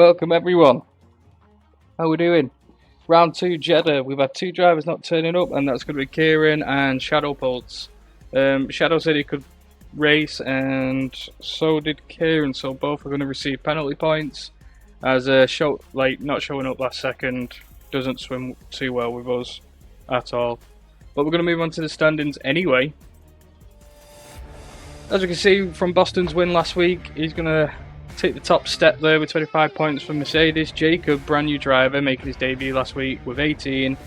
Welcome everyone. How we doing? Round 2 Jeddah. We've had 2 drivers not turning up, and that's going to be Kieran and Shadow Pulse. Shadow said he could race, and so did Kieran. So both are going to receive penalty points, as not showing up last second doesn't swim too well with us at all. But we're going to move on to the standings anyway. As we can see from Boston's win last week, he's going to take the top step there with 25 points from Mercedes. Jacob, brand new driver, making his debut last week with 18.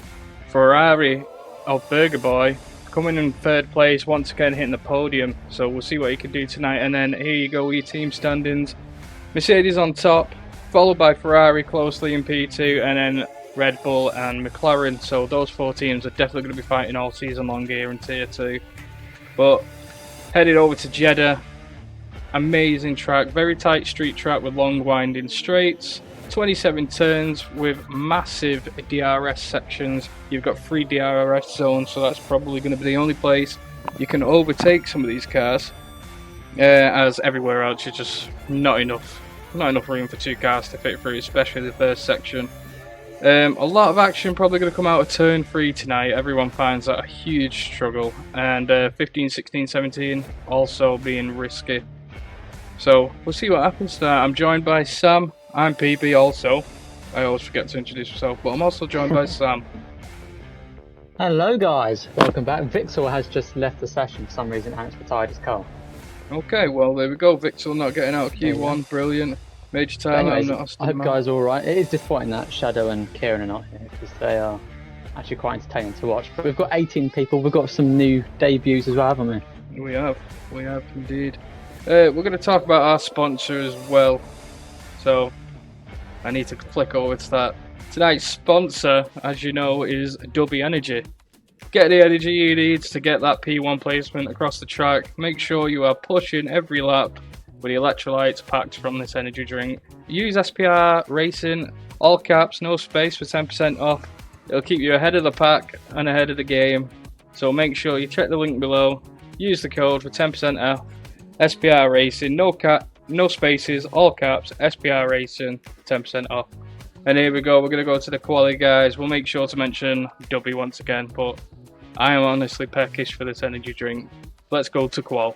Ferrari of Burger Boy coming in third place, once again hitting the podium. So we'll see what he can do tonight. And then here you go, your team standings. Mercedes on top, followed by Ferrari closely in P2, and then Red Bull and McLaren. So those 4 teams are definitely going to be fighting all season long here in Tier 2. But headed over to Jeddah. Amazing track, very tight street track with long winding straights, 27 turns with massive DRS sections. You've got 3 DRS zones, so that's probably going to be the only place you can overtake some of these cars, as everywhere else is just not enough room for 2 cars to fit through, especially the first section. A lot of action probably going to come out of turn 3 tonight. Everyone finds that a huge struggle, and 15, 16, 17 also being risky. So we'll see what happens tonight. I'm joined by Sam. I'm PB also. I always forget to introduce myself, but I'm also joined by Sam. Hello guys, welcome back. Vixel has just left the session for some reason and it's retired his car. Okay, well there we go. Vixel not getting out of Q1, brilliant. Major time. Anyways, I hope guys are alright. It is disappointing that Shadow and Kieran are not here because they are actually quite entertaining to watch. But we've got 18 people, we've got some new debuts as well, haven't we? We have indeed. We're going to talk about our sponsor as well, so I need to flick over to that. Tonight's sponsor, as you know, is Dubby Energy. Get the energy you need to get that P1 placement across the track. Make sure you are pushing every lap with the electrolytes packed from this energy drink. Use SPR Racing, all caps, no space, for 10% off. It'll keep you ahead of the pack and ahead of the game. So make sure you check the link below, use the code for 10% off. SPR Racing, no spaces, all caps, SPR Racing, 10% off. And here we go, we're going to go to the quali, guys. We'll make sure to mention Dubby once again, but I am honestly peckish for this energy drink. Let's go to qual.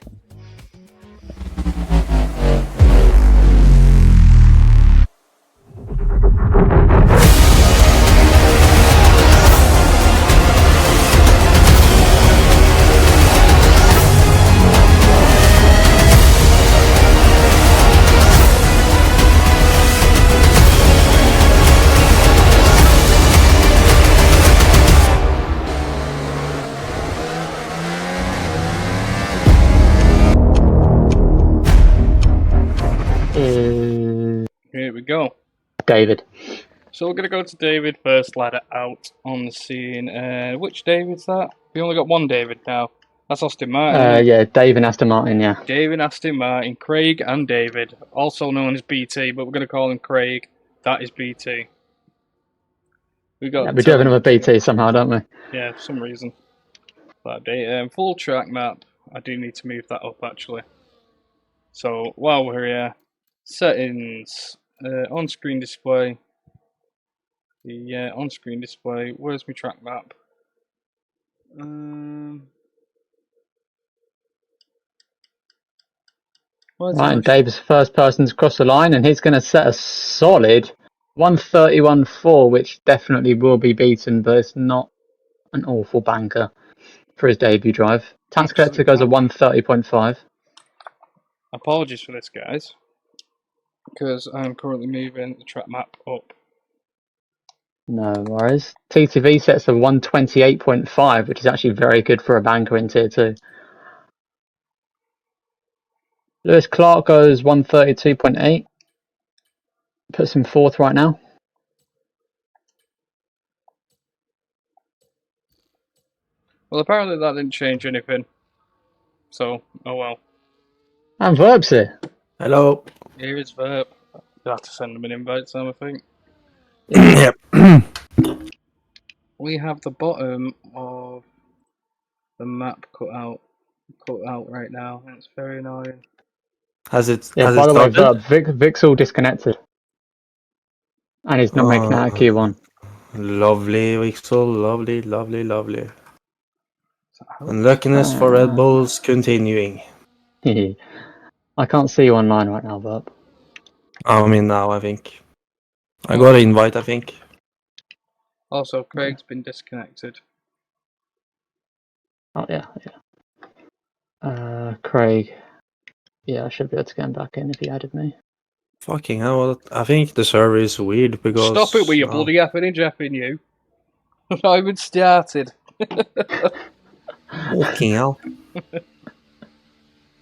Here we go. David. So we're going to go to David, first ladder out on the scene. Which David's that? We only got one David now. That's Aston Martin. Yeah, Dave and Aston Martin, yeah. Dave and Aston Martin, Craig and David, also known as BT, but we're going to call him Craig. That is BT. We do have another BT somehow, don't we? Yeah, for some reason. That day. Full track map. I do need to move that up actually. So while we're here, settings, on-screen display. The on-screen display. Where's my track map? Right, and Dave's first person's across the line, and he's going to set a solid 131.4, which definitely will be beaten, but it's not an awful banker for his debut drive. Tax collector goes at 130.5. Apologies for this, guys, because I'm currently moving the track map up. No worries. TTV sets a 128.5, which is actually very good for a banker in Tier 2. Lewis Clark goes 132.8. Puts him 4th right now. Well, apparently that didn't change anything. So, oh well. And Verb's here. Hello. Here is Verb. You'll have to send him an invite, Sam, I think. Yep. We have the bottom of the map cut out right now, and it's very annoying. Has it? Yeah, has by it the way, started? Verb, Vixel disconnected. And he's not making out of Q1. Lovely, Wixel. Lovely, lovely, lovely. So I And luckiness for Red Bulls continuing. I can't see you online right now, Burp. I'm in now, I think. I got an invite, I think. Also, Craig's been disconnected. Oh, yeah. Craig. Yeah, I should be able to get him back in if he added me. Fucking hell, I think the server is weird because... Stop it with your bloody effing and jeffing, you. I've not even started. Fucking hell.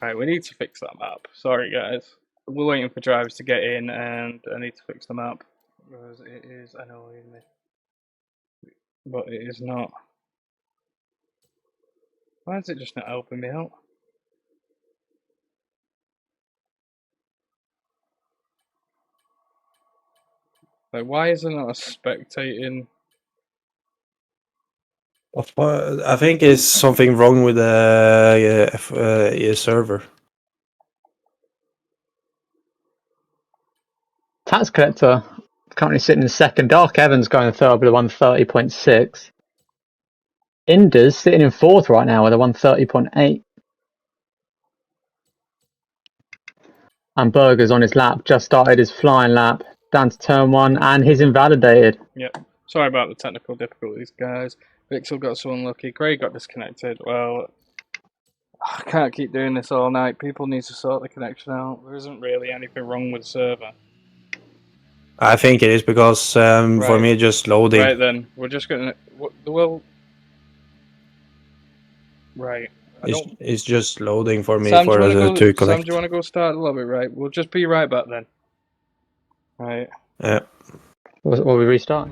Right, we need to fix that map. Sorry, guys. We're waiting for drivers to get in, and I need to fix the map. Because it is annoying me. But it is not. Why is it just not helping me out? Like, why isn't it spectating? I think it's something wrong with the server. Tax Collector currently sitting in second. Dark Evans going third with a 130.6. Inders sitting in fourth right now with a 130.8. And Berger's on his lap, just started his flying lap, down to turn 1, and he's invalidated. Yep. Sorry about the technical difficulties, guys. Vixel got so unlucky. Craig got disconnected. Well, I can't keep doing this all night. People need to sort the connection out. There isn't really anything wrong with the server. I think it is because for Right. me just loading. Right then, we're just gonna. Well. Right. It's just loading for me Sam, for do you wanna to go, Sam, connect. do you want to go start the lobby? Right. We'll just be right back then. Right. Yeah. Will we restart?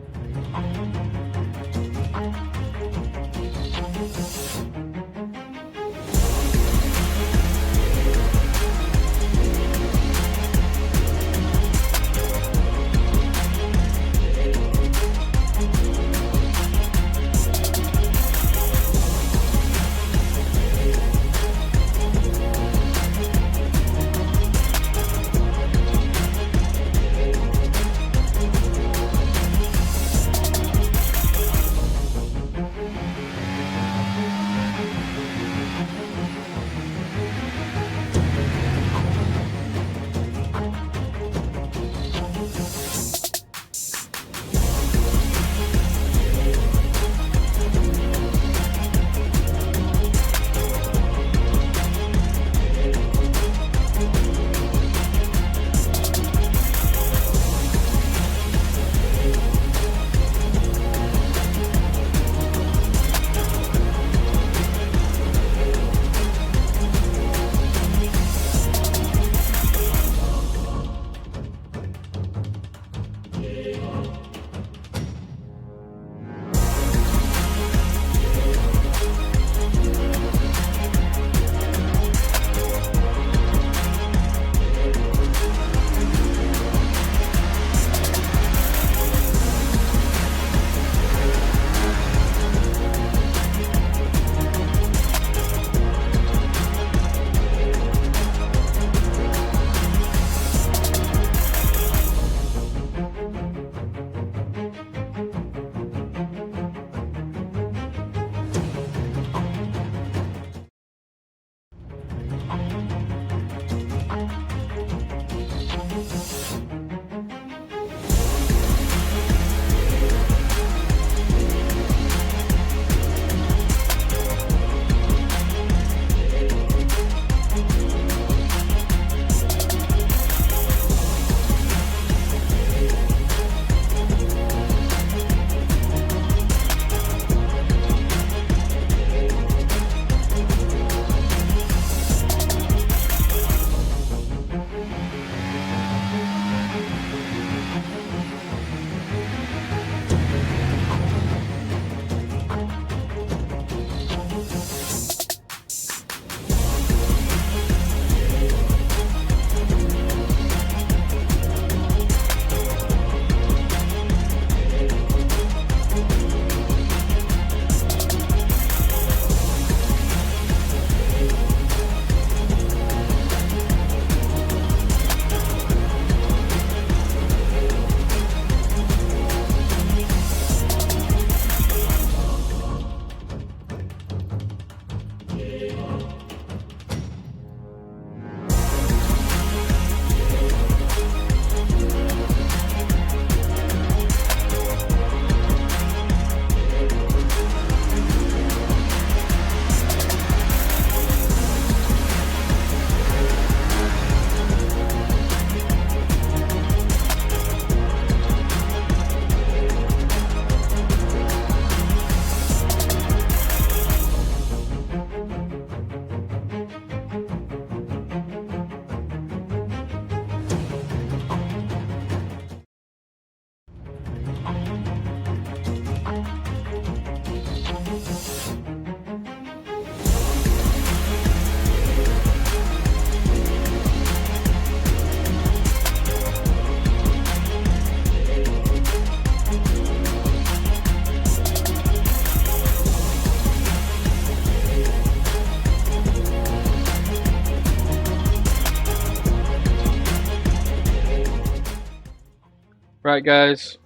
Right, guys.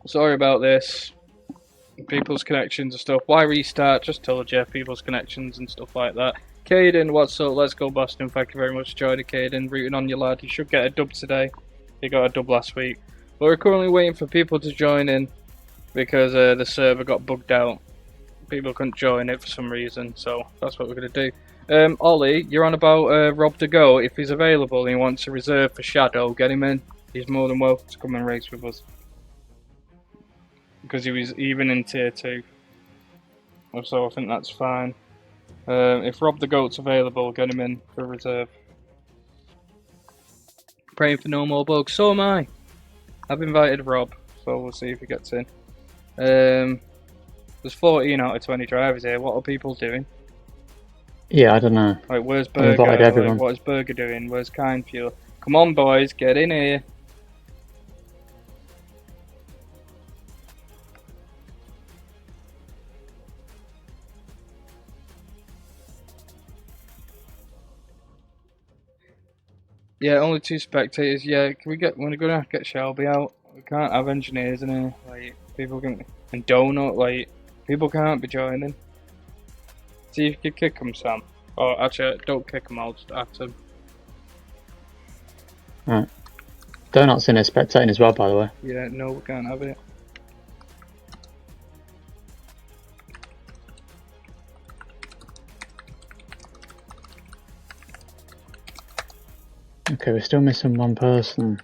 Sorry about this. People's connections and stuff. Why restart? Just told you. People's connections and stuff like that. Caden, what's up? Let's go, Boston. Thank you very much for joining, Caden. Rooting on you, lad. You should get a dub today. You got a dub last week. But we're currently waiting for people to join in because the server got bugged out. People couldn't join it for some reason, so that's what we're going to do. Ollie, you're on about Rob to go. If he's available and he wants to reserve for Shadow, get him in. He's more than welcome to come and race with us. Because he was even in tier 2. So I think that's fine. If Rob the Goat's available, get him in for reserve. Praying for no more bugs. So am I. I've invited Rob, so we'll see if he gets in. There's 14 out of 20 drivers here. What are people doing? Yeah, I don't know. Like, where's I've Burger? invited everyone. Like, what is Burger doing? Where's Kind Fuel? Come on, boys, get in here. Yeah, only 2 spectators. Yeah, we're gonna have to get Shelby out. We can't have engineers in here. Like, people can, and Donut. Like, people can't be joining. See if you can kick them, Sam. Or actually, don't kick them. I'll just add them. Right. Donut's in there spectating as well, by the way. Yeah, no, we can't have it. Okay, we're still missing one person.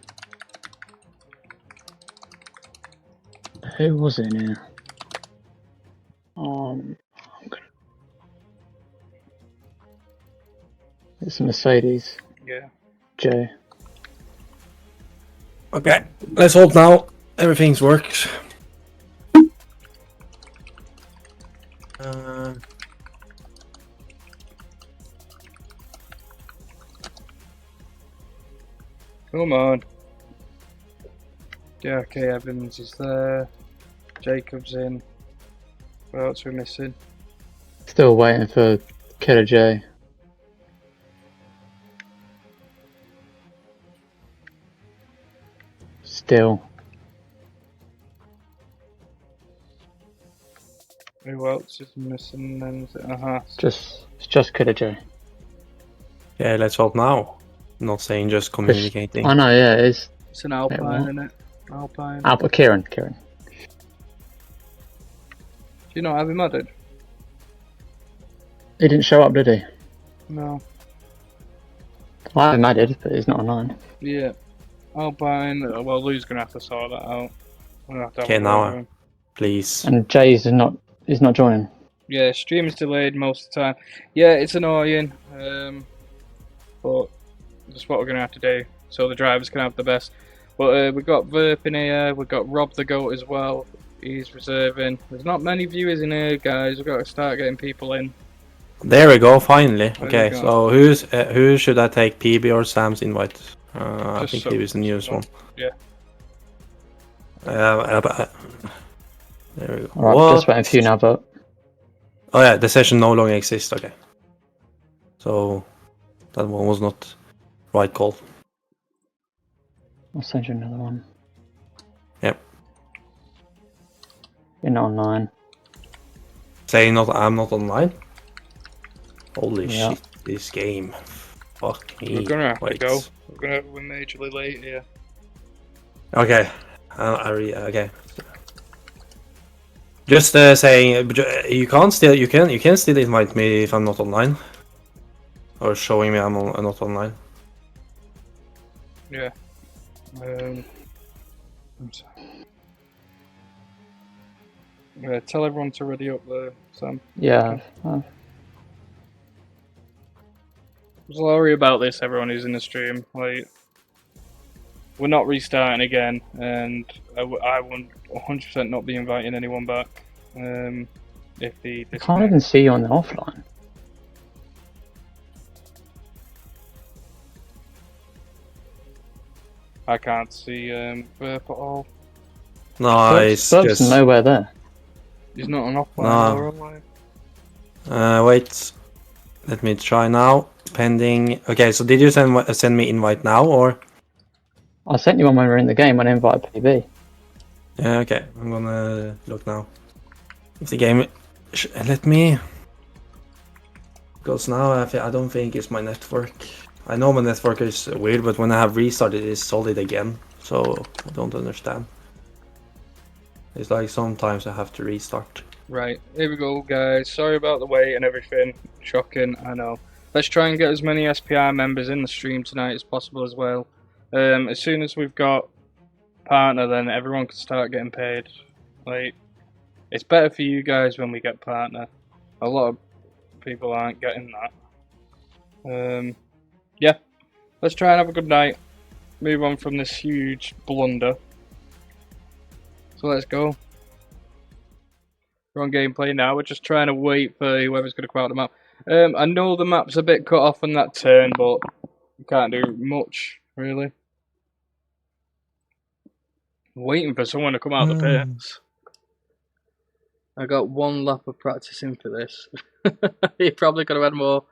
Who was in here? It's a Mercedes. Yeah. Jay. Okay, let's hope now everything works. Come on. Yeah, okay, Evans is there. Jacob's in. What else are we missing? Still waiting for Killer J. Still. Who else is missing then? It's just Killer J. Yeah, let's hope now. I'm not saying just communicating. I know, yeah, it's an Alpine, isn't it? Alpine. Kieran. Do you not have him added? He didn't show up, did he? No. I have him added, but he's not online. Yeah. Alpine. Well, Lou's gonna have to sort that out. We'll have to have Okay, a now, word with him. please. And Jay's is not joining. Yeah, stream is delayed most of the time. Yeah, it's annoying. But that's what we're gonna have to do. So the drivers can have the best. But we've got Verp in here. We've got Rob the Goat as well. He's reserving. There's not many viewers in here, guys. We've got to start getting people in. There we go, finally. Okay, we so who should I take, PB or Sam's invite? I think PB is the newest one. Yeah. There we go. Alright, just waiting for you now, but Oh yeah, the session no longer exists, okay. So, that one was not right call. I'll send you another one. Yep. You're not online. Saying I'm not online? Holy Yeah. shit, this game. Fuck me. We're gonna have Wait. to go. We're majorly late here. Okay. Okay. Just saying, you can still invite me if I'm not online, or showing me I'm not online. Yeah. I'm sorry. Yeah, tell everyone to ready up there, Sam. Yeah. Sorry about this, everyone who's in the stream. Like, we're not restarting again, and I won't 100% not be inviting anyone back. If the I can't even see you on the offline. I can't see Burp at all. No, it's Burp's just. nowhere there. He's not on offline No. or online. Wait. Let me try now. Pending. Okay, so did you send me invite now or? I sent you one when we were in the game when I invited PB. Yeah, okay. I'm gonna look now. If the game let me, because now I don't think it's my network. I know my network is weird, but when I have restarted, it's solid again. So I don't understand. It's like sometimes I have to restart. Right, here we go, guys. Sorry about the wait and everything. Shocking, I know. Let's try and get as many SPR members in the stream tonight as possible as well. As soon as we've got partner, then everyone can start getting paid. Like, it's better for you guys when we get partner. A lot of people aren't getting that. Yeah, let's try and have a good night. Move on from this huge blunder. So let's go. We're on gameplay now. We're just trying to wait for whoever's going to come out the map. I know the map's a bit cut off on that turn, but we can't do much, really. Waiting for someone to come out the pits. I got one lap of practicing for this. You probably could have had more.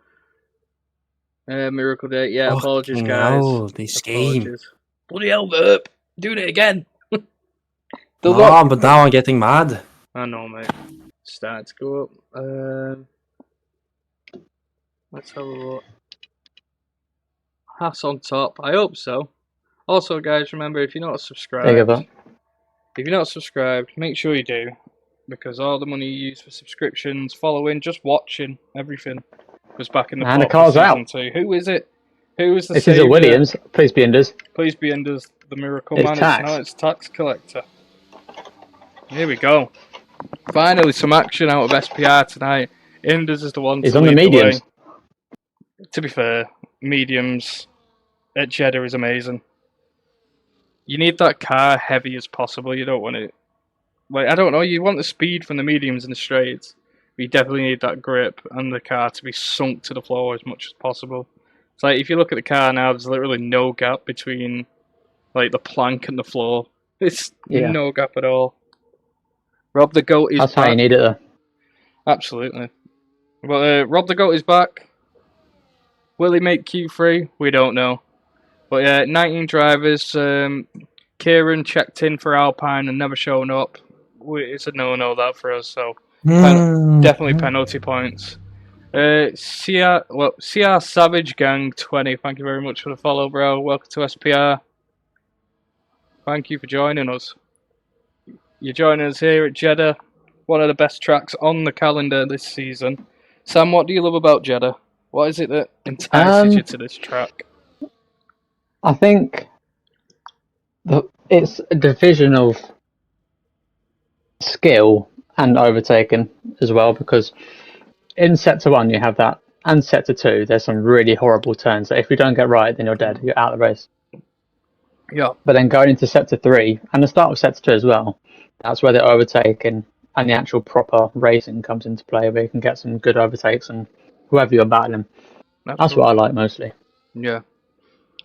Miracle Day. Yeah, apologies, guys. No, this game. Bloody hell, Verp. Doing it again. No, but now I'm getting mad. I know, mate. Starting to go up. Let's have a look. Haas on top. I hope so. Also, guys, remember, if you're not subscribed, make sure you do, because all the money you use for subscriptions, following, just watching, everything was back in the And the pot car's for out. season 2. Who is it? Who is the This is a saviour? Williams. Please be Indus. Please be Indus, the miracle It's man. Tax. It's Tax Collector. Here we go. Finally, some action out of SPR tonight. Indus is the one He's to on the lead mediums. way. To be fair, mediums at Jeddah is amazing. You need that car heavy as possible. You don't want it. Like, I don't know, you want the speed from the mediums and the straights. But you definitely need that grip and the car to be sunk to the floor as much as possible. It's like, if you look at the car now, there's literally no gap between like the plank and the floor. It's no gap at all. Rob the Goat is That's back. how you need it, though. Absolutely. Well, Rob the Goat is back. Will he make Q3? We don't know. But yeah, 19 drivers. Kieran checked in for Alpine and never shown up. It's a no-no that for us, so definitely penalty points. CR Savage Gang 20, thank you very much for the follow, bro. Welcome to SPR. Thank you for joining us. You're joining us here at Jeddah, one of the best tracks on the calendar this season. Sam, what do you love about Jeddah? What is it that entices you to this track? I think it's a division of skill and overtaking as well, because in Sector 1 you have that, and Sector 2 there's some really horrible turns that if you don't get right, then you're dead, you're out of the race. Yeah. But then going into Sector 3, and the start of Sector 2 as well, that's where the overtaking and the actual proper racing comes into play, where you can get some good overtakes and whoever you're battling. Absolutely. That's what I like mostly. Yeah.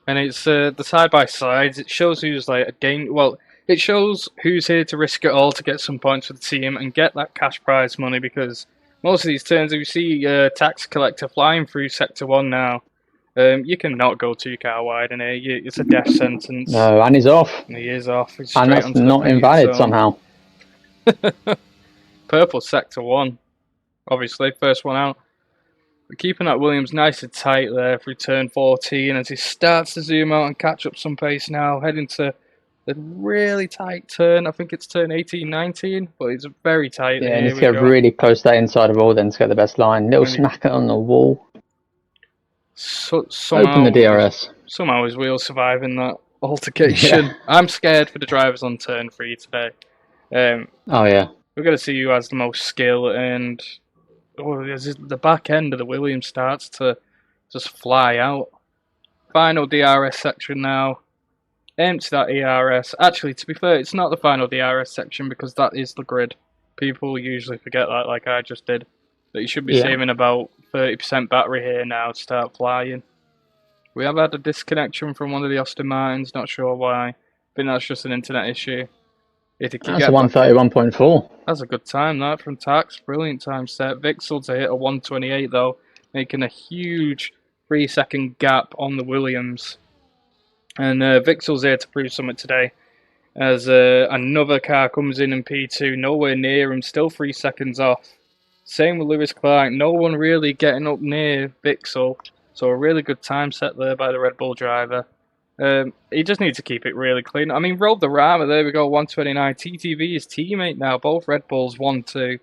And it's the side-by-sides. It shows who's like a game. Well, it shows who's here to risk it all to get some points for the team and get that cash prize money, because most of these turns, if you see Tax Collector flying through Sector 1 now, you cannot go 2 car wide in here. It's a death sentence. No, and he's off. And he is off. He's And straight that's onto not the invalid zone. somehow. Purple Sector 1, obviously, first one out. But keeping that Williams nice and tight there through turn 14 as he starts to zoom out and catch up some pace now, heading to the really tight turn. I think it's turn 18-19, but it's very tight. Yeah, and he's get really close to that inside of all then to get the best line. Little smack it on the wall. Open the DRS. Somehow his wheels surviving that altercation. Yeah. I'm scared for the drivers on turn 3 today. Oh yeah. We're going to see who has the most skill, and the back end of the Williams starts to just fly out. Final DRS section now. Empty that ERS. Actually, to be fair, it's not the final DRS section because that is the grid. People usually forget that, like I just did. That you should be saving about 30% battery here now to start flying. We have had a disconnection from one of the Aston Martins, not sure why. I think that's just an internet issue. That's a 131.4. That's a good time, that, from Tax. Brilliant time set. Vixel to hit a 128, though, making a huge 3-second gap on the Williams. And Vixel's here to prove something today. As another car comes in P2, nowhere near him, still 3 seconds off. Same with Lewis Clark, no one really getting up near Vixel. So a really good time set there by the Red Bull driver. He just needs to keep it really clean. I mean, Rob the Rama, there we go, 129. TTV is teammate now, both Red Bulls 1-2,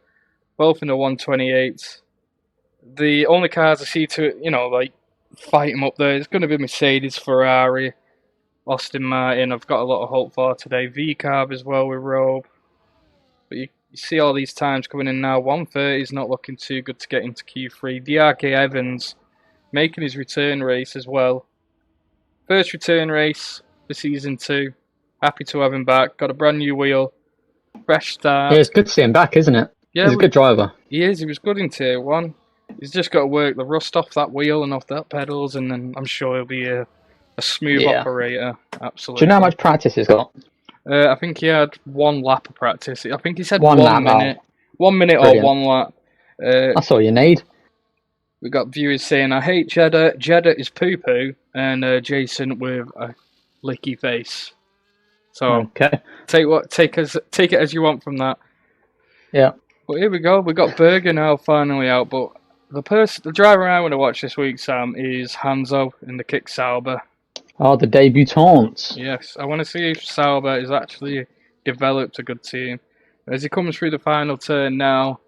both in the 128. The only cars I see to, like, fight him up there is going to be Mercedes, Ferrari, Aston Martin. I've got a lot of hope for today. VCarb as well with Robe. But you see all these times coming in now. 130 is not looking too good to get into Q3. DRK Evans making his return race as well. First return race for Season 2. Happy to have him back. Got a brand new wheel. Fresh start. Yeah, it's good to see him back, isn't it? Yeah, he's a good driver. He is. He was good in Tier 1. He's just got to work the rust off that wheel and off that pedals, and then I'm sure he'll be a smooth operator. Absolutely. Do you know how much practice he's got? I think he had 1 lap of practice. I think he said one lap, minute. 1 minute Brilliant. or 1 lap. That's all you need. We got viewers saying, I hate Jeddah. Jeddah is poo-poo. And Jason with a licky face. So Okay. take it as you want from that. Yeah. But here we go. We got Berger now finally out. But the driver I want to watch this week, Sam, is Hanzo in the Kick Sauber. Oh, the debutante. Yes, I want to see if Sauber has actually developed a good team. As he comes through the final turn now,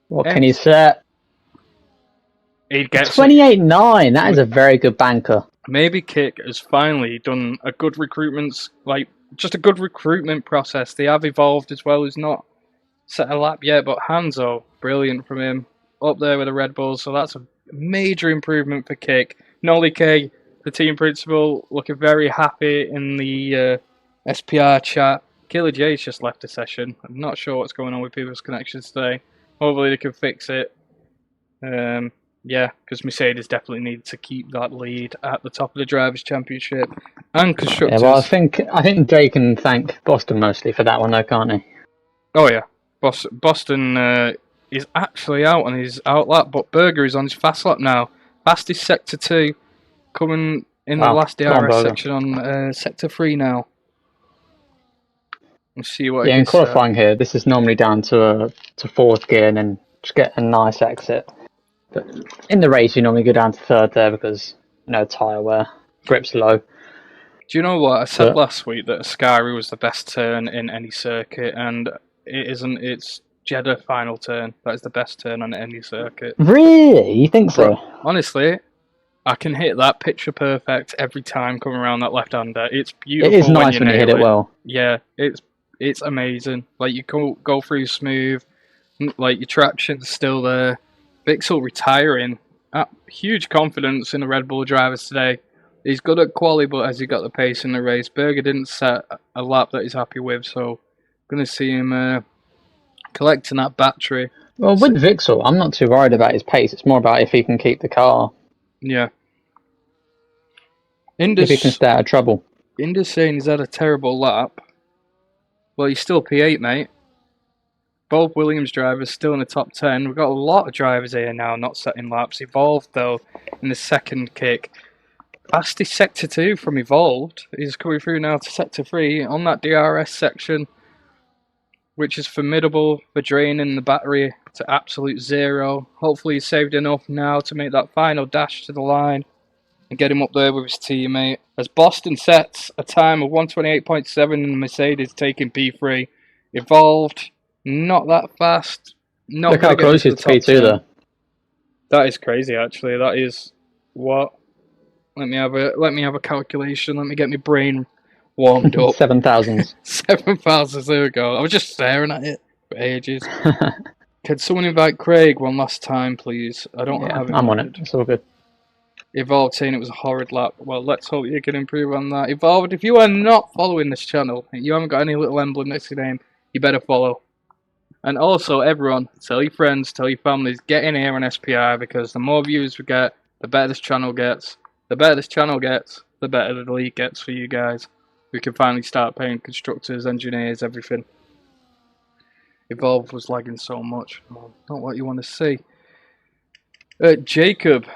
What can he set? he gets 28.9. That is a very good banker. Maybe Kick has finally done a good recruitment, just a good recruitment process. They have evolved as well. He's not set a lap yet, but Hanzo, brilliant from him. Up there with the Red Bulls, so that's a major improvement for Kick. Nolly K, the team principal, looking very happy in the SPR chat. Killer J's just left the session. I'm not sure what's going on with people's connections today. Hopefully they can fix it. Yeah, because Mercedes definitely need to keep that lead at the top of the Drivers' Championship and Constructors. Yeah, well, I think Jay can thank Boston mostly for that one, though, can't he? Oh yeah, Boston is actually out on his out lap, but Berger is on his fast lap now. Fastest Sector 2, coming in the last DRS section on Sector 3 now. Let's see what. Yeah, in qualifying here, this is normally down to fourth gear and then just get a nice exit. But in the race, you normally go down to third there because tyre wear, grip's low. Do you know what I said last week that Ascari was the best turn in any circuit, and it isn't. It's Jeddah final turn. That is the best turn on any circuit. Really? You think so? Honestly, I can hit that picture perfect every time coming around that left-hander. It's beautiful. It is nice when you hit it well. Yeah, it's amazing. Like you go through smooth, like your traction's still there. Vixel retiring. Huge confidence in the Red Bull drivers today. He's good at quali, but has he got the pace in the race? Berger didn't set a lap that he's happy with, so I'm going to see him collecting that battery. Well, with Vixel, I'm not too worried about his pace. It's more about if he can keep the car. Yeah. If he can stay out of trouble. Indus saying he's had a terrible lap. Well, he's still P8, mate. Both Williams drivers still in the top 10. We've got a lot of drivers here now not setting laps. Evolved, though, in the second kick. Fastest Sector 2 from Evolved is coming through now to Sector 3 on that DRS section, which is formidable for draining the battery to absolute zero. Hopefully he's saved enough now to make that final dash to the line and get him up there with his teammate. As Boston sets a time of 128.7 and Mercedes taking P3. Evolved, not that fast. Not Look how close he is to P2 there. That is crazy, actually. That is what? Let me have a calculation. Let me get my brain warmed up. 7,000. 7,000. There we go. I was just staring at it for ages. Can someone invite Craig one last time, please? I don't have it. I'm on it. It's all good. Evolved saying it was a horrid lap. Well, let's hope you can improve on that. Evolved, if you are not following this channel, and you haven't got any little emblem next to your name, you better follow. And also, everyone, tell your friends, tell your families, get in here on SPI, because the more views we get, the better this channel gets. The better this channel gets, the better the league gets for you guys. We can finally start paying constructors, engineers, everything. Evolve was lagging so much. Not what you want to see. Jacob.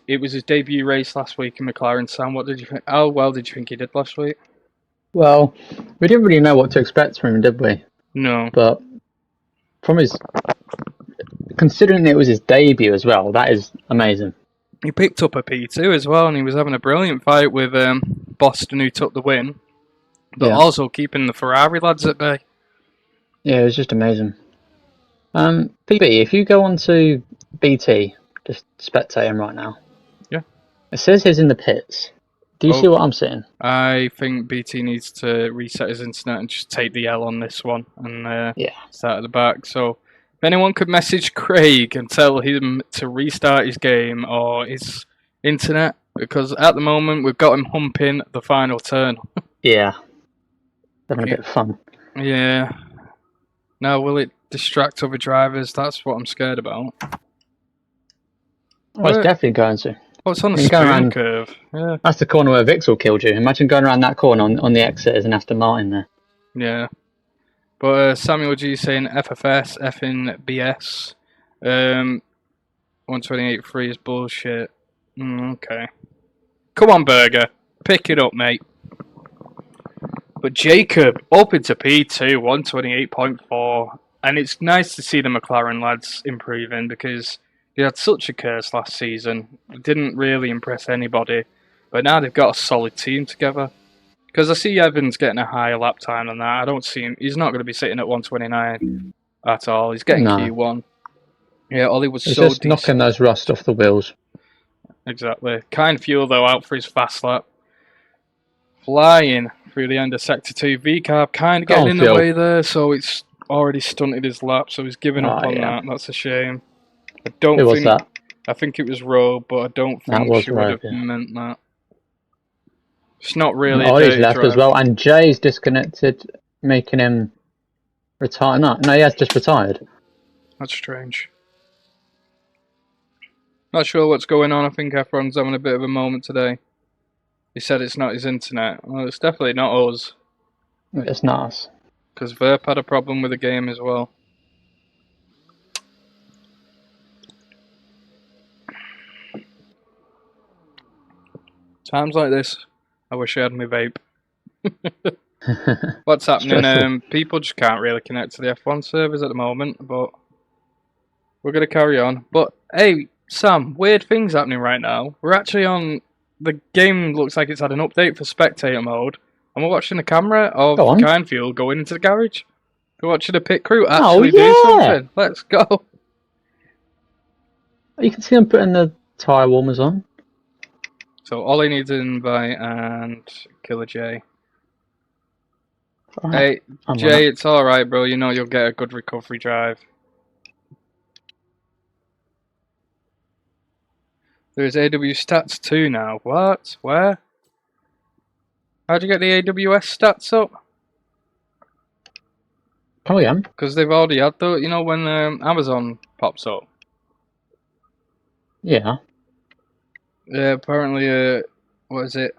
it was his debut race last week in McLaren. Sam, what did you think? How well did you think he did last week? Well, we didn't really know what to expect from him, did we? No. But from his, considering it was his debut as well, that is amazing. He picked up a P2 as well, and he was having a brilliant fight with Boston, who took the win, but Yeah. also keeping the Ferrari lads at bay. Yeah, it was just amazing. PB, if you go on to BT, just spectate him right now. Yeah. It says he's in the pits. Do you see what I'm seeing? I think BT needs to reset his internet and just take the L on this one and Yeah. start at the back. So if anyone could message Craig and tell him to restart his game or his internet, because at the moment we've got him humping the final turn. Yeah. Having a bit of fun. Yeah. Now, will it distract other drivers? That's what I'm scared about. Well, it's definitely going to. What's on the You can go spoon around- curve? Yeah. That's the corner where Vixel killed you. Imagine going around that corner on the exit as an Aston Martin there. Yeah. But Samuel G saying FFS, effing BS. 128.3 is bullshit. Okay. Come on, Berger. Pick it up, mate. But Jacob up into P2, 128.4. And it's nice to see the McLaren lads improving because they had such a curse last season. It didn't really impress anybody. But now they've got a solid team together. Because I see Evans getting a higher lap time than that. I don't see him. He's not going to be sitting at 129 at all. He's getting No. Q1. Yeah, Ollie was He's so just decent. knocking those rust off the wheels. Exactly. Kind Fuel, though, out for his fast lap. Flying through the end of Sector 2. VCarb kind of Go on, getting in the Phil. way there, so it's already stunted his lap, so he's giving up Oh, on yeah. that. That's a shame. I don't Who was think. that? I think it was Rowe, but I don't That think was she would Rowe, have yeah. meant that. It's not really a Ollie's dirty left as drive. well, and Jay's disconnected, making him retire. No, he has just retired. That's strange. Not sure what's going on. I think everyone's having a bit of a moment today. He said it's not his internet. Well, it's definitely not us, It's not us. because Verp had a problem with the game as well. Times like this, I wish I had my vape. What's happening? Stressful. People just can't really connect to the F1 servers at the moment, but we're going to carry on. But hey, Sam, weird things happening right now. We're actually on. The game looks like it's had an update for spectator mode, and we're watching the camera of Go on. Kind Fuel going into the garage. We're watching the pit crew actually do yeah. something. Let's go. You can see him putting the tyre warmers on. So Ollie needs an invite and Killer J. Alright, Hey, I'm on Jay, it. it's alright, bro. You know you'll get a good recovery drive. There's AW stats too now. What? Where? How'd you get the AWS stats up? Oh yeah. Because they've already had the, you know, when Amazon pops up. Yeah. Yeah, apparently, what is it?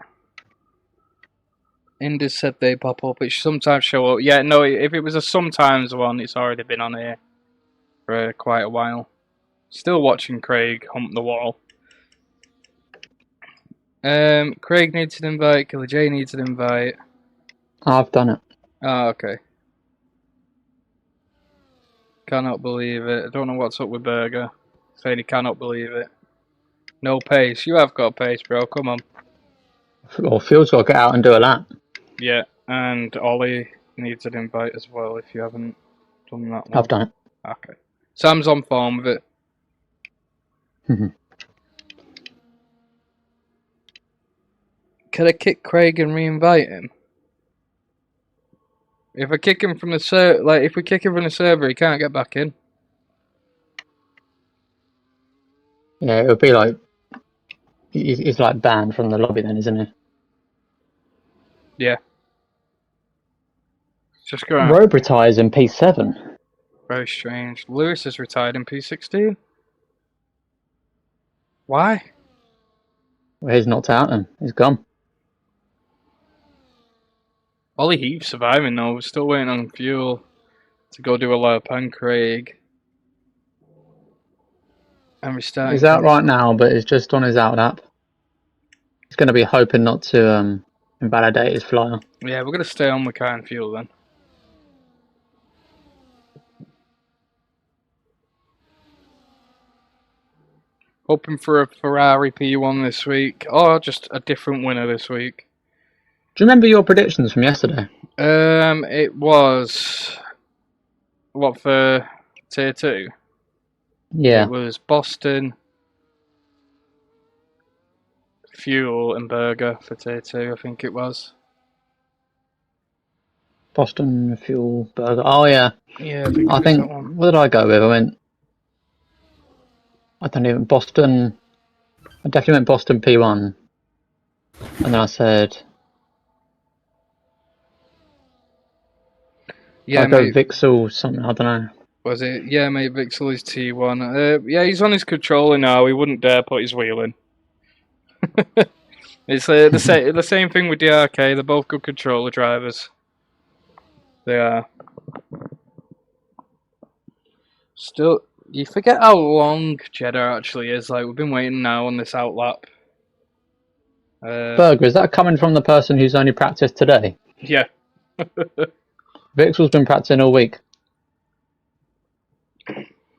Indus said they pop up. It sometimes show up. Yeah, no, if it was a sometimes one, it's already been on here for quite a while. Still watching Craig hump the wall. Craig needs an invite. Killer J needs an invite. I've done it. Oh, okay. Cannot believe it. I don't know what's up with Berger. Saying he cannot believe it. No pace. You have got pace, bro. Come on. Well, Phil's got to get out and do a lap. Yeah, and Ollie needs an invite as well if you haven't done that one. I've done it. Okay. Sam's on form with it. Mhm. Could I kick Craig and re-invite him? If I kick him from the if we kick him from the server, he can't get back in. Yeah, it would be like he's like banned from the lobby then, isn't he? Yeah. Just go. Robe retires in P7. Very strange. Lewis is retired in P16. Why? Well, he's knocked out then. He's gone. Ollie Heath surviving though. We're still waiting on Fuel to go do a lap and Craig. And we're starting. He's out right now, but it's just on his out app. He's going to be hoping not to invalidate his flyer. Yeah, we're going to stay on with Kind Fuel then. Hoping for a Ferrari P1 this week, or just a different winner this week. Do you remember your predictions from yesterday? It was what for Tier 2? Yeah. It was Boston, Fuel, and Burger for Tier 2, I think it was. Boston Fuel Burger. Oh yeah. Yeah, I think I it was think. that one. What did I go with? I don't even Boston. I definitely went Boston P1, and then I said. Yeah, I go mate. Vixel something. I don't know. Was it? Yeah, mate. Vixel is T1. Yeah, he's on his controller now. He wouldn't dare put his wheel in. It's the same thing with DRK. They're both good controller drivers. They are. Still, you forget how long Cheddar actually is. Like, we've been waiting now on this outlap. Burger, is that coming from the person who's only practiced today? Yeah. Vixel's been practicing all week.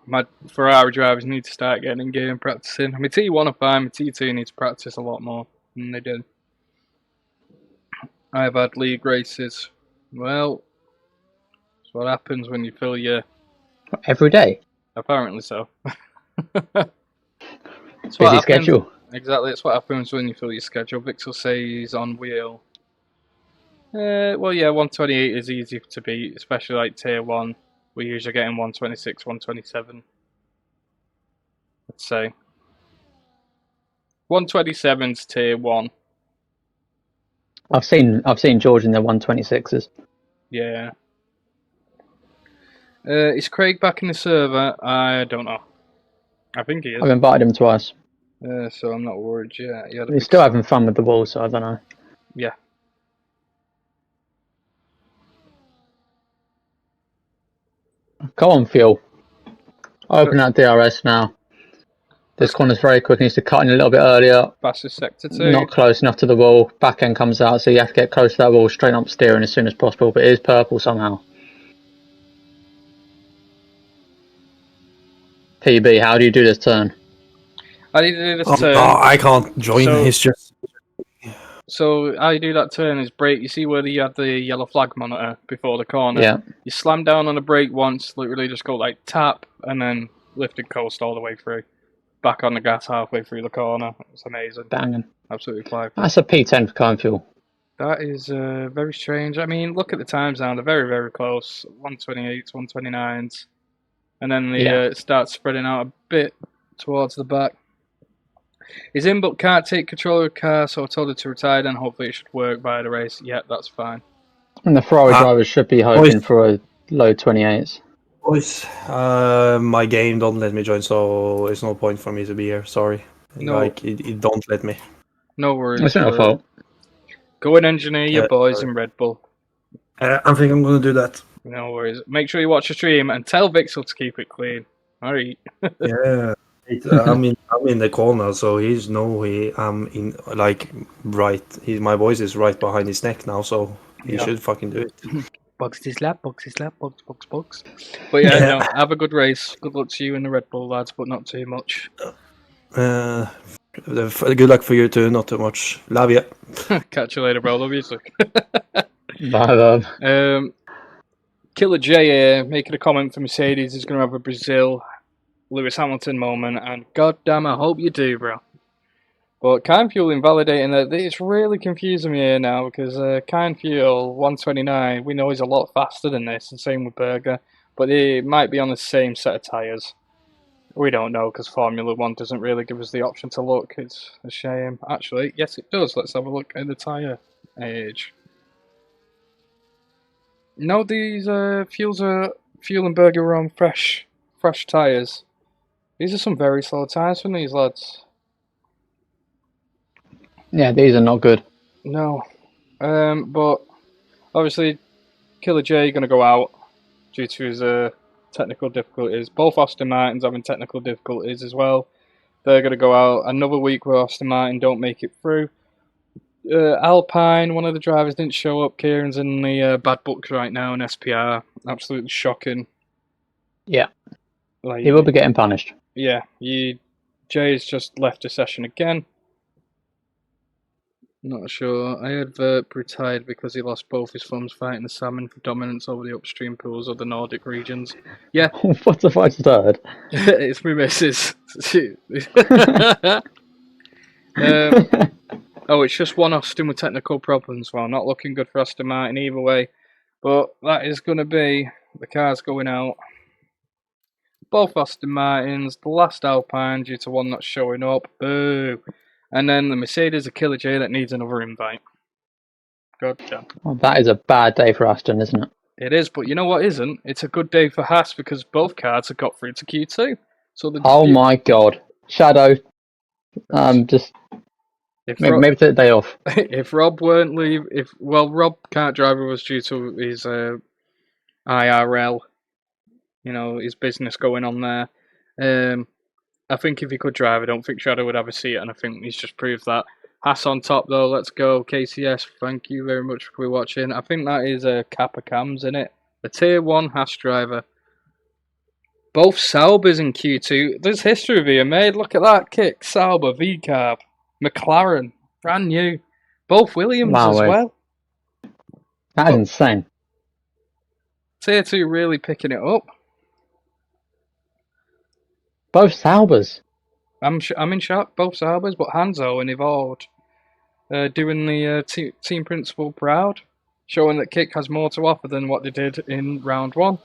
My Ferrari drivers need to start getting in gear and practicing. I mean, T1 are fine, but T2 needs to practice a lot more than they did. I've had league races. Well, that's what happens when you fill your... Every day? Apparently so. Busy schedule. Exactly, that's what happens when you fill your schedule. Vixel says on wheel. Well, yeah, 128 is easy to beat, especially like Tier 1. We're usually getting 126, 127. Let's say. 127's Tier 1. I've seen George in the 126s. Yeah. Is Craig back in the server? I don't know. I think he is. I've invited him twice. So I'm not worried yet. He's still having fun with the wall, so I don't know. Yeah. Come on, Fuel. Open that DRS now. This corner's very quick. Needs to cut in a little bit earlier. Fastest sector 2. Not close enough to the wall. Back end comes out, so you have to get close to that wall, straight up steering as soon as possible. But it is purple somehow. PB, how do you do this turn? How do you do this turn? Oh, I can't join. It's just. So how you do that turn is brake. You see where you had the yellow flag monitor before the corner? Yeah. You slam down on the brake once, literally just go like tap, and then lift and coast all the way through. Back on the gas halfway through the corner. It's amazing. Banging. Absolutely fly. That's a P10 for Kind Fuel. That is very strange. I mean, look at the times now. They're very, very close. 128s, 129s. And then they start spreading out a bit towards the back. He's in but can't take control of the car, so I told her to retire and hopefully it should work by the race. Yeah, that's fine. And the Ferrari drivers should be hoping for a low 28s. Boys, my game don't let me join, so it's no point for me to be here. Sorry. No. Like, it don't let me. No worries. It's not your fault. Go and engineer your boys in Red Bull. I think I'm going to do that. No worries. Make sure you watch the stream and tell Vixel to keep it clean. Alright. Yeah. I'm in the corner, so I'm in like right. My voice is right behind his neck now, so he should fucking do it. Box this lap, box. But yeah, no, have a good race. Good luck to you in the Red Bull, lads, but not too much. Good luck for you too, not too much. Love you. Catch you later, bro. Love you too. Bye, love. Killer J here, making a comment for Mercedes is going to have a Brazil Lewis Hamilton moment, and goddamn, I hope you do, bro. But Kind Fuel invalidating that, it's really confusing me here now, because Kind Fuel 129, we know he's a lot faster than this, and same with Berger, but they might be on the same set of tyres. We don't know, because Formula 1 doesn't really give us the option to look. It's a shame. Actually, yes it does. Let's have a look at the tyre age. No, these Fuel and Berger are on fresh tyres. These are some very slow tyres from these lads. Yeah, these are not good. No. But obviously Killer J going to go out due to his technical difficulties. Both Aston Martins having technical difficulties as well. They're going to go out another week where Aston Martin don't make it through. Alpine, one of the drivers didn't show up. Kieran's in the bad books right now in SPR. Absolutely shocking. Yeah, Like, he will be getting punished. Yeah, Jay's just left the session again. Not sure. I heard Verp retired because he lost both his thumbs fighting the salmon for dominance over the upstream pools of the Nordic regions. Yeah, What the fuck's that? it's my missus. Oh, it's just one Austin with technical problems. Well, not looking good for Aston Martin either way. But that is going to be the cars going out. Both Aston Martins, the last Alpine due to one not showing up. Boo. And then the Mercedes, a Killer J that needs another invite. God damn. Well, that is a bad day for Aston, isn't it? It is, but you know what isn't? It's a good day for Haas because both cars have got through to Q2. So the Oh my god. Shadow. Just if maybe take the day off. if Rob weren't Rob can't drive with us due to his IRL, his business going on there. I think if he could drive, I don't think Shadow would have a seat, and I think he's just proved that. Haas on top though, let's go. KCS, thank you very much for watching. I think that is a Kappa Cams in it. A tier 1 Haas driver. Both Saubers in Q2. There's history being made. Look at that kick. Sauber, V-Carb, McLaren, brand new. Both Williams as well. That is insane. Tier 2 really picking it up. Both Saubers. I'm in shock. Both Saubers, but Hanzo and Evolved doing the team principal proud, showing that Kick has more to offer than what they did in round 1.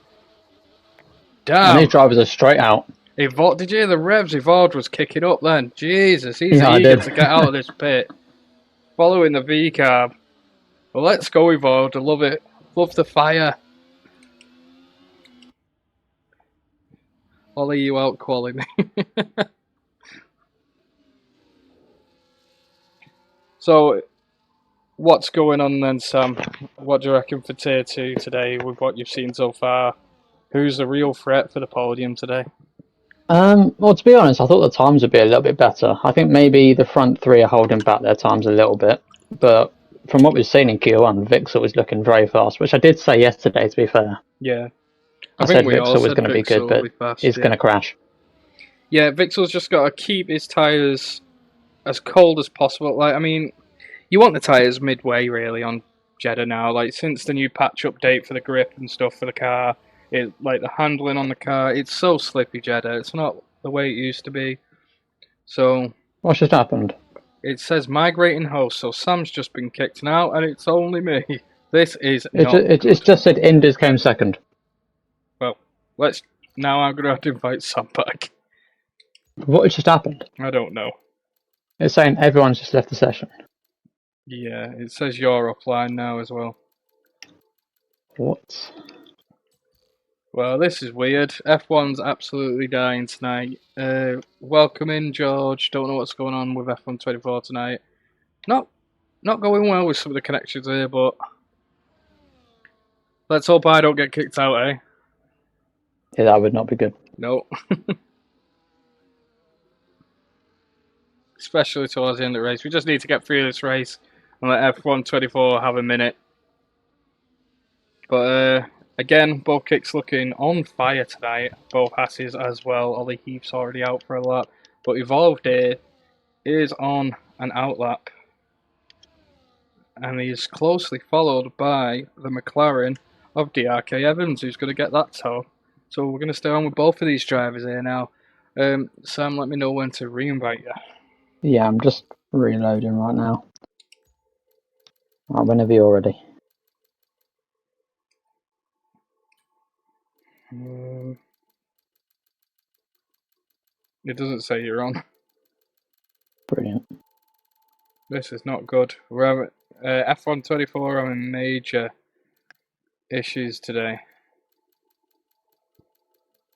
Damn. And these drivers are straight out. Evolved, did you hear the revs? Evolved was kicking up then. Jesus, he's eager to get out of this pit. Following the V-Carb. Well, let's go, Evolved. I love it. Love the fire. Ollie, you out-qualling me. So, what's going on then, Sam? What do you reckon for Tier 2 today with what you've seen so far? Who's the real threat for the podium today? Well, to be honest, I thought the times would be a little bit better. I think maybe the front three are holding back their times a little bit. But from what we've seen in Q1, Vixel was looking very fast, which I did say yesterday, to be fair. Yeah. I said Vixel was going to be good, but he's going to crash. Yeah, Vixel's just got to keep his tyres as cold as possible. Like, I mean, you want the tyres midway, really, on Jeddah now. Like, since the new patch update for the grip and stuff for the car, like the handling on the car, it's so slippy, Jeddah. It's not the way it used to be. So, what's just happened? It says migrating host, so Sam's just been kicked now, and it's only me. This is it's just said Indus came second. Well, now I'm going to have to invite Sam back. What has just happened? I don't know. It's saying everyone's just left the session. Yeah, it says you're offline now as well. What? Well, this is weird. F1's absolutely dying tonight. Welcome in, George. Don't know what's going on with F1 24 tonight. Not going well with some of the connections here, but let's hope I don't get kicked out, eh? Yeah, that would not be good. No. Especially towards the end of the race. We just need to get through this race and let F1 24 have a minute. But again, both kicks looking on fire tonight. Both Hasses as well. Ollie Heath's already out for a lap. But Evolved here is on an outlap. And he's closely followed by the McLaren of DRK Evans, who's going to get that toe. So we're going to stay on with both of these drivers here now. Sam, let me know when to re-invite you. Yeah, I'm just reloading right now. Right, whenever you're ready. It doesn't say you're on. Brilliant. This is not good. We're F1 24 having major issues today.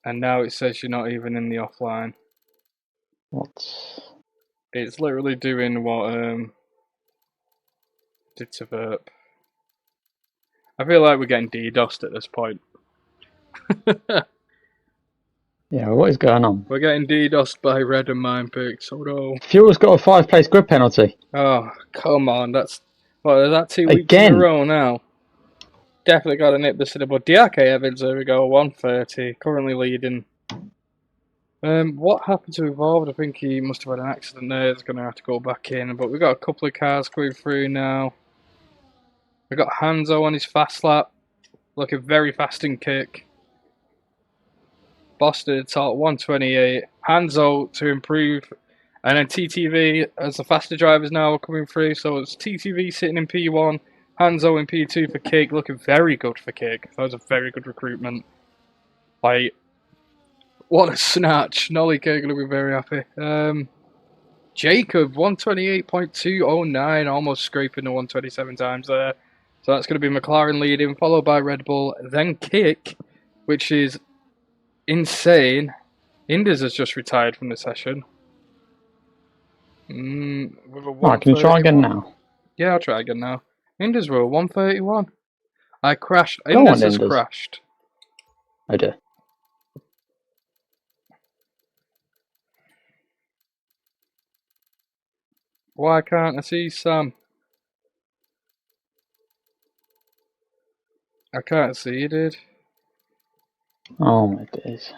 And now it says you're not even in the offline. What? It's literally doing what did to Verp. I feel like we're getting DDoSed at this point. Yeah, what is going on? We're getting DDoSed by Red and mine picks. Oh no. Fuel's got a 5-place grid penalty. Oh, come on. That's, what, is that 2 weeks in Again. a row now? Definitely got to nip this in the bud. Diake Evans, there we go, 130, currently leading. What happened to Evolved? I think he must have had an accident there. He's going to have to go back in. But we've got a couple of cars going through now. We've got Hanzo on his fast lap, looking very fast in kick. Boston at top, 128. Hanzo to improve. And then TTV as the faster drivers now are coming through. So it's TTV sitting in P1. Hanzo in P2 for Kick, looking very good for Kick. That was a very good recruitment. Like, what a snatch. Nolly K going to be very happy. Jacob, 128.209, almost scraping the 127 times there. So that's going to be McLaren leading, followed by Red Bull, then Kick, which is insane. Indus has just retired from the session. With a Right, can you try again 131. now? Yeah, I'll try again now. Indus were 131. I crashed. Go Indus on, has Indus. crashed. I do. Why can't I see Sam? I can't see you, dude. Oh my days.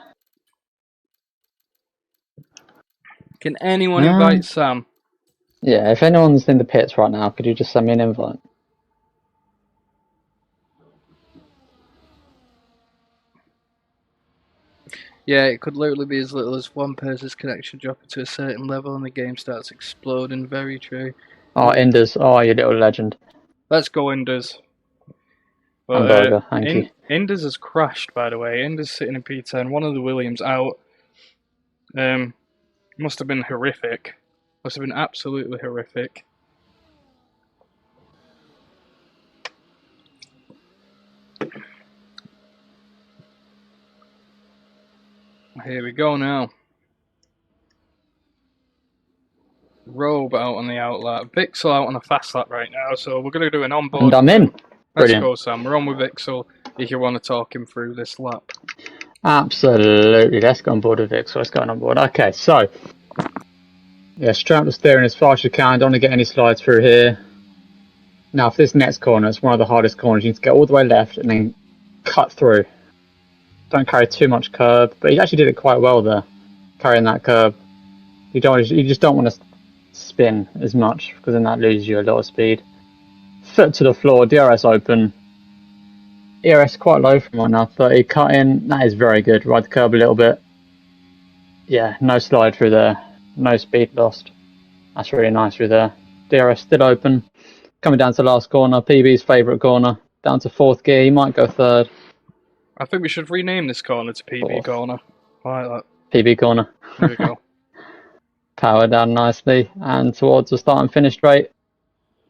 Can anyone invite Sam? Yeah, if anyone's in the pits right now, could you just send me an invite? Yeah, it could literally be as little as one person's connection dropping to a certain level and the game starts exploding. Very true. Oh, Indus. Oh, you little legend. Let's go Indus. But, Hamburger, thank you. Indus has crashed, by the way. Indus sitting in P10. One of the Williams out. Must have been horrific. Must have been absolutely horrific. Here we go now. Robe out on the outlap. Vixel out on a fast lap right now, so we're going to do an onboard. And I'm in. Let's Brilliant. go, Sam. We're on with Vixel if you want to talk him through this lap. Absolutely. Let's go on board with Vixel. Let's go on board. Okay, so. Yeah, straight up the steering as far as you can. Don't want to get any slides through here. Now, for this next corner, it's one of the hardest corners. You need to get all the way left and then cut through. Don't carry too much curb, but he actually did it quite well there, carrying that curb. You just don't want to spin as much because then that loses you a lot of speed. Foot to the floor, DRS open. ERS quite low from right now, 30 cut in. That is very good. Ride the curb a little bit. Yeah, no slide through there. No speed lost. That's really nice through there. DRS still open. Coming down to the last corner, PB's favourite corner. Down to 4th gear, he might go 3rd. I think we should rename this corner to PB Fourth. corner. I like that. PB corner. There we go. Power down nicely and towards the start and finish straight.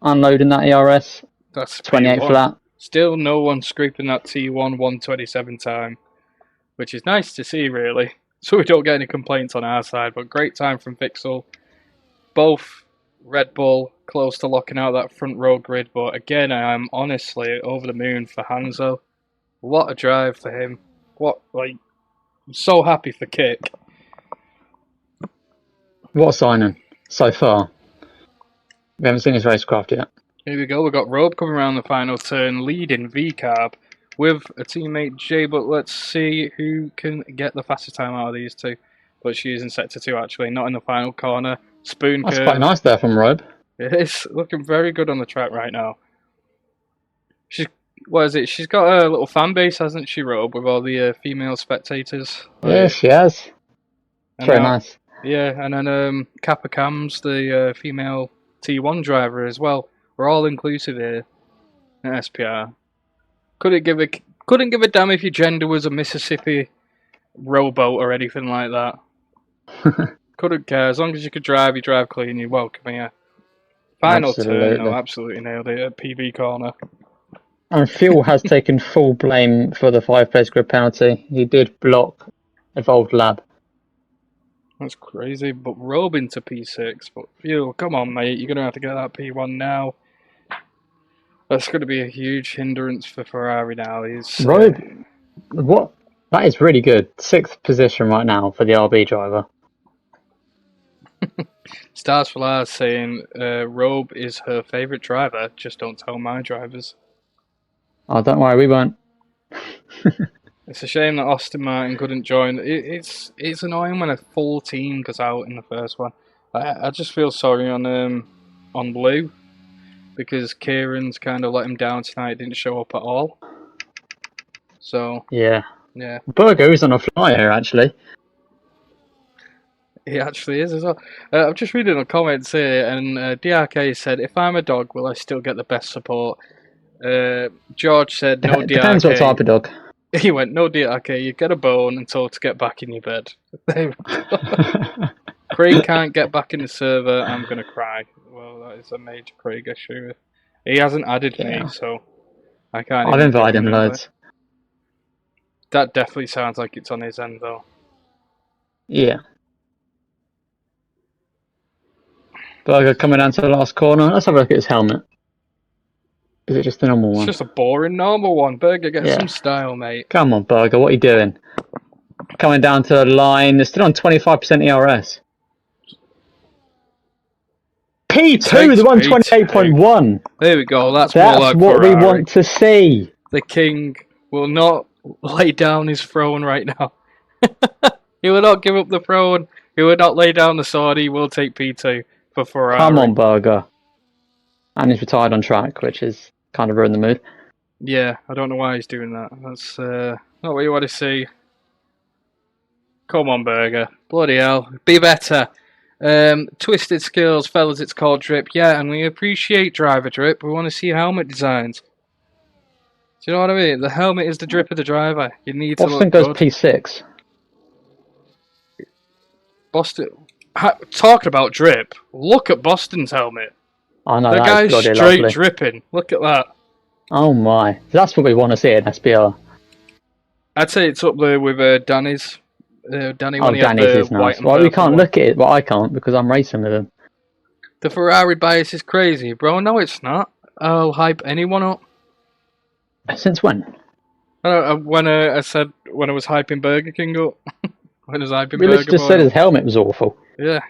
Unloading that ERS. That's 28 P1. flat. Still no one scraping that T1 127 time, which is nice to see, really. So we don't get any complaints on our side, but great time from Vixel. Both Red Bull close to locking out that front row grid, but again, I am honestly over the moon for Hanzo. What a drive for him. I'm so happy for Kick. What a signing so far. We haven't seen his racecraft yet. Here we go, we've got Robe coming around the final turn, leading VCARB with a teammate Jay, but let's see who can get the fastest time out of these two. But she's in sector 2 actually, not in the final corner. Spoon That's curve. quite nice there from Robe. It is looking very good on the track right now. She's got a little fan base, hasn't she, Robe, with all the female spectators? Yeah, she has. And Very now- nice. Yeah, and then Kappa Cams, the female T1 driver as well. We're all inclusive here at SPR. Couldn't give a damn if your gender was a Mississippi rowboat or anything like that. Couldn't care. As long as you could drive, you drive clean, you're welcome here. Final turn, Absolutely. no, absolutely nailed it at PB corner. And Fuel has taken full blame for the 5-place grid penalty. He did block Evolved Lab. That's crazy, but Robe into P6. But Fuel, come on, mate, you're going to have to get that P1 now. That's going to be a huge hindrance for Ferrari now. Robe, what That is really good. 6th position right now for the RB driver. Stars for Lars saying Robe is her favourite driver, just don't tell my drivers. Oh, don't worry, we won't. It's a shame that Austin Martin couldn't join. It's annoying when a full team goes out in the first one. I just feel sorry on Blue because Kieran's kind of let him down tonight. Didn't show up at all. So Yeah. yeah, Burger is on a flyer, actually. he actually is as well. I'm just reading the comments here, and DRK said, "If I'm a dog, will I still get the best support?" George said, "No DRK." Depends what type of dog. He went, "No DRK. You get a bone and told to get back in your bed." There we go. Craig can't get back in the server. I'm gonna cry. Well, that is a major Craig issue. He hasn't added Yeah. me, so I can't. I've even invited give him an invite. loads. That definitely sounds like it's on his end, though. Yeah. Burger coming down to the last corner. Let's have a look at his helmet. Is it just a normal It's one? just a boring normal one. Burger, get Yeah. some style, mate. Come on, Burger, what are you doing? Coming down to the line. They're still on 25% ERS. P2, Takes the 128.1. There we go. That's more That's like what Ferrari. we want to see. The king will not lay down his throne right now. He will not give up the throne. He will not lay down the sword. He will take P2 for Ferrari. Come on, Burger. And he's retired on track, which is kind of ruined the mood. Yeah, I don't know why he's doing that. That's not what you want to see. Come on, Burger. Bloody hell. Be better. Twisted Skills, fellas, it's called Drip. Yeah, and we appreciate driver drip. We want to see helmet designs. Do you know what I mean? The helmet is the drip of the driver. You need to Boston look goes good. P6. Boston. Talking about drip, look at Boston's helmet. Oh no, The that's guy's bloody straight lovely. dripping. Look at that. Oh my. That's what we want to see in SBR. I'd say it's up there with Danny's. Danny, Oh, when he had Danny's the is white nice. and Well, we purple can't one. look at it. Well, I can't because I'm racing with him. The Ferrari bias is crazy, bro. No, it's not. I'll hype anyone up. Since when? When I said when I was hyping Burger King up, when I was hyping We Burger literally just Boy said up. his helmet was awful. Yeah.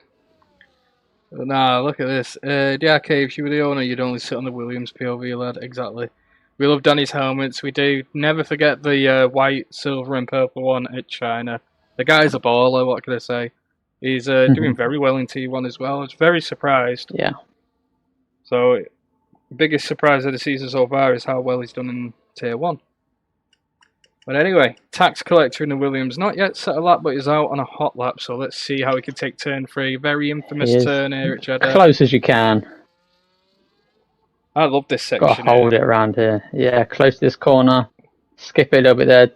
Nah, look at this. DRK, if you were the owner, you'd only sit on the Williams POV, lad. Exactly. We love Danny's helmets. We do. Never forget the white, silver, and purple one at China. The guy's a baller. What can I say? He's doing very well in T1 as well. I was very surprised. Yeah. So, biggest surprise of the season so far is how well he's done in Tier 1. But anyway, Tax Collector in the Williams. Not yet set a lap, but he's out on a hot lap. So let's see how he can take turn 3. Very infamous He is turn here at Jeddah. Close as you can. I love this Got section to hold here. it around here. Yeah, close to this corner. Skip it a little bit there.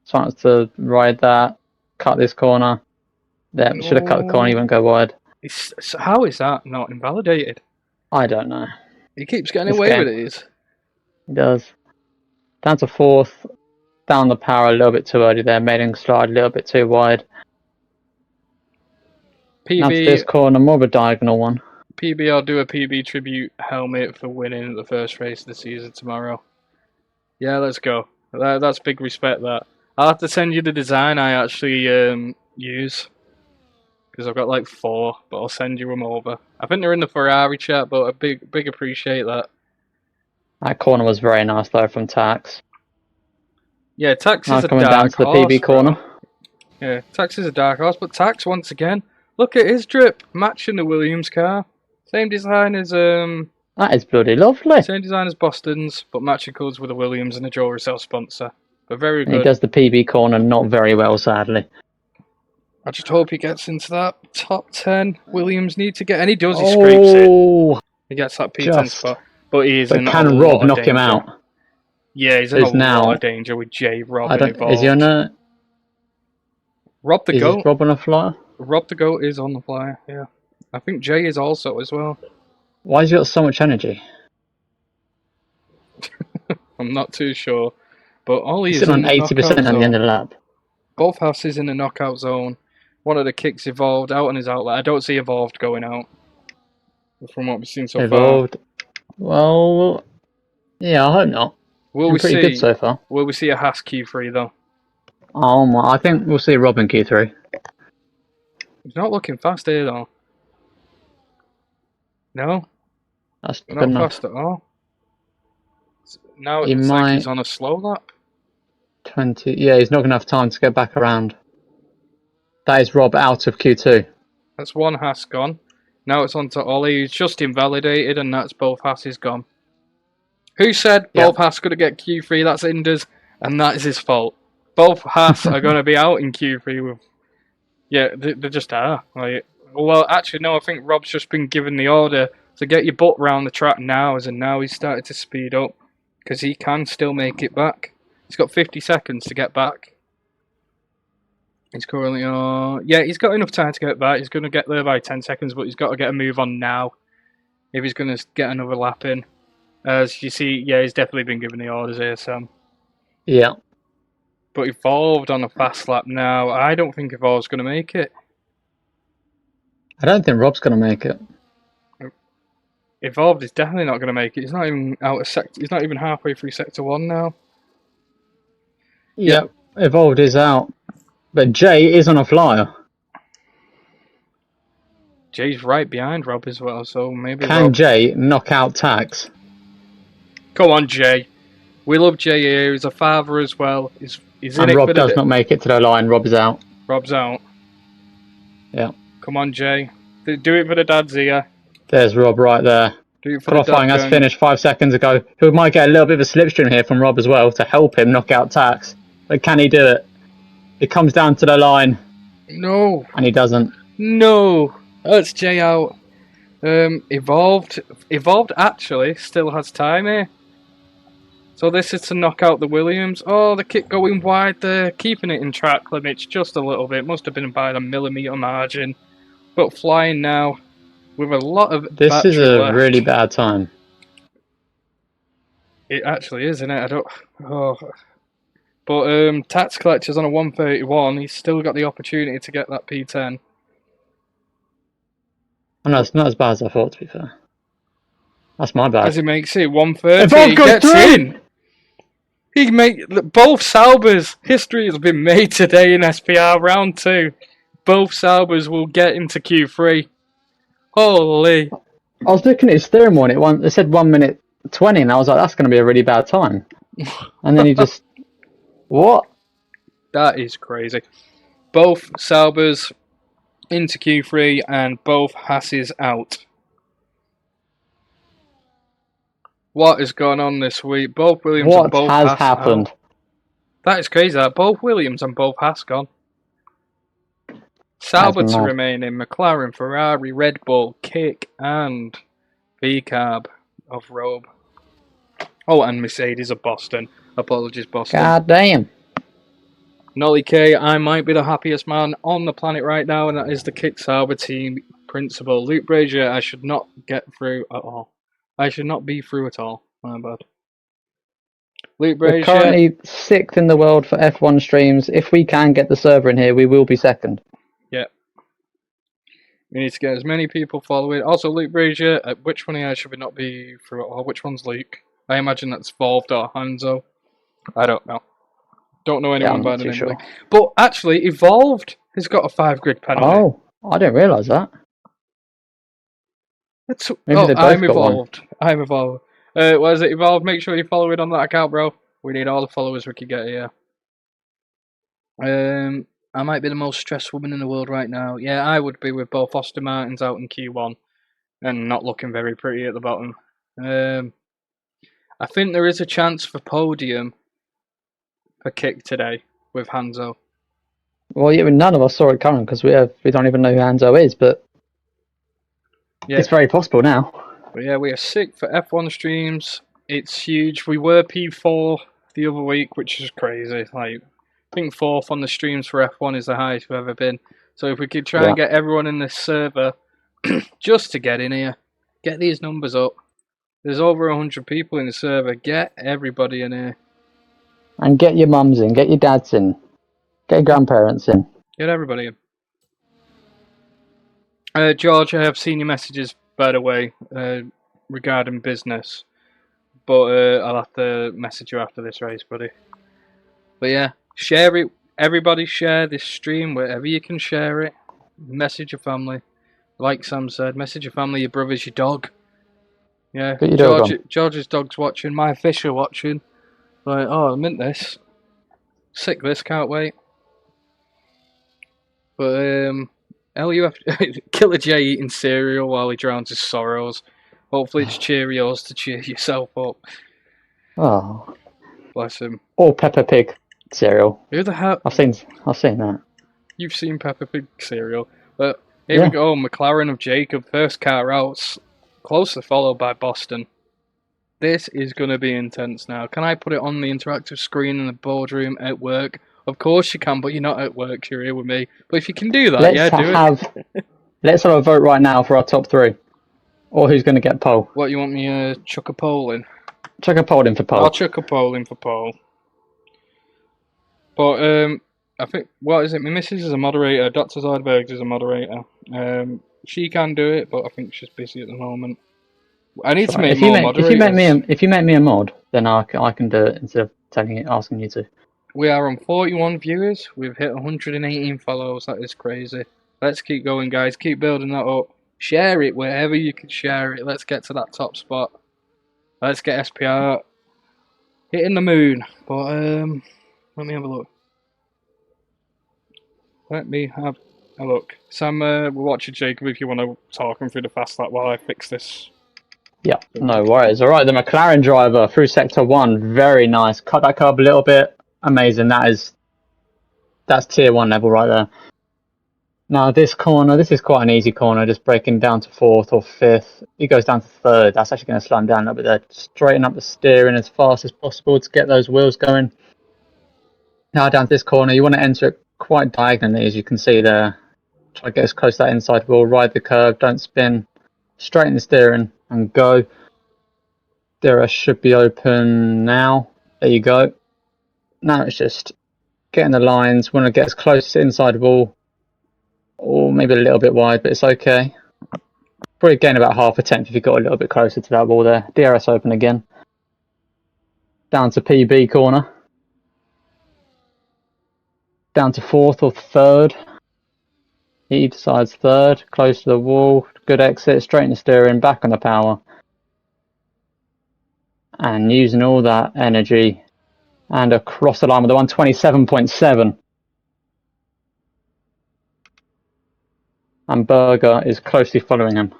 Chance to ride that. Cut this corner. There, should have cut the corner. He won't go wide. How is that not invalidated? I don't know. He keeps getting This away game. with it. He does. Down to 4th. Down the power a little bit too early there. Made him slide a little bit too wide. Now to this corner, more of a diagonal one. PB, I'll do a PB tribute helmet for winning the first race of the season tomorrow. Yeah, let's go. That's big respect, that. I'll have to send you the design I actually use. Because I've got like 4, but I'll send you them over. I think they're in the Ferrari chat, but I big appreciate that. That corner was very nice though from Tax. Yeah, Tax Now is a coming down dark to the horse, PB bro. corner. Yeah, Tax is a dark horse, but Tax, once again, look at his drip, matching the Williams car. Same design as That is bloody lovely. same design as Boston's, but matching colours with the Williams and a Duracell sponsor. But very And he good. does the PB corner not very well, sadly. I just hope he gets into that top 10. Williams need to get, and he does. He scrapes it. Oh, He gets that P10 just. spot, but he's But in a can lot Rob of knock him danger. out? Yeah, he's in There's a now- lot of danger with J. Rob I don't. involved. Is he on a? Rob the Is Goat. Rob on a flyer? Rob the Goat is on the flyer. Yeah, I think Jay is also as well. Why has he got so much energy? I'm not too sure, but Ollie He's is sitting in on the 80% knockout at the end zone. of the lap. Both houses in the knockout zone. One of the kicks evolved out on his outlet. I don't see evolved going out from what we've seen so far. Evolved. Well, yeah, I hope not. Will Been we pretty see? good so far. Will we see a Haas Q3 though? Oh my! I think we'll see Rob in Q3. He's not looking fast here, though. No, That's good not enough. fast at all. Now it He looks like he's might on a slow lap. 20. Yeah, he's not gonna have time to get back around. That is Rob out of Q2. That's one Haas gone. Now it's on to Ollie, who's just invalidated, and that's both Haas's gone. Who said both Haas going to get Q3? That's Inders, and that is his fault. Both Haas are going to be out in Q3 with. Yeah, they just are. Like, well, actually, no. I think Rob's just been given the order to get your butt round the track now, and now he's started to speed up because he can still make it back. He's got 50 seconds to get back. He's currently on. Yeah, he's got enough time to get back. He's going to get there by 10 seconds, but he's got to get a move on now if he's going to get another lap in. As you see, yeah, he's definitely been given the orders here, Sam. Yeah. But Evolved on a fast lap now. I don't think Evolved's going to make it. I don't think Rob's gonna make it. Evolved is definitely not going to make it. He's not even out of sector. He's not even halfway through sector 1 now. Yep. Evolved is out. But Jay is on a flyer. Jay's right behind Rob as well, so maybe Can Rob... Jay knock out Tax? Come on, Jay. We love Jay here. He's a father as well. He's in And it Rob for does not make it to the line. Rob is out. Rob's out. Yeah. Come on, Jay. Do it for the dads here. There's Rob right there. Do it for Qualifying the dad has finished 5 seconds ago. Who might get a little bit of a slipstream here from Rob as well to help him knock out Tax. But can he do it? It comes down to the line. No. And he doesn't. No. That's Jay out. Evolved actually still has time here. So this is to knock out the Williams. Oh, the kick going wide there. Keeping it in track limits just a little bit. Must have been by a millimetre margin. But flying now with a lot of This is a left. really bad time. It actually is, isn't it? I don't... Oh. But Tax Collector's on a 131. He's still got the opportunity to get that P10. Oh, no, it's not as bad as I thought, to be fair. That's my bad. As he makes it 130, Evolve he goes gets through! in. He both Saubers. History has been made today in SPR round 2. Both Saubers will get into Q3. Holy! I was looking at his steering wheel and it said 1 minute 20, and I was like, that's going to be a really bad time. And then he just... What? That is crazy. Both Saubers into Q3 and both Hasses out. What is going on this week? Both Williams and both What has Haas happened? out. That is crazy. That both Williams and both Haas gone. Sauber to remain in. McLaren, Ferrari, Red Bull, Kick, and VCAB of Robe. Oh, and Mercedes of Boston. Apologies, Boston. God damn. Nolly K, I might be the happiest man on the planet right now, and that is the Kick Sauber team principal. Luke Brazier, I should not get through at all. I should not be through at all. My bad. Luke Brazier. We're currently 6th in the world for F1 streams. If we can get the server in here, we will be 2nd. Yeah. We need to get as many people following. Also, Luke Brazier, which one here should we not be through at all? Which one's Luke? I imagine that's Evolved or Hanzo. I don't know. Don't know anyone by the name. Sure. But actually, Evolved has got a 5 grid penalty. Oh, I didn't realise that. I'm Evolved. I'm Evolved. What is it, Evolved? Make sure you follow it on that account, bro. We need all the followers we can get here. I might be the most stressed woman in the world right now. Yeah, I would be with both Aston Martins out in Q1 and not looking very pretty at the bottom. I think there is a chance for podium for Kick today with Hanzo. Well, yeah, none of us saw it coming because we don't even know who Hanzo is, but yeah. It's very possible now. But yeah, we are sick for F1 streams. It's huge. We were P4 the other week, which is crazy. Like, I think 4th on the streams for F1 is the highest we've ever been. So if we could try and get everyone in this server just to get in here, get these numbers up. There's over 100 people in the server. Get everybody in here. And get your mums in, get your dads in, get your grandparents in. Get everybody in. George, I have seen your messages, by the way, regarding business. But I'll have to message you after this race, buddy. But yeah, share it everybody share this stream wherever you can share it. Message your family. Like Sam said, message your family, your brothers, your dog. Yeah, Put your dog on. George's dog's watching, my fish are watching. Like, oh, I mint this. Sick this, can't wait. But, LUF, Killer J eating cereal while he drowns his sorrows. Hopefully it's Cheerios to cheer yourself up. Oh, Bless him. or Peppa Pig cereal. Who the hell? I've seen that. You've seen Peppa Pig cereal. But here we go, McLaren of Jacob, first car out, closely followed by Boston. This is going to be intense now. Can I put it on the interactive screen in the boardroom at work? Of course you can, but you're not at work, you're here with me. But if you can do that, Let's have a vote right now for our top 3. Or who's going to get pole. What, you want me to chuck a poll in? Chuck a poll in for pole. I'll chuck a poll in for poll. But, I think, what is it? My missus is a moderator. Dr. Zardbergs is a moderator. She can do it, but I think she's busy at the moment. I need to make more moderators. If you make me a mod, then I can do it instead of asking you to. We are on 41 viewers. We've hit 118 follows. That is crazy. Let's keep going, guys. Keep building that up. Share it wherever you can share it. Let's get to that top spot. Let's get SPR hitting the moon. But let me have a look. Sam, we're watching Jacob if you want to talk him through the fast lap while I fix this. Yeah, no worries. All right, the McLaren driver through sector 1, very nice. Cut that curb a little bit. Amazing. That's tier 1 level right there. Now this corner, this is quite an easy corner, just breaking down to 4th or 5th. He goes down to 3rd. That's actually going to slow him down a little bit there. Straighten up the steering as fast as possible to get those wheels going. Now down to this corner, you want to enter it quite diagonally, as you can see there. Try to get as close to that inside wheel, ride the curve, don't spin. Straighten the steering and go. DRS should be open now. There you go. Now it's just getting the lines. Want to get as close to the inside wall, or maybe a little bit wide, but it's okay. Probably gain about half a tenth if you got a little bit closer to that wall there. DRS open again. Down to PB corner. Down to 4th or 3rd. He decides 3rd, close to the wall, good exit, straighten the steering, back on the power. And using all that energy and across the line with the 127.7. And Berger is closely following him.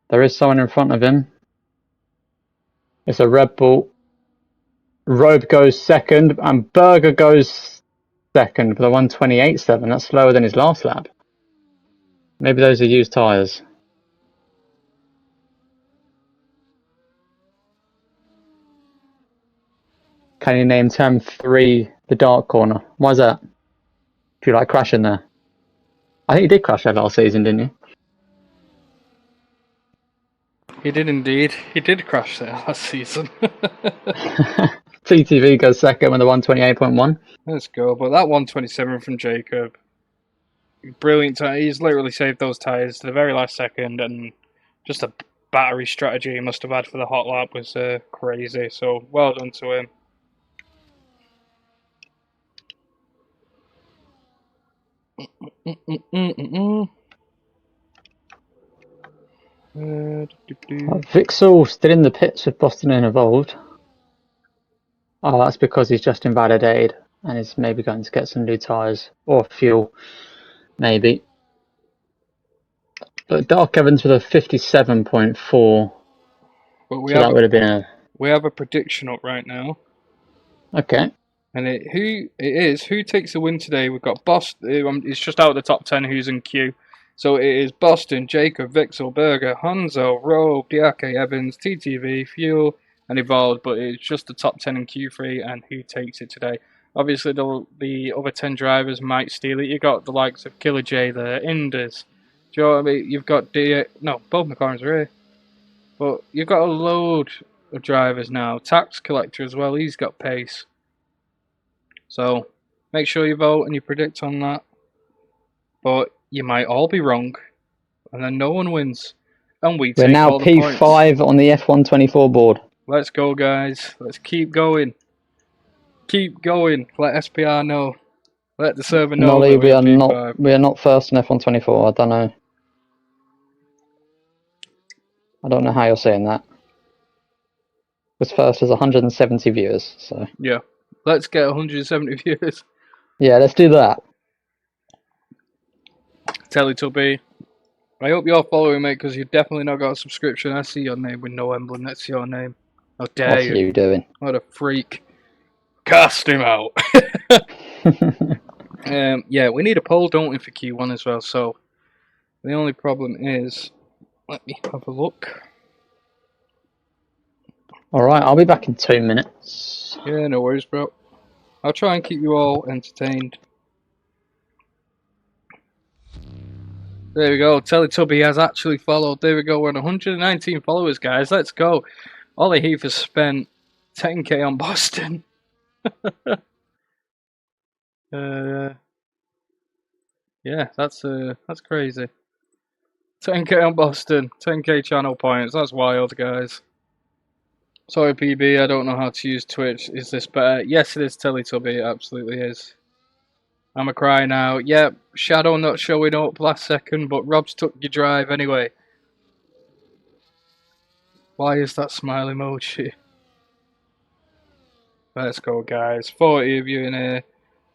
There is someone in front of him. It's a Red Bull. Robe goes 2nd, and Berger goes 2nd for the 128.7. That's slower than his last lap. Maybe those are used tyres. Can you name turn 3 the dark corner? Why's that? Do you like crashing there? I think you did crash there last season, didn't you? He did indeed. He did crash there last season. TTV goes 2nd with a 128.1. Let's go. But that 127 from Jacob, brilliant. He's literally saved those tyres to the very last second, and just a battery strategy he must have had for the hot lap was crazy. So well done to him. Vixel still in the pits with Boston and Evolved. Oh, that's because he's just invalidated and is maybe going to get some new tyres or fuel, maybe. But Dark Evans with a 57.4. But that would have been a. We have a prediction up right now. Okay. And who takes the win today? We've got Boston. It's just out of the top 10 who's in queue. So it is Boston, Jacob, Vixel, Berger, Hanzo, Rowe, Diake, Evans, TTV, Fuel, and Evolved. But it's just the top 10 in Q3 and who takes it today. Obviously, the other 10 drivers might steal it. You've got the likes of Killer J there, Inders. Do you know what I mean? You've got both McLarens are here. But you've got a load of drivers now. Tax Collector as well, he's got pace. So make sure you vote and you predict on that. But you might all be wrong, and then no one wins. And we We're take now all the points. P5 on the F124 board. Let's go, guys. Let's keep going. Keep going. Let SPR know. Let the server know Nolly, that we are P5. not. We are not first on F124. I don't know. I don't know how you're saying that. Because first has 170 viewers. So Yeah. Let's get 170 viewers. yeah, let's do that. Teletubby. I hope you're following, mate, because you've definitely not got a subscription. I see your name with no emblem next to your name. How dare What's you? you doing? What a freak. Cast him out. Yeah, we need a poll, don't we, for Q1 as well, so the only problem is, let me have a look. Alright, I'll be back in 2 minutes. Yeah, no worries, bro. I'll try and keep you all entertained. There we go, Teletubby has actually followed. There we go, we're at 119 followers, guys. Let's go. Ollie Heath has spent 10k on Boston. Yeah, that's crazy. 10k on Boston, 10k channel points. That's wild, guys. Sorry, PB, I don't know how to use Twitch. Is this better? Yes, it is, Teletubby. It absolutely is. I'm a cry now. Yep, Shadow not showing up last second, but Rob's took your drive anyway. Why is that smile emoji? Let's go, guys. 40 of you in here.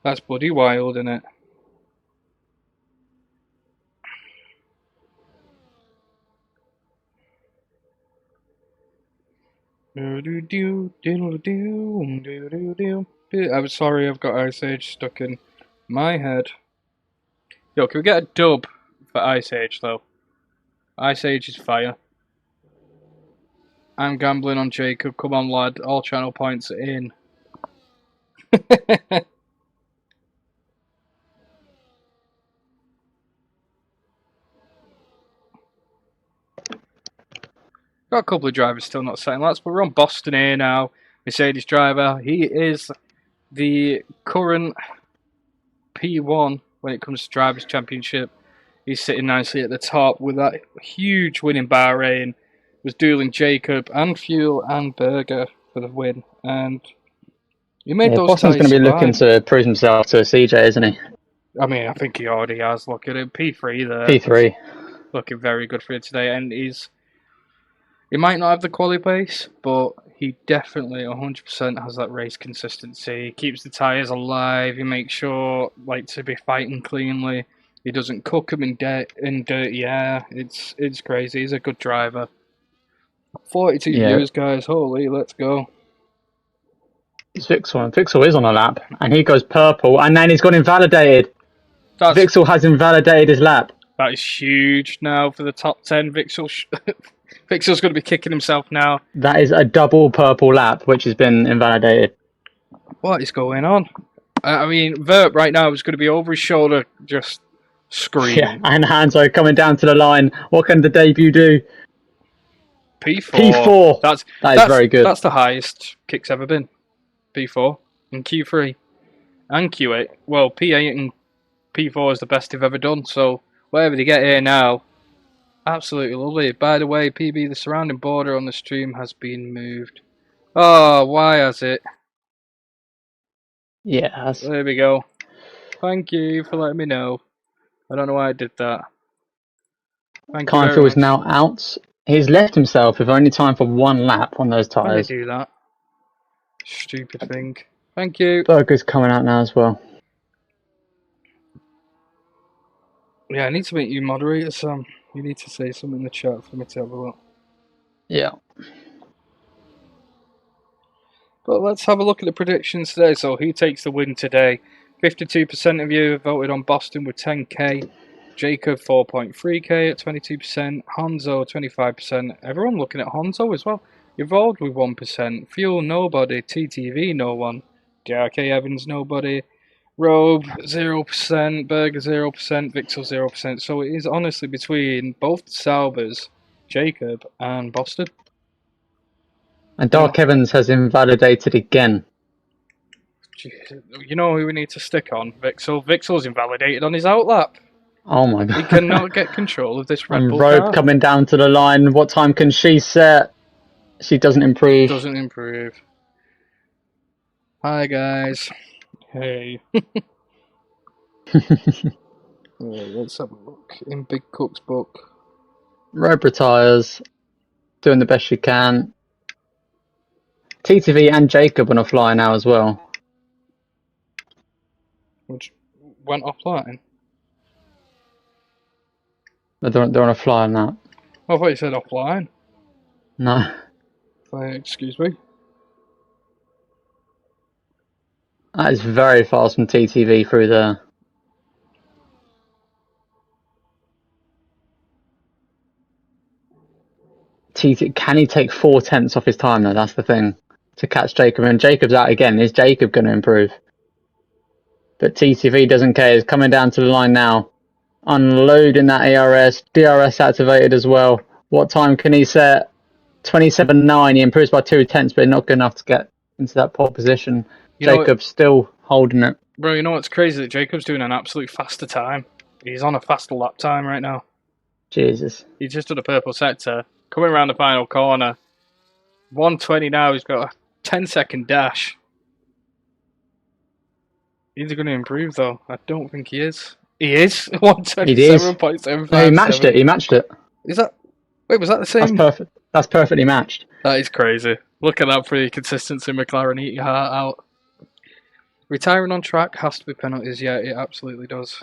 That's bloody wild, isn't it? I'm sorry, I've got Ice Age stuck in my head. Yo, can we get a dub for Ice Age, though? Ice Age is fire. I'm gambling on Jacob. Come on, lad. All channel points are in. Got a couple of drivers still not setting laps, but we're on Boston here now. Mercedes driver. He is the current P1 when it comes to Drivers' Championship. He's sitting nicely at the top with that huge win in Bahrain. Was dueling Jacob and Fuel and Berger for the win. And he made those Boston's tyres going to be looking survive. to prove himself to a CJ, isn't he? I mean, I think he already has. Look at him. P3 there. P3. Looking very good for him today. And he might not have the quali pace, but he definitely 100% has that race consistency. He keeps the tyres alive. He makes sure to be fighting cleanly. He doesn't cook them in dirty air. It's crazy. He's a good driver. 42 viewers, guys. Holy, let's go. It's Vixel, and Vixel is on a lap, and he goes purple, and then he's got invalidated. Vixel has invalidated his lap. That is huge now for the top 10. Vixel's going to be kicking himself now. That is a double purple lap, which has been invalidated. What is going on? I mean, Verp right now is going to be over his shoulder, just screaming. Yeah, and Hanzo coming down to the line. What can the debut do? P4. P4. That is very good. That's the highest kick's ever been. P4 and Q3 and Q8. Well, P8 and P4 is the best they've ever done. So whatever they get here now, absolutely lovely. By the way, PB, the surrounding border on the stream has been moved. Oh, why has it? Yeah. There we go. Thank you for letting me know. I don't know why I did that. Thank you very Keinfield is much. now out. He's left himself with only time for one lap on those Why did I tyres. do that? Stupid thing. Thank you. Berger's coming out now as well. Yeah, I need to make you moderator, Sam. You need to say something in the chat for me to have a look. Yeah. But let's have a look at the predictions today. So who takes the win today? 52% of you voted on Boston with 10k. Jacob 4.3k at 22%. Honzo 25%. Everyone looking at Honzo as well. Evolved with 1%. Fuel nobody. TTV no one. JRK Evans nobody. Robe 0%. Berger 0%. Vixel 0%. So it is honestly between both Saubers, Jacob and Boston. And Dark Evans has invalidated again. You know who we need to stick on? Vixel. Vixel's invalidated on his outlap. Oh my He god. cannot get control of this Red And Bull Robe car. coming down to the line. What time can she set? She doesn't improve. Doesn't improve. Hi guys. Hey. Let's have a look in Big Cook's book. Robe retires. Doing the best she can. TTV and Jacob on a fly now as well. Which went offline. They're on a fly now. I thought you said offline. No. Excuse me. That is very fast from TTV through there. Can he take 4/10 off his time though? That's the thing. To catch Jacob. And Jacob's out again. Is Jacob going to improve? But TTV doesn't care. He's coming down to the line now. Unloading that ARS. DRS activated as well. What time can he set? 27.9. He improves by 2/10, but not good enough to get into that pole position. Jacob's still holding it. Bro, you know what's crazy? That Jacob's doing an absolute faster time. He's on a faster lap time right now. Jesus. He's just done a purple sector. Coming around the final corner. 120 now. He's got a 10-second dash. He's going to improve, though. I don't think he is. He is. 127.757. No, he matched it. He matched it. Is that... Wait, was that the same? That's perfect. That's perfectly matched. That is crazy. Look at that pretty consistency, McLaren. Eat your heart out. Retiring on track has to be penalties. Yeah, it absolutely does.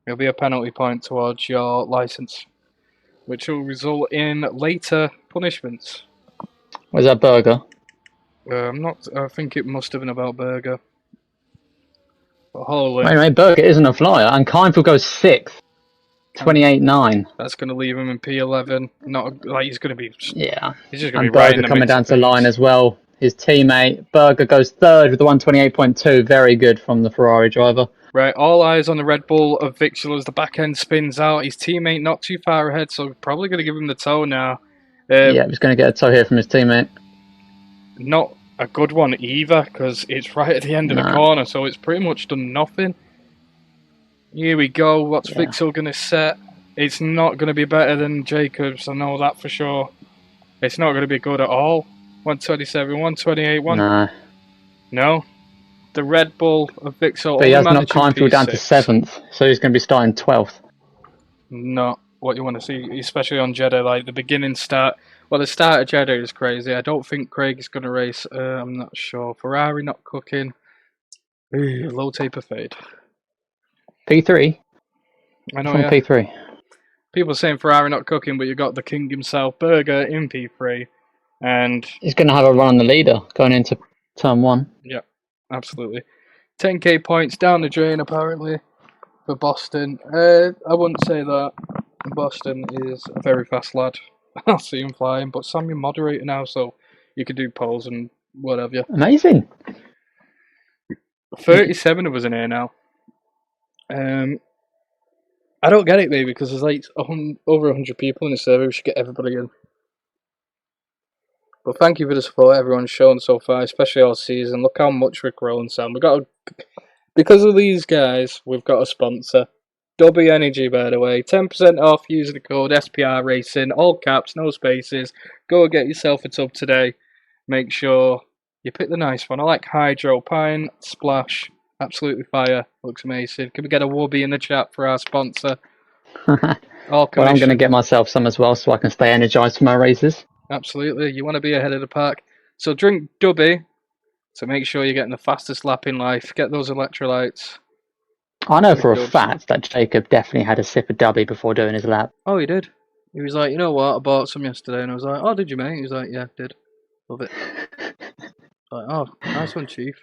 It'll be a penalty point towards your licence, which will result in later punishments. Was that Berger? I think it must have been about Berger. But holy. Wait, Berger isn't a flyer, and Keinfeld goes 6th. 28.9. That's going to leave him in P11. Not like he's going to be. Yeah. He's just going to And be right in Berger the coming mix down of to the line things. as well. His teammate Berger goes 3rd with the 128.2. Very good from the Ferrari driver. Right, all eyes on the Red Bull of Victor as the back end spins out. His teammate not too far ahead, so probably going to give him the toe now. Yeah, he's going to get a toe here from his teammate. Not a good one either, because it's right at the end of the corner, so it's pretty much done nothing. Here we go. What's Victor going to set? It's not going to be better than Jacobs, I know that for sure. It's not going to be good at all. 127, 128, No. The Red Bull of Victor. But he has knocked Keinfeld down to 7th, so he's going to be starting 12th. Not what you want to see, especially on Jeddah. Like the beginning start. Well, the start of Jeddah is crazy. I don't think Craig is going to race. I'm not sure. Ferrari not cooking. Low taper fade. P3? I know, From yeah. P3. People saying Ferrari not cooking, but you've got the king himself, Berger, in P3. And he's going to have a run on the leader going into turn 1. Yeah, absolutely. 10k points down the drain, apparently, for Boston. I wouldn't say that. Boston is a very fast lad. I'll see him flying. But Sam, you're moderator now, so you can do polls and whatever. Amazing. 37 of us in here now. I don't get it, maybe, because there's like over 100 people in the server. We should get everybody in. But thank you for the support everyone's shown so far, especially all season. Look how much we're growing, Sam. Because of these guys, we've got a sponsor. Dubby Energy, by the way. 10% off using the code SPR Racing. All caps, no spaces. Go and get yourself a tub today. Make sure you pick the nice one. I like Hydro, Pine, Splash. Absolutely fire. Looks amazing. Can we get a whoopee in the chat for our sponsor? Well, I'm going to get myself some as well so I can stay energized for my races. Absolutely. You want to be ahead of the pack. So drink Dubby to make sure you're getting the fastest lap in life. Get those electrolytes. I know for a fact that Jacob definitely had a sip of Dubby before doing his lap. Oh, he did. He was like, you know what? I bought some yesterday. And I was like, oh, did you, mate? He was like, yeah, did. Love it. Like, oh, nice one, Chief.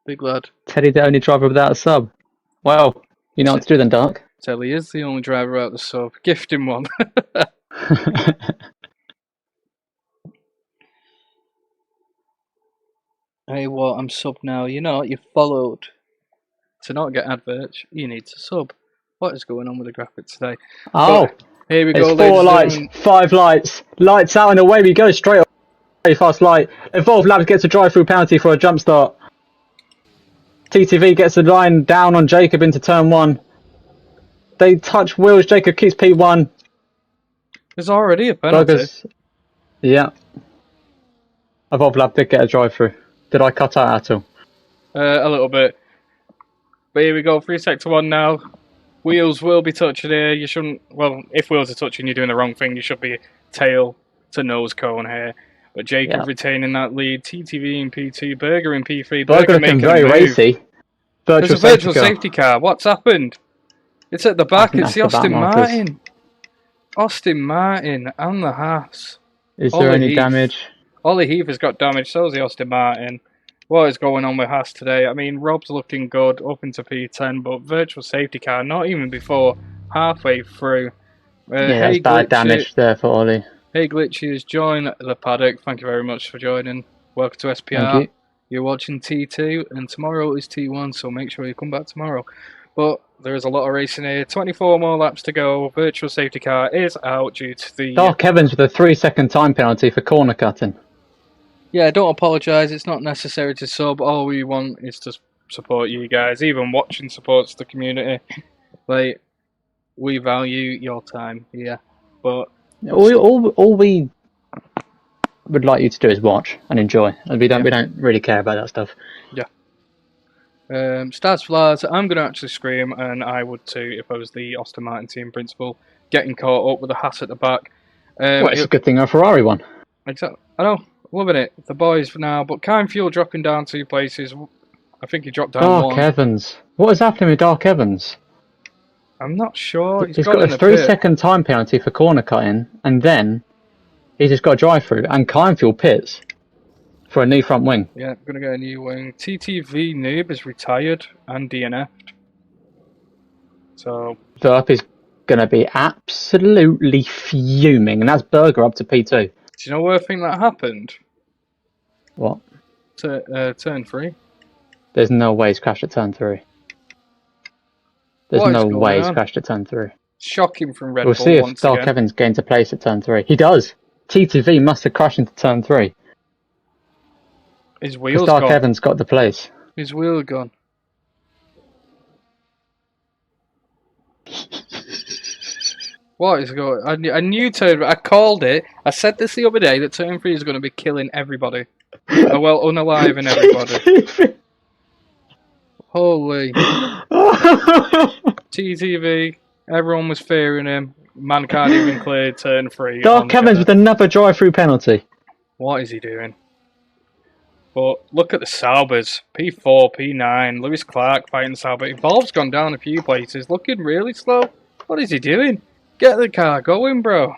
Big lad. Teddy the only driver without a sub. Well, you know what to do then, Dark. Teddy is the only driver out the sub. Gift him one. Hey, what? I'm sub now. You know what? You followed. To not get adverts, you need to sub. What is going on with the graphic today? Oh, but here we go. It's 4 lights, 5 lights. Lights out and away we go. Straight away. Fast light. Evolve Labs gets a drive-through penalty for a jump start. TTV gets the line down on Jacob into turn 1. They touch wheels. Jacob keeps P1. There's already a penalty. Burgers. Yeah. Evolve Lab did get a drive through. Did I cut out at all? A little bit. But here we go, 3 sector 1 now. Wheels will be touching here. You shouldn't. Well, if wheels are touching, you're doing the wrong thing. You should be tail to nose cone here. But Jacob retaining that lead. TTV in P2, Burger in P3. Burger looking making very a move. racy. There's a virtual safety car. What's happened? It's at the back. It's the Austin Martin. Austin Martin and the Haas. Is there any Heath. damage? Ollie Heath has got damage. So is the Austin Martin. What is going on with Haas today? I mean, Rob's looking good up into P10, but virtual safety car not even before halfway through. Yeah, that's bad damage there for Ollie. Hey Glitchy has joined the paddock. Thank you very much for joining. Welcome to SPR. Thank you. You're watching T2, and tomorrow is T1, so make sure you come back tomorrow. But there is a lot of racing here. 24 more laps to go. Virtual safety car is out due to the... Dark Evans with a 3-second time penalty for corner cutting. Yeah, don't apologise. It's not necessary to sub. All we want is to support you guys. Even watching supports the community. Like, we value your time here. But All we would like you to do is watch and enjoy. And we don't really care about that stuff. Stars Flars, I'm going to actually scream, and I would too if I was the Austin Martin team principal. Getting caught up with the Haas at the back. Well, it's a good thing a Ferrari won. Exactly. I know. Loving it. The boys for now. But Kind Fuel dropping down 2 places. I think he dropped down Dark 1. Evans. What is happening with Dark Evans? I'm not sure. He's got a 3-second time penalty for corner cutting, and then he's just got a drive through, and Kind Fuel pits for a new front wing. Yeah, going to get a new wing. TTV Noob is retired and DNF'd. So Verp is going to be absolutely fuming, and that's Burger up to P2. do you know where I think that happened? What? Turn 3. There's no way he's crashed at turn 3. There's What is no going way he's on? crashed at turn 3. Shocking from Red We'll Bull see if once Dark again. Evans gains a place at turn 3. He does. TTV must have crashed into turn 3. His Because wheel's Dark gone. Evans got the place. His wheel gone. What is going? I knew turn. I called it. I said this the other day that turn 3 is going to be killing everybody. Well, unaliving everybody. Holy TTV! Everyone was fearing him. Man can't even clear turn 3. Dark Evans with another drive-through penalty. What is he doing? But look at the Saubers. P4, P9. Lewis Clark fighting Sauber. Evolve's gone down a few places. Looking really slow. What is he doing? Get the car going, bro.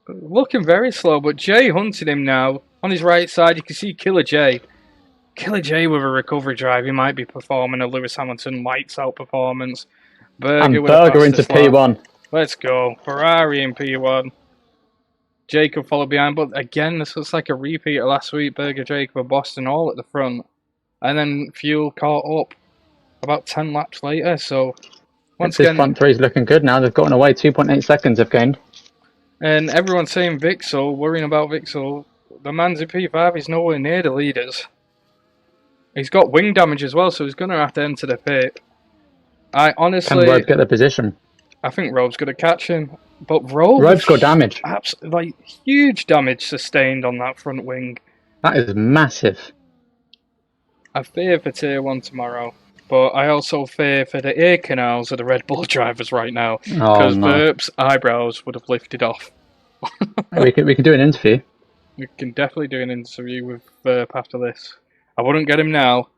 Looking very slow, but Jay hunting him now. On his right side, you can see Killer Jay. Killer Jay with a recovery drive. He might be performing a Lewis Hamilton lights out performance. And with a Burger into fastest lap. P1. Let's go. Ferrari in P1. Jacob followed behind, but again, this looks like a repeat of last week. Burger, Jacob, and Boston all at the front. And then Fuel caught up about 10 laps later, so once This again... front 3 is looking good now. They've gotten away 2.8 seconds they've gained. And everyone's saying Vixel, worrying about Vixel. The man's in P5, he's nowhere near the leaders. He's got wing damage as well, so he's going to have to enter the pit. I honestly... Can Robe get the position? I think Robe's going to catch him. But Robe... Robe's got damage. Like, huge damage sustained on that front wing. That is massive. I fear for Tier 1 tomorrow. But I also fear for the ear canals of the Red Bull drivers right now. Oh, Because no. Verp's eyebrows would have lifted off. we can do an interview. We can definitely do an interview with Verp after this. I wouldn't get him now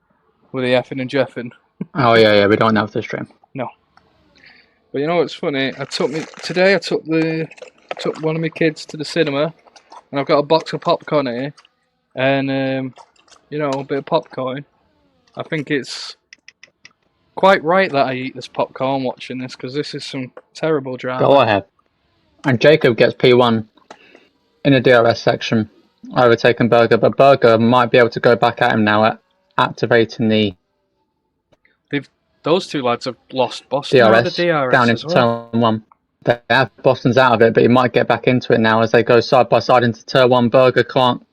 with the effing and jeffing. Oh yeah, we don't have to stream. No. But you know what's funny? I took one of my kids to the cinema, and I've got a box of popcorn here, and you know, a bit of popcorn. I think it's quite right that I eat this popcorn watching this, because this is some terrible drama. Go ahead. And Jacob gets P1 in the DRS section, overtaking Burger, but Burger might be able to go back at him now at activating the Those two lads have lost Boston out of DRS, the DRS down as into well. turn 1. They have Boston's out of it, but he might get back into it now as they go side by side into turn 1. Burger can't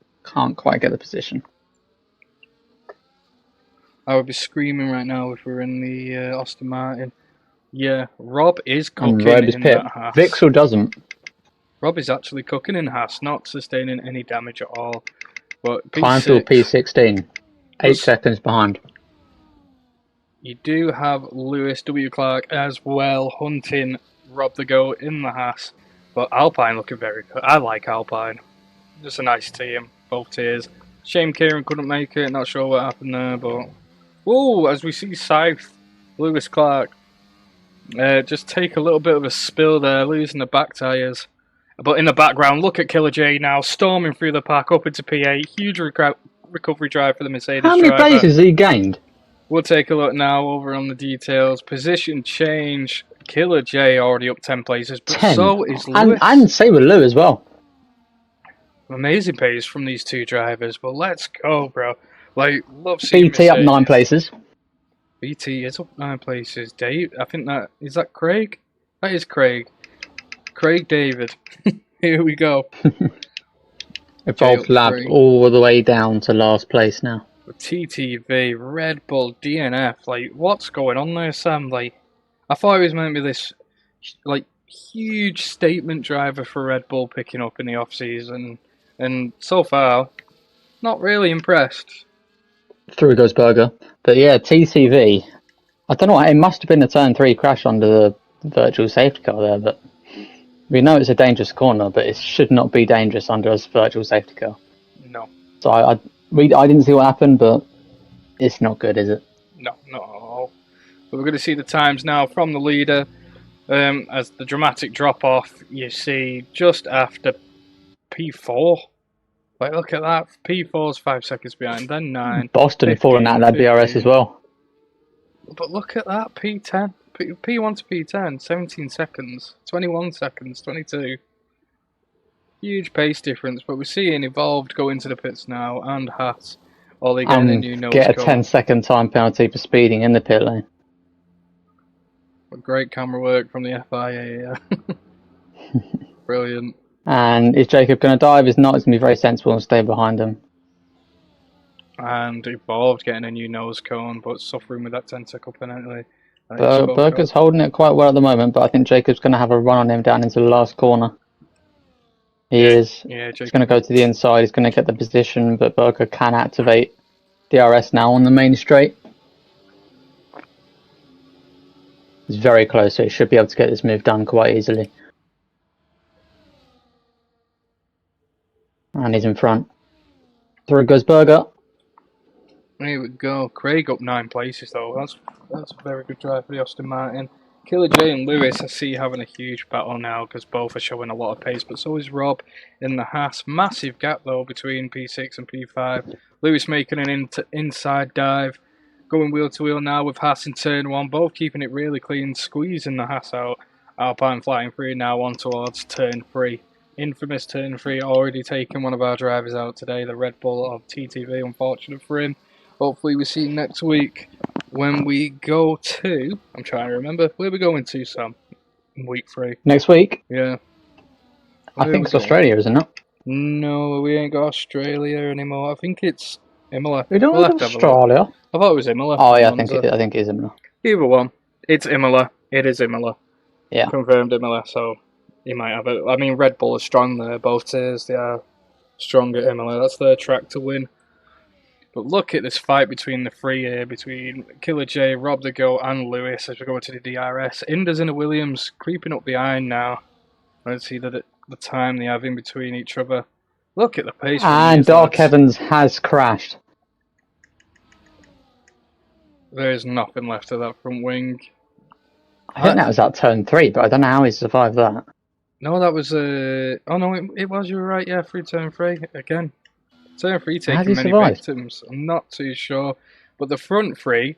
quite get the position. I would be screaming right now if we were in the Aston Martin. Yeah, Rob is And cooking Rob is in pit. that Haas. Vixel doesn't. Rob is actually cooking in Haas, not sustaining any damage at all. But Time till P6, P16. 8 Just- seconds behind. you do have Lewis W. Clark as well hunting Rob the Goat in the Haas. But Alpine looking very good. I like Alpine. Just a nice team, both tiers. Shame Kieran couldn't make it, not sure what happened there, but... Whoa, as we see South, Lewis Clark just take a little bit of a spill there, losing the back tyres. But in the background, look at Killer J now, storming through the pack up into P8. Huge recovery drive for the Mercedes How many driver. places has he gained? We'll take a look now over on the details. Position change. Killer J already up 10 places, but 10. so is Lewis. And say with Lou as well. Amazing pace from these two drivers, but let's go, bro. Like, love seeing BT up 9 Mercedes. places. BT is up 9 places. Dave, I think is that Craig? That is Craig. Craig David. Here we go. Evolved J up Lab 3. all the way down to last place now. TTV, Red Bull, DNF. Like, what's going on there, Sam? Like, I thought it was meant to be this, like, huge statement driver for Red Bull picking up in the off season, and so far, not really impressed. Through goes Burger. But yeah, TCV. I don't know, it must have been a turn 3 crash under the virtual safety car there, but we know it's a dangerous corner, but it should not be dangerous under a virtual safety car. No, So I didn't see what happened, but it's not good, is it? no, not at all. But we're going to see the times now from the leader. As the dramatic drop off, you see just after P4. Like, look at that. P4's 5 seconds behind, then 9. Boston 15, falling out of that BRS 15. as well. But look at that, P10. P1 to P10, 17 seconds, 21 seconds, 22. Huge pace difference, but we're seeing Evolved go into the pits now, and Haas. Ollie getting a new And nose get a cone. 10-second time penalty for speeding in the pit lane. Great camera work from the FIA. Brilliant. And is Jacob going to dive? If not, it's going to be very sensible and stay behind him. And Evolved getting a new nose cone, but suffering with that 10-second penalty. that he spoke Burger's of. holding it quite well at the moment, but I think Jacob's going to have a run on him down into the last corner. He is. Yeah, He's Jacob. going to go to the inside. He's going to get the position, but Burger can activate DRS now on the main straight. He's very close, so he should be able to get this move done quite easily. And he's in front. Through goes Burger. Here we go. Craig up 9 places though. That's a very good drive for the Aston Martin. Killer J and Lewis I see having a huge battle now because both are showing a lot of pace, but so is Rob in the Haas. Massive gap though between P6 and P5. Lewis making an inside dive. Going wheel to wheel now with Haas in turn 1. Both keeping it really clean, squeezing the Haas out. Alpine flying free now on towards turn 3. Infamous turn 3 already taking one of our drivers out today. The Red Bull of TTV, unfortunate for him. Hopefully we see next week when we go to... I'm trying to remember. Where are we going to, Sam? In week 3. Next week, Yeah. I Where think are it's we going? Australia, isn't it? No, we ain't got Australia anymore. I think it's Imola. We don't We'll have have to have a look. Australia. I thought it was Imola. Oh from yeah, I think Monza. it is Imola. Either one. It's Imola. It is Imola. Yeah. Confirmed Imola, so you might have it. I mean, Red Bull is strong there. Both tiers, they are strong at Imola. That's their track to win. But look at this fight between the three here, between Killer J, Rob the Goat, and Lewis as we go into the DRS. Inders and the Williams creeping up behind now. Let's see the time they have in between each other. Look at the pace. from And these Dark lads. Evans has crashed. There is nothing left of that front wing. I think that was at turn 3, but I don't know how he survived that. No, that was oh no, it was. You were right. Yeah, through turn 3 again. Turn 3 How taking did he many survive? victims. I'm not too sure, but the front 3,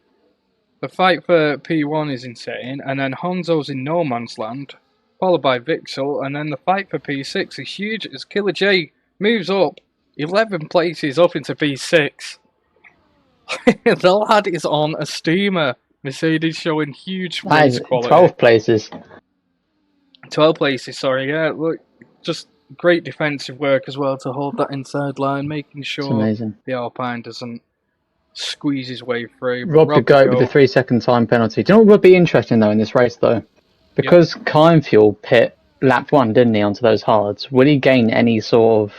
the fight for P1 is insane, and then Honzo's in no man's land, followed by Vixel, and then the fight for P6 is huge as Killer J moves up 11 places up into P6. The lad is on a steamer. Mercedes showing huge That race is quality. 12 places. 12 places, sorry, yeah. Look, just great defensive work as well to hold that inside line, making It's sure amazing. the Alpine doesn't squeeze his way through. But Rob could go with the 3-second time penalty. Do you know what would be interesting though in this race though? Because Kine Fuel pit lap 1, didn't he, onto those hards? Will he gain any sort of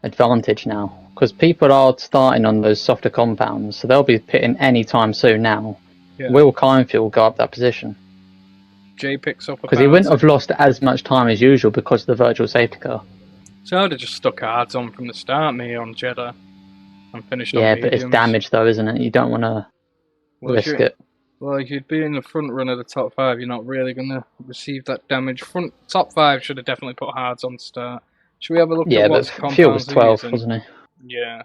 advantage now? Because people are starting on those softer compounds, so they'll be pitting any time soon now. Yeah. Will Kine Fuel go up that position? Jay picks up a Because he wouldn't have lost as much time as usual because of the virtual safety car. So I'd have just stuck hards on from the start, me on Jeddah, and finished on Yeah, mediums. but it's damage though, isn't it? You don't want to risk it. Well, if you'd be in the front run of the top 5, you're not really going to receive that damage. Top 5 should have definitely put hards on start. Should we have a look at what compounds Fuel was 12, using? wasn't he? Yeah.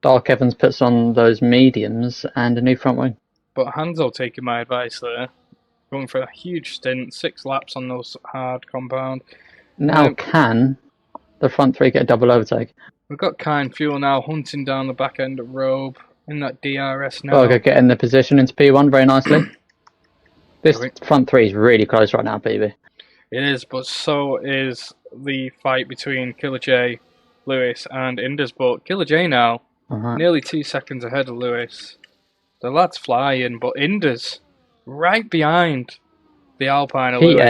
Dark Evans puts on those mediums and a new front wing. But Hanzo taking my advice there. Going for a huge stint, 6 laps on those hard compound. Now can the front 3 get a double overtake? We've got Kine Fuel now hunting down the back end of Robe in that DRS now. Berger getting the position into P1 very nicely. This front 3 is really close right now, PB. It is, but so is the fight between Killer J, Lewis, and Indus. But Killer J now, nearly 2 seconds ahead of Lewis. The lad's flying, but Indus right behind the Alpine of Lewis.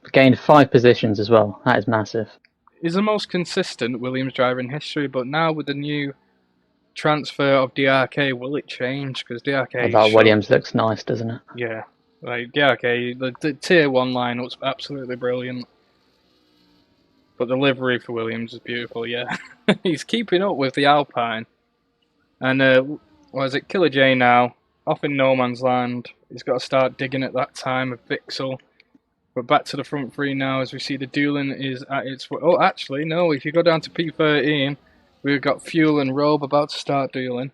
P8 gained 5 positions as well. That is massive. He's the most consistent Williams driver in history, but now with the new transfer of DRK, will it change? Because DRK... Williams looks nice, doesn't it? Yeah. Like, DRK, the Tier 1 lineup's absolutely brilliant. But the livery for Williams is beautiful, yeah. He's keeping up with the Alpine. And, what is it, Killer J now, off in no man's land. He's got to start digging at that time of Vixel. We're back to the front 3 now as we see the dueling is at its... Oh, actually, no, if you go down to P13, we've got Fuel and Robe about to start dueling.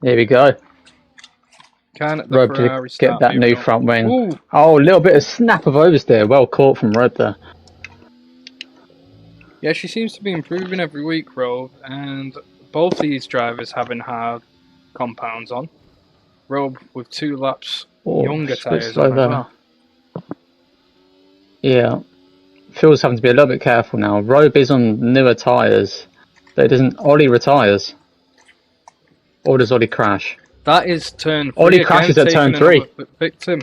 Here we go. Robe to get that new front wing. Ooh. Oh, a little bit of snap of oversteer. Well caught from Robe there. Yeah, she seems to be improving every week, Robe, and both these drivers having hard compounds on. Robe with 2 laps younger tyres on as well. Yeah. Fuel's having to be a little bit careful now. Robe is on newer tyres, but it doesn't... Ollie retires. Or does Ollie crash? That is turn 3. Ollie crashes at turn 3. Victim.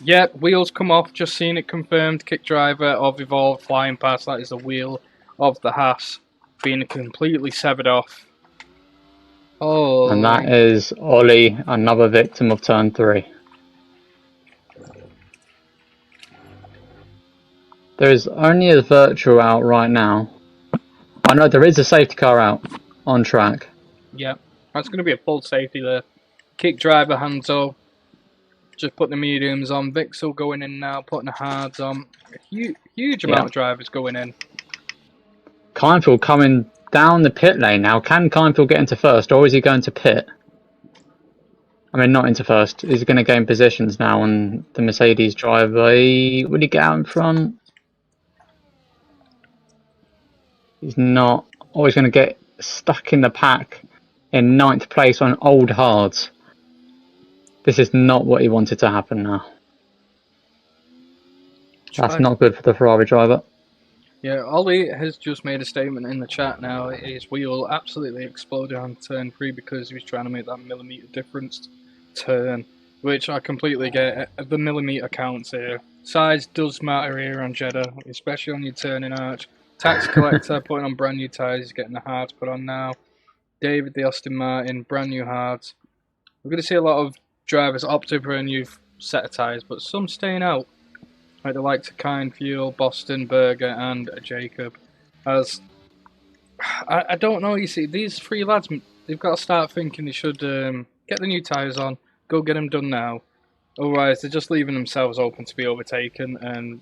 Yep, wheels come off. Just seen it confirmed. Kick driver of Evolve flying past. That is the wheel of the Haas being completely severed off. Oh. And that is Ollie, another victim of turn 3. There is only a virtual out right now. I know there is a safety car out on track. Yep. That's going to be a full safety there. Kick driver, Hanzo. Just putting the mediums on. Vixel going in now, putting the hards on. A huge amount of drivers going in. Kinefield coming down the pit lane now. Can Kinefield get into first, or is he going to pit? I mean, not into first. He's going to gain positions now on the Mercedes driver. Would he get out in front? He's not. Or he's going to get stuck in the pack in 9th place on old hards. This is not what he wanted to happen now. That's not good for the Ferrari driver. Yeah, Ollie has just made a statement in the chat now. His wheel absolutely exploded on turn 3 because he was trying to make that millimetre difference turn, which I completely get. The millimetre counts here. Size does matter here on Jeddah, especially on your turning arch. Tax Collector putting on brand new tyres, getting the hards put on now. David, the Aston Martin, brand new hards. We're going to see a lot of drivers opting for a new set of tyres, but some staying out. Like the likes of Kine Fuel, Boston, Berger, and Jacob. As I don't know, you see, these 3 lads, they've got to start thinking they should get the new tyres on, go get them done now. Otherwise, they're just leaving themselves open to be overtaken, and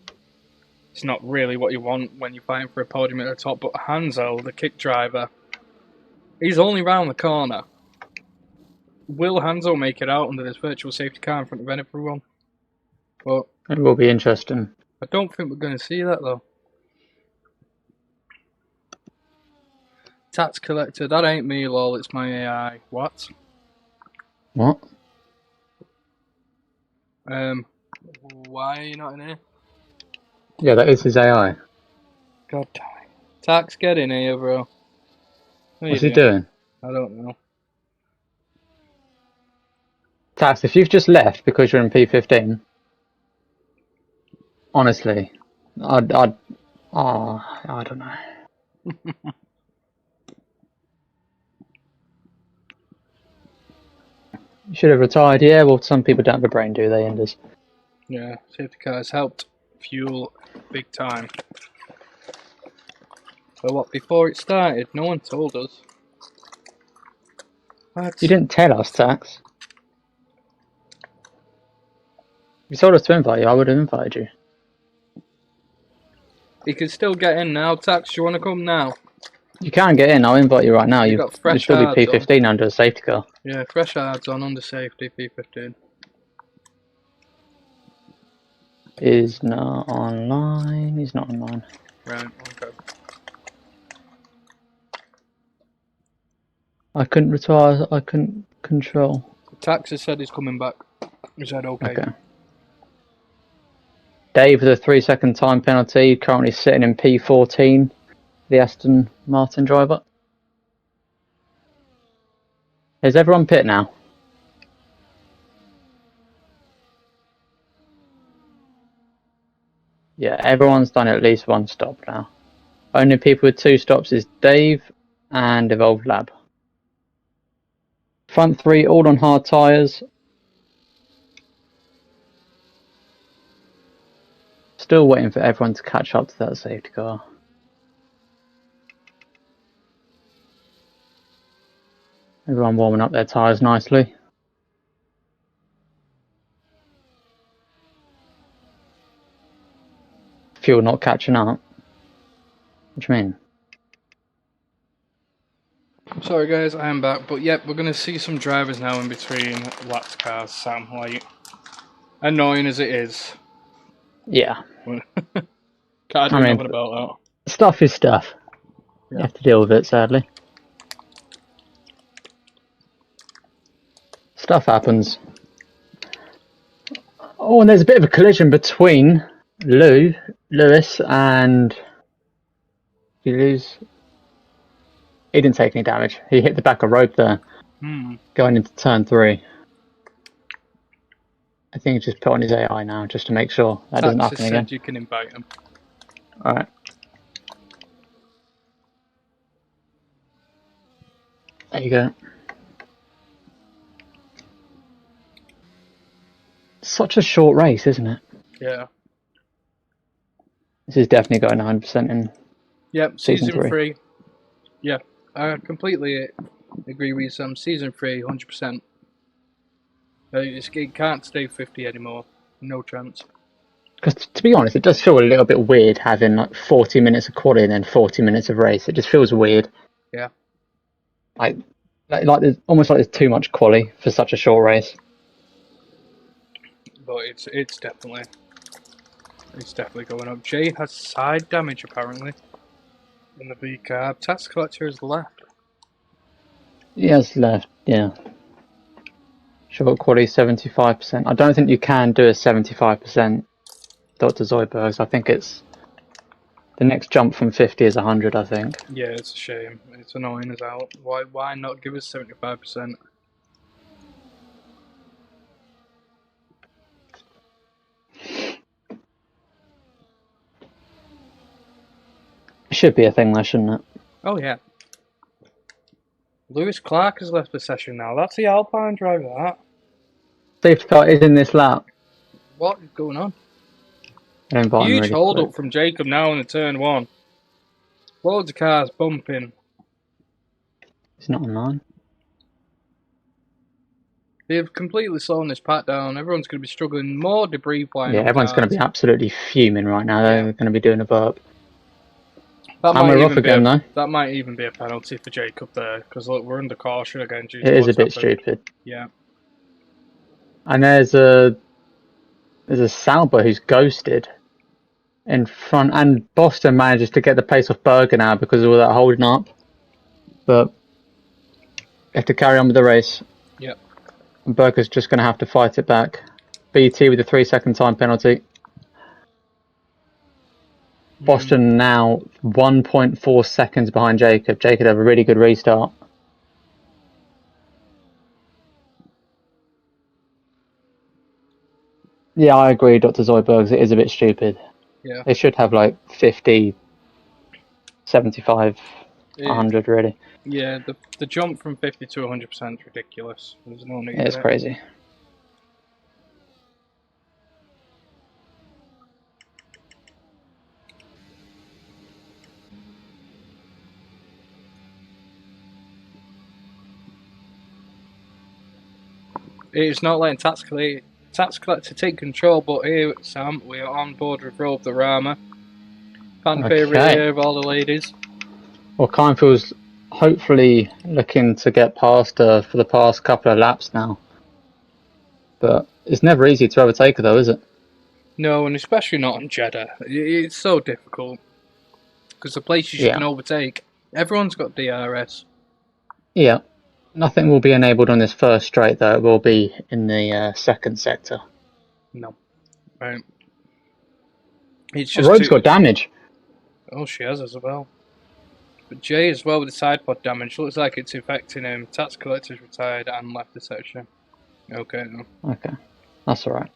it's not really what you want when you're fighting for a podium at the top. But Hanzo, the kick driver, he's only round the corner. Will Hanzo make it out under this virtual safety car in front of everyone? Well, it will be interesting. I don't think we're going to see that though. Tax Collector, that ain't me, lol, it's my AI. What? What? Why are you not in here? Yeah, that is his AI. God damn it. Tax, get in here, bro. What's he doing? I don't know. Tax, if you've just left because you're in P15, honestly, I don't know. You should have retired. Yeah, well, some people don't have a brain, do they, Enders? Yeah, safety cars helped fuel big time. But what, before it started, no one told us. What? You didn't tell us, Tax. If you told us to invite you, I would have invited you. You can still get in now. Tax, you want to come now? You can get in. I'll invite you right now. You got You'll fresh still be cards on. P15 under a safety car. Yeah, fresh ads on under safety, P15. Is not online. He's not online. Right, okay. I couldn't retire. I couldn't control. Tax has said he's coming back. He said okay. Okay. Dave with a 3-second time penalty, currently sitting in P14, the Aston Martin driver. Is everyone pit now? Yeah, everyone's done at least one stop now. Only people with 2 stops is Dave and Evolved Lab. Front 3 all on hard tyres. Still waiting for everyone to catch up to that safety car. Everyone warming up their tyres nicely. Fuel not catching up. What do you mean? Sorry guys, I am back. But yep, we're going to see some drivers now in between lapped cars, Sam. Like, annoying as it is. Yeah. Can't do I mean, nothing about stuff is stuff. Yeah. You have to deal with it, sadly. Stuff happens. Oh, and there's a bit of a collision between Lewis, and did you lose? He didn't take any damage. He hit the back of rope there, going into turn 3. I think he's just put on his AI now, just to make sure that doesn't Tax happen has again. said you can invite him. Alright. There you go. Such a short race, isn't it? Yeah. This is definitely going 100% in. Yep, Season season 3. 3. Yeah, I completely agree with you, Sam. Season 3, 100%. It can't stay 50 anymore. No chance. Because to be honest, it does feel a little bit weird having like 40 minutes of quality and then 40 minutes of race. It just feels weird. Yeah. Like there's almost like there's too much quality for such a short race. But it's definitely going up. Jay has side damage apparently in the V carb. Tax collector is left. He has left, yeah. Short quality 75%. I don't think you can do a 75%, Dr. Zoidbergs. I think it's the next jump from 50 is 100, I think. Yeah, it's a shame. It's annoying as hell. Why not give us 75%? It should be a thing there, shouldn't it? Oh yeah. Lewis Clark has left the session now. That's the Alpine driver, that. Safety car is in this lap. What is going on? Huge Huge hold up from Jacob now in the turn 1. Loads of cars bumping. He's not online. They've completely slowed this pack down. Everyone's going to be struggling. More debris flying. Yeah, everyone's going to be absolutely fuming right now. They're going to be doing a burp. That And we're off again, though. That might even be a penalty for Jacob there, because look, we're under caution again. It is a bit stupid. Yeah. And there's a Sauber who's ghosted in front, and Boston manages to get the pace off Berger now because of all that holding up. But they have to carry on with the race. Yep. And Berger's just going to have to fight it back. BT with a 3-second time penalty. Boston now 1.4 seconds behind Jacob. Jacob had a really good restart. Yeah, I agree, Dr. Zoidbergs. It is a bit stupid. Yeah. They should have like 50, 75, It, 100 really. yeah, the jump from 50 to 100% is ridiculous. There's no need It's in it. crazy. It's not letting Tax Collector take control, but here, Sam, we are on board with Rob the Rama. Fan favourite Okay. here of all the ladies. Well, Kindfield's hopefully looking to get past her for the past couple of laps now. But it's never easy to overtake her though, is it? No, and especially not on Jeddah. It's so difficult. Because the places you Yeah. can overtake, everyone's got DRS. Yeah. Nothing will be enabled on this first straight though. It will be in the second sector. No. Right. It's The just road's got damage. Oh, she has as well. But Jay as well with the side pod damage. Looks like it's affecting him. Tax Collector's retired and left the section. Okay, no. Okay. That's alright.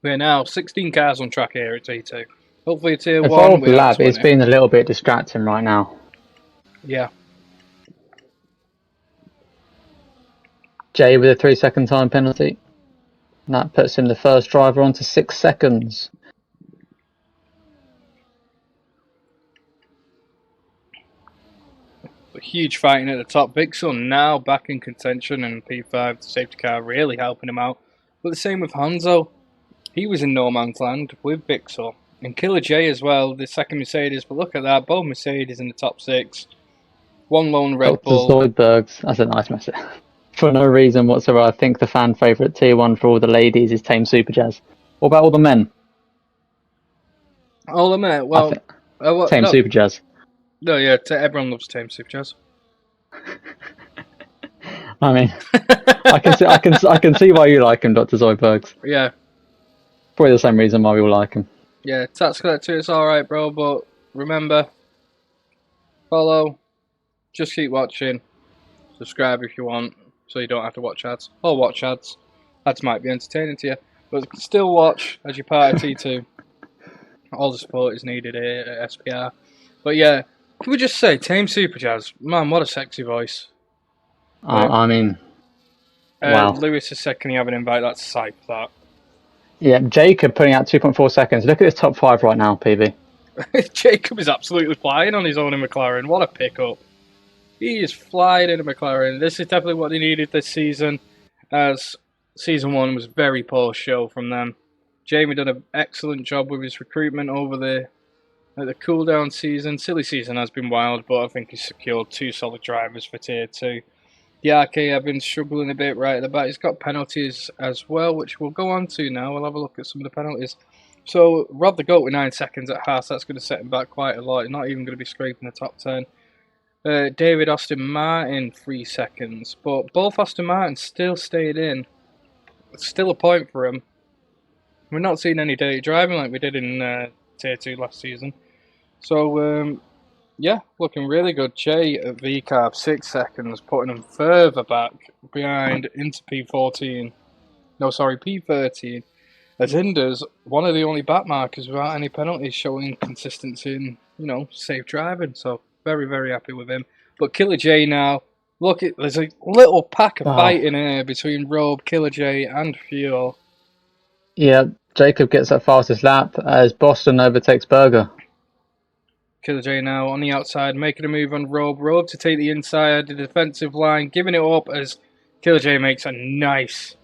We're now 16 cars on track here at T2. Hopefully tier 1 Evolved we have Lab, 20. it's been a little bit distracting right now. Yeah. Jay with a 3-second time penalty. And that puts him the first driver onto 6 seconds. A huge fighting at the top. Vixel now back in contention and P5, the safety car, really helping him out. But the same with Hanzo. He was in no man's land with Vixel. And Killer J as well, the second Mercedes. But look at that, both Mercedes in the top 6. One lone Red Dr. Bull. Zoidbergs, that's a nice message. For no reason whatsoever, I think the fan favourite tier 1 for all the ladies is Tame Super Jazz. What about all the men? All the men, well, Tame no, Super Jazz. no, yeah, everyone loves Tame Super Jazz. I mean, I can see why you like him, Dr. Zoidbergs. Yeah, Probably the same reason why we all like him. yeah, Tax Collector, it's alright, bro, but remember, follow, just keep watching, subscribe if you want, so you don't have to watch ads, or watch ads. Ads might be entertaining to you, but still watch as you're part of T2. All the support is needed here at SPR. But yeah, can we just say, Tame Super Jazz, man, what a sexy voice. I mean, wow. Lewis has said, can you have an invite? That's psych, that. Yeah, Jacob putting out 2.4 seconds. Look at his top 5 right now, PB. Jacob is absolutely flying on his own in McLaren. What a pickup. He is flying in a McLaren. This is definitely what they needed this season, as Season 1 was very poor show from them. Jamie done an excellent job with his recruitment over the cooldown season. Silly season has been wild, but I think he's secured 2 solid drivers for Tier 2. The RK have been struggling a bit right at the back. He's got penalties as well, which we'll go on to now. We'll have a look at some of the penalties. So, Rob the GOAT with 9 seconds at Haas. That's going to set him back quite a lot. He's not even going to be scraping the top 10. David Austin Martin, 3 seconds. But both Austin Martins still stayed in. It's still a point for him. We're not seeing any dirty driving like we did in Tier 2 last season. So, yeah, looking really good. Jay at VCARB, 6 seconds, putting him further back behind into P14. No, sorry, P13. As Inder's one of the only back markers without any penalties, showing consistency in, you know, safe driving. So, very, very happy with him. But Killer J now, look, there's a little pack of fight in here between Robe, Killer J, and Fuel. Yeah, Jacob gets that fastest lap as Boston overtakes Berger. Killer J now on the outside, making a move on Robe. Robe to take the inside, the defensive line, giving it up as Killer J makes a nice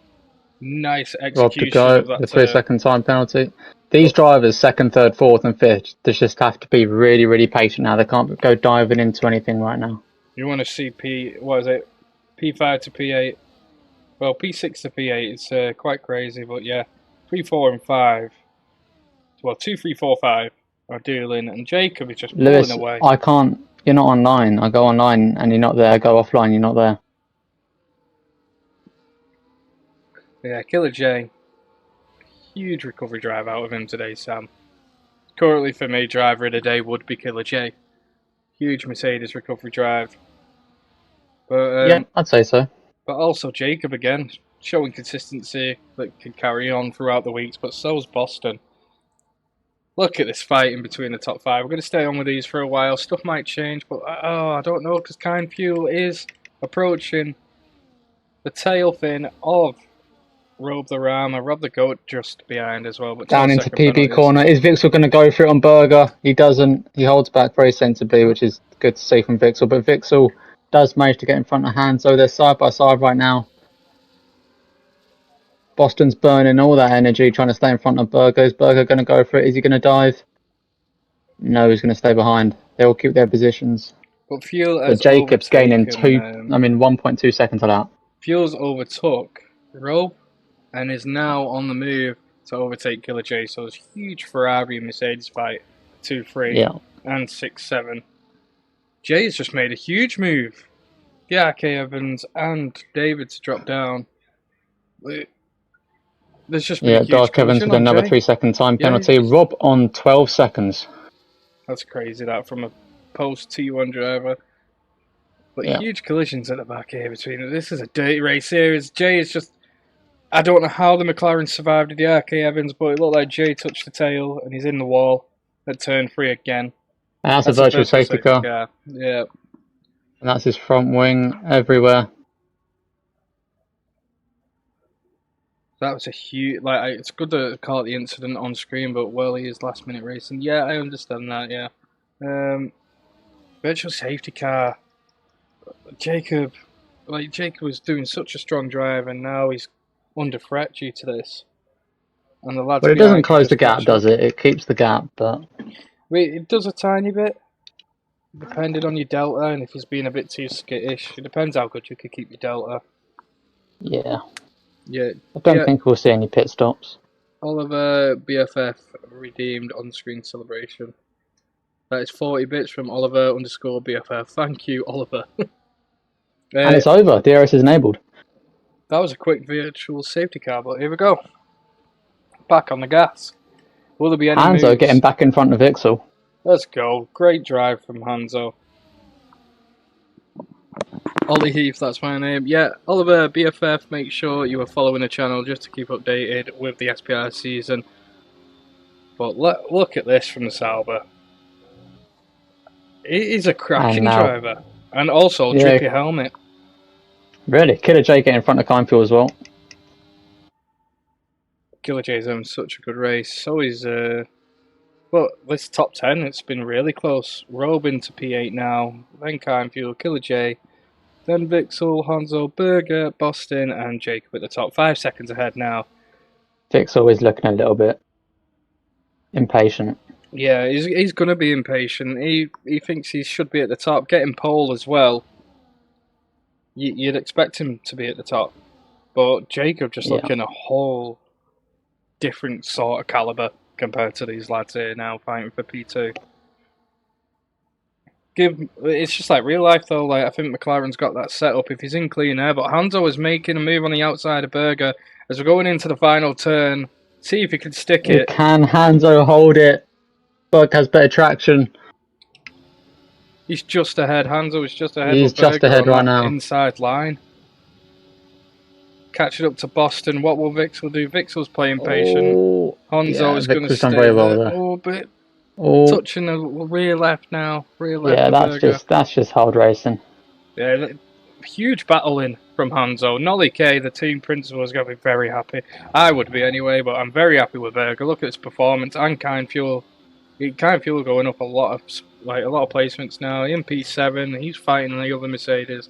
execution Rob to go, of that the 3-second time penalty. These drivers, 2nd, 3rd, 4th and 5th, they just have to be really, really patient now. They can't go diving into anything right now. You want to see P5 to P8. Well, P6 to P8, it's quite crazy, but yeah. 3, 4 and 5. Well, 2, 3, 4, 5 are dueling, and Jacob is just Lewis, pulling away. I can't, you're not online. I go online and you're not there. Go offline, you're not there. Yeah, Killer J. Huge recovery drive out of him today, Sam. Currently, for me, driver of the day would be Killer J. Huge Mercedes recovery drive. But yeah, I'd say so. But also Jacob again. showing consistency that can carry on throughout the weeks, but so's Boston. Look at this fight in between the top 5. We're going to stay on with these for a while. Stuff might change, but I don't know, because Kind Fuel is approaching the tail fin of Rob the Ram and Rob the Goat just behind as well. But Down into PB corner. Is Vixel going to go for it on Berger? He doesn't. He holds back very sensibly, which is good to see from Vixel. But Vixel does manage to get in front of Hanzo. They're side by side right now. Boston's burning all that energy trying to stay in front of Berger. Is Berger going to go for it? Is he going to dive? No, he's going to stay behind. They will keep their positions. But Fuel So Jacob's gaining 1.2 seconds of that. Fuel's overtook Rob and is now on the move to overtake Killer J. So it's huge Ferrari and Mercedes fight, 2-3 and 6-7. Jay's just made a huge move. Yeah, K. Evans and David to drop down. There's just been a huge Dark Evans with another 3-second time penalty. Rob on 12 seconds. That's crazy, that from a post T1 driver. But huge collisions at the back here between them. This is a dirty race here. Jay is just... I don't know how the McLaren survived the RK Evans, but it looked like Jay touched the tail and he's in the wall at turn 3 again. And that's a virtual safety car. Yeah. And that's his front wing everywhere. That was a huge... it's good to call it the incident on screen, but he is last minute racing. Yeah, I understand that, yeah. Virtual safety car. Jacob was doing such a strong drive, and now he's under threat due to this. And the lads. But it doesn't close the gap, does it? It keeps the gap, but it does a tiny bit, depending on your delta, and if he's being a bit too skittish. It depends how good you could keep your delta. Yeah. Yeah. I don't think we'll see any pit stops. Oliver BFF redeemed on-screen celebration. That is 40 bits from Oliver_BFF. Thank you, Oliver. And it's over. DRS is enabled. That was a quick virtual safety car, but here we go. Back on the gas. Will there be any Hanzo moves? getting back in front of Vixel. Let's go. Great drive from Hanzo. Ollie Heath, that's my name. Yeah, Oliver BFF, make sure you are following the channel just to keep updated with the SPR season. But look at this from the Sauber. It is a cracking driver. And also, drippy helmet. Really? Killer J getting in front of Kindfuel as well. Killer J's having such a good race. So is, well, this top 10, it's been really close. Robin to P8 now, then Kindfuel, Killer J, then Vixel, Hanzo, Berger, Boston, and Jacob at the top. 5 seconds ahead now. Vixel is looking a little bit impatient. Yeah, he's going to be impatient. He thinks he should be at the top. Getting pole as well. You'd expect him to be at the top. But Jacob just looking a whole different sort of calibre compared to these lads here now fighting for P2. It's just like real life though. I think McLaren's got that set up if he's in clean air. But Hanzo is making a move on the outside of Berger as we're going into the final turn. See if he can stick it. Can Hanzo hold it? Berg has better traction. He's just ahead. Hanzo is just ahead. He's just ahead right now. Inside line. Catch it up to Boston. What will Vixel do? Vixel's playing patient. Hanzo is going to stay very well there. Oh, but touching the rear left now. Rear left. Yeah, that's just hard racing. Yeah, huge battle in from Hanzo. Nolly K, the team principal, is going to be very happy. I would be anyway, but I'm very happy with Berger. Look at his performance and Kind Fuel. Kind Fuel going up a lot of placements now. In P7, he's fighting the other Mercedes.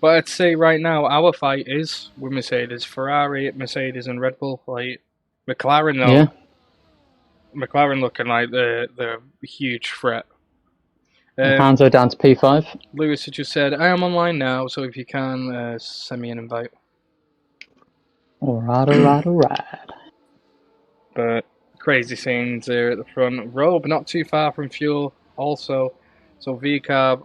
But I'd say right now our fight is with Mercedes, Ferrari, Mercedes, and Red Bull. McLaren though. Yeah. McLaren looking like the huge threat. Hanzo down to P5. Lewis had just said, I am online now, so if you can, send me an invite. Alright. But crazy scenes there at the front. Robe not too far from Fuel also. So VCARB.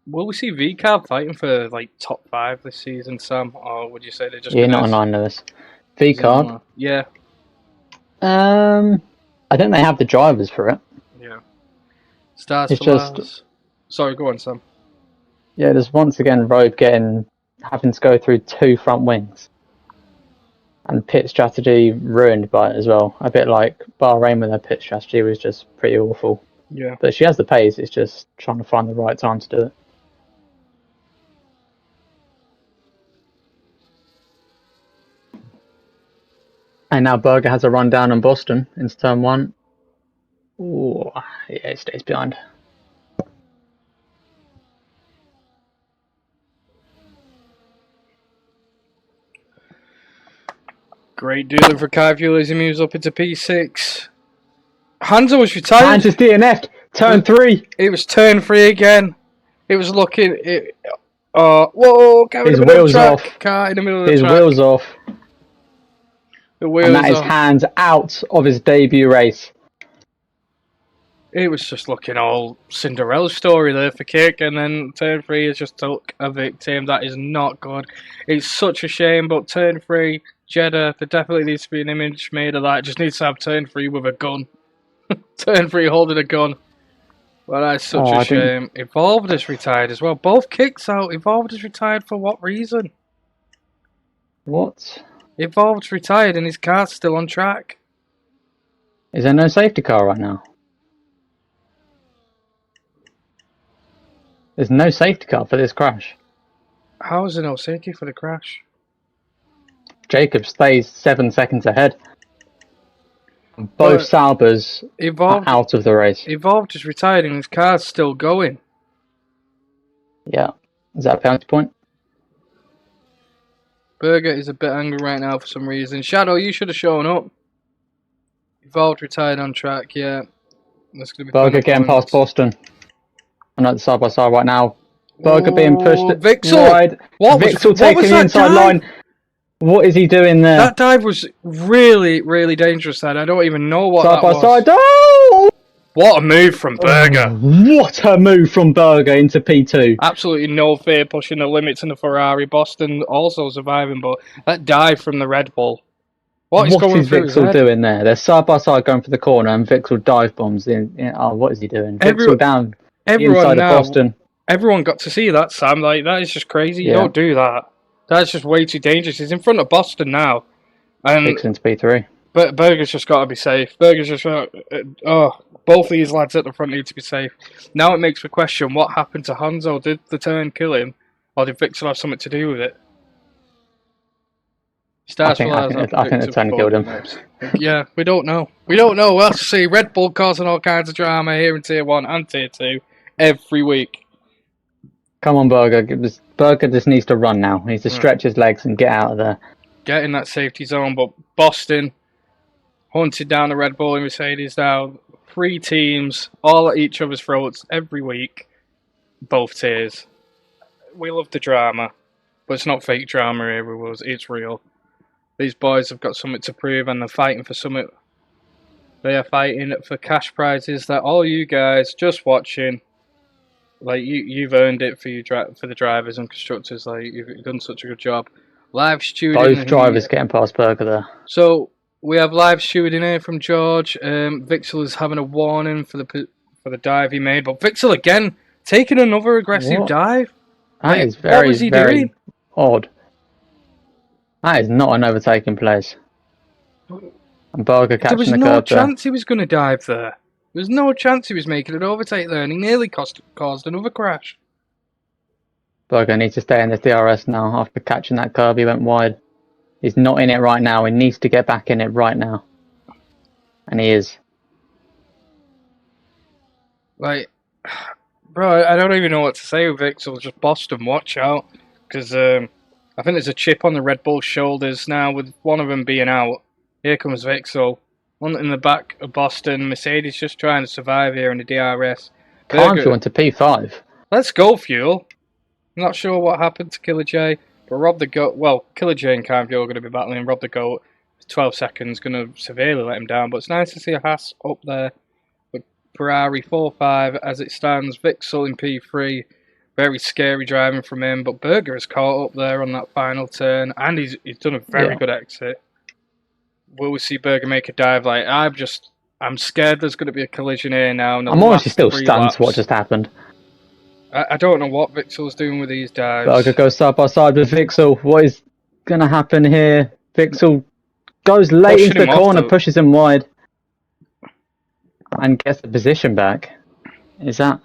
Will we see VCARB fighting for top 5 this season, Sam? Or would you say they're just not online, Lewis. VCARB? Yeah. I think they have the drivers for it. Yeah. Stars it's for just Lars. Sorry, go on, Sam. Yeah, there's once again Robe having to go through 2 front wings. And pit strategy ruined by it as well. A bit like Bahrain with her pit strategy was just pretty awful. Yeah. But she has the pace, it's just trying to find the right time to do it. And now Berger has a run down on Boston into turn 1. Ooh, yeah, he stays behind. Great dealer for Kai Fuel as he moves up into P6. Hansa was retired. Hans is DNF'd. Turn 3. It was turn 3 again. It was looking. Whoa! Car in His the middle wheels of the track. off. Car in the middle of the His track. wheels off. The wheels And that is off. Hans out of his debut race. It was just looking all Cinderella story there for Kick, and then turn 3 has just took a victim. That is not good. It's such a shame, but turn 3, Jeddah, there definitely needs to be an image made of that. It just needs to have turn 3 with a gun. Turn 3 holding a gun. Well, that's such a shame. Evolved is retired as well. Both Kicks out. Evolved is retired for what reason? What? Evolved's retired and his car's still on track. Is there no safety car right now? There's no safety car for this crash. How is there no safety for the crash? Jacob stays 7 seconds ahead. Both Saubers are out of the race. Evolved is retired and his car's still going. Yeah. Is that a penalty point? Berger is a bit angry right now for some reason. Shadow, you should have shown up. Evolved retired on track, yeah. That's gonna be Berger getting past Boston. I'm at the side by side right now. Berger being pushed Vixel. wide. Vixel taking the inside line. What is he doing there? That dive was really, really dangerous. I don't even know what that was. Side by side. Oh! What a move from Berger. What a move from Berger into P2. Absolutely no fear pushing the limits in the Ferrari. Boston also surviving, but that dive from the Red Bull. What is Vixel doing there? They're side by side going for the corner and Vixel dive bombs in. Oh, what is he doing? Vixel down inside of Boston. Everyone got to see that, Sam. Like, that is just crazy. You don't do that. That's just way too dangerous. He's in front of Boston now. And Vixen's P3. But Berger's just got to be safe. Berger's just... both of these lads at the front need to be safe. Now it makes me question what happened to Hanzo. Did the turn kill him? Or did Vixel have something to do with it? I think the turn killed him. Yeah, we don't know. We don't know. We'll have to see. Red Bull causing all kinds of drama here in Tier 1 and Tier 2 every week. Come on, Berger. Berger just needs to run now. He needs to stretch his legs and get out of there. Get in that safety zone, but Boston hunted down the Red Bull and Mercedes now. 3 teams, all at each other's throats every week. Both tiers. We love the drama, but it's not fake drama here, it's real. These boys have got something to prove and they're fighting for something. They are fighting for cash prizes that all you guys just watching, like you've earned it for the drivers and constructors. Like you've done such a good job. Live stewarding. Both drivers getting past Berger there. So we have live stewarding here from George. Vixel is having a warning for the dive he made, but Vixel again taking another aggressive dive. That is very odd. That is not an overtaking place. And Berger catching the curb there. There was no chance he was going to dive there. There was no chance he was making an overtake there, and he nearly caused another crash. Berger needs to stay in the DRS now. After catching that curb, he went wide. He's not in it right now. He needs to get back in it right now. And he is. Like, bro, I don't even know what to say with Vixel. Just Boston, watch out. Because I think there's a chip on the Red Bull shoulders now with one of them being out. Here comes Vixel. One in the back of Boston. Mercedes just trying to survive here in the DRS. Time Fuel into P5. Let's go, Fuel. I'm not sure what happened to Killer J, but Rob the Goat... Well, Killer J and Time Fuel are going to be battling. Rob the Goat, 12 seconds, going to severely let him down. But it's nice to see a Haas up there. With Ferrari 4-5 as it stands. Vixel in P3. Very scary driving from him. But Berger is caught up there on that final turn. And he's done a very good exit. Will we see Berger make a dive? Like, I'm scared there's going to be a collision here now. I'm honestly still stunned to what just happened. I don't know what Vixel's doing with these dives. Berger goes side by side with Vixel. What is going to happen here? Vixel goes late Pushing into the him off corner, the- pushes him wide, and gets the position back. Is that?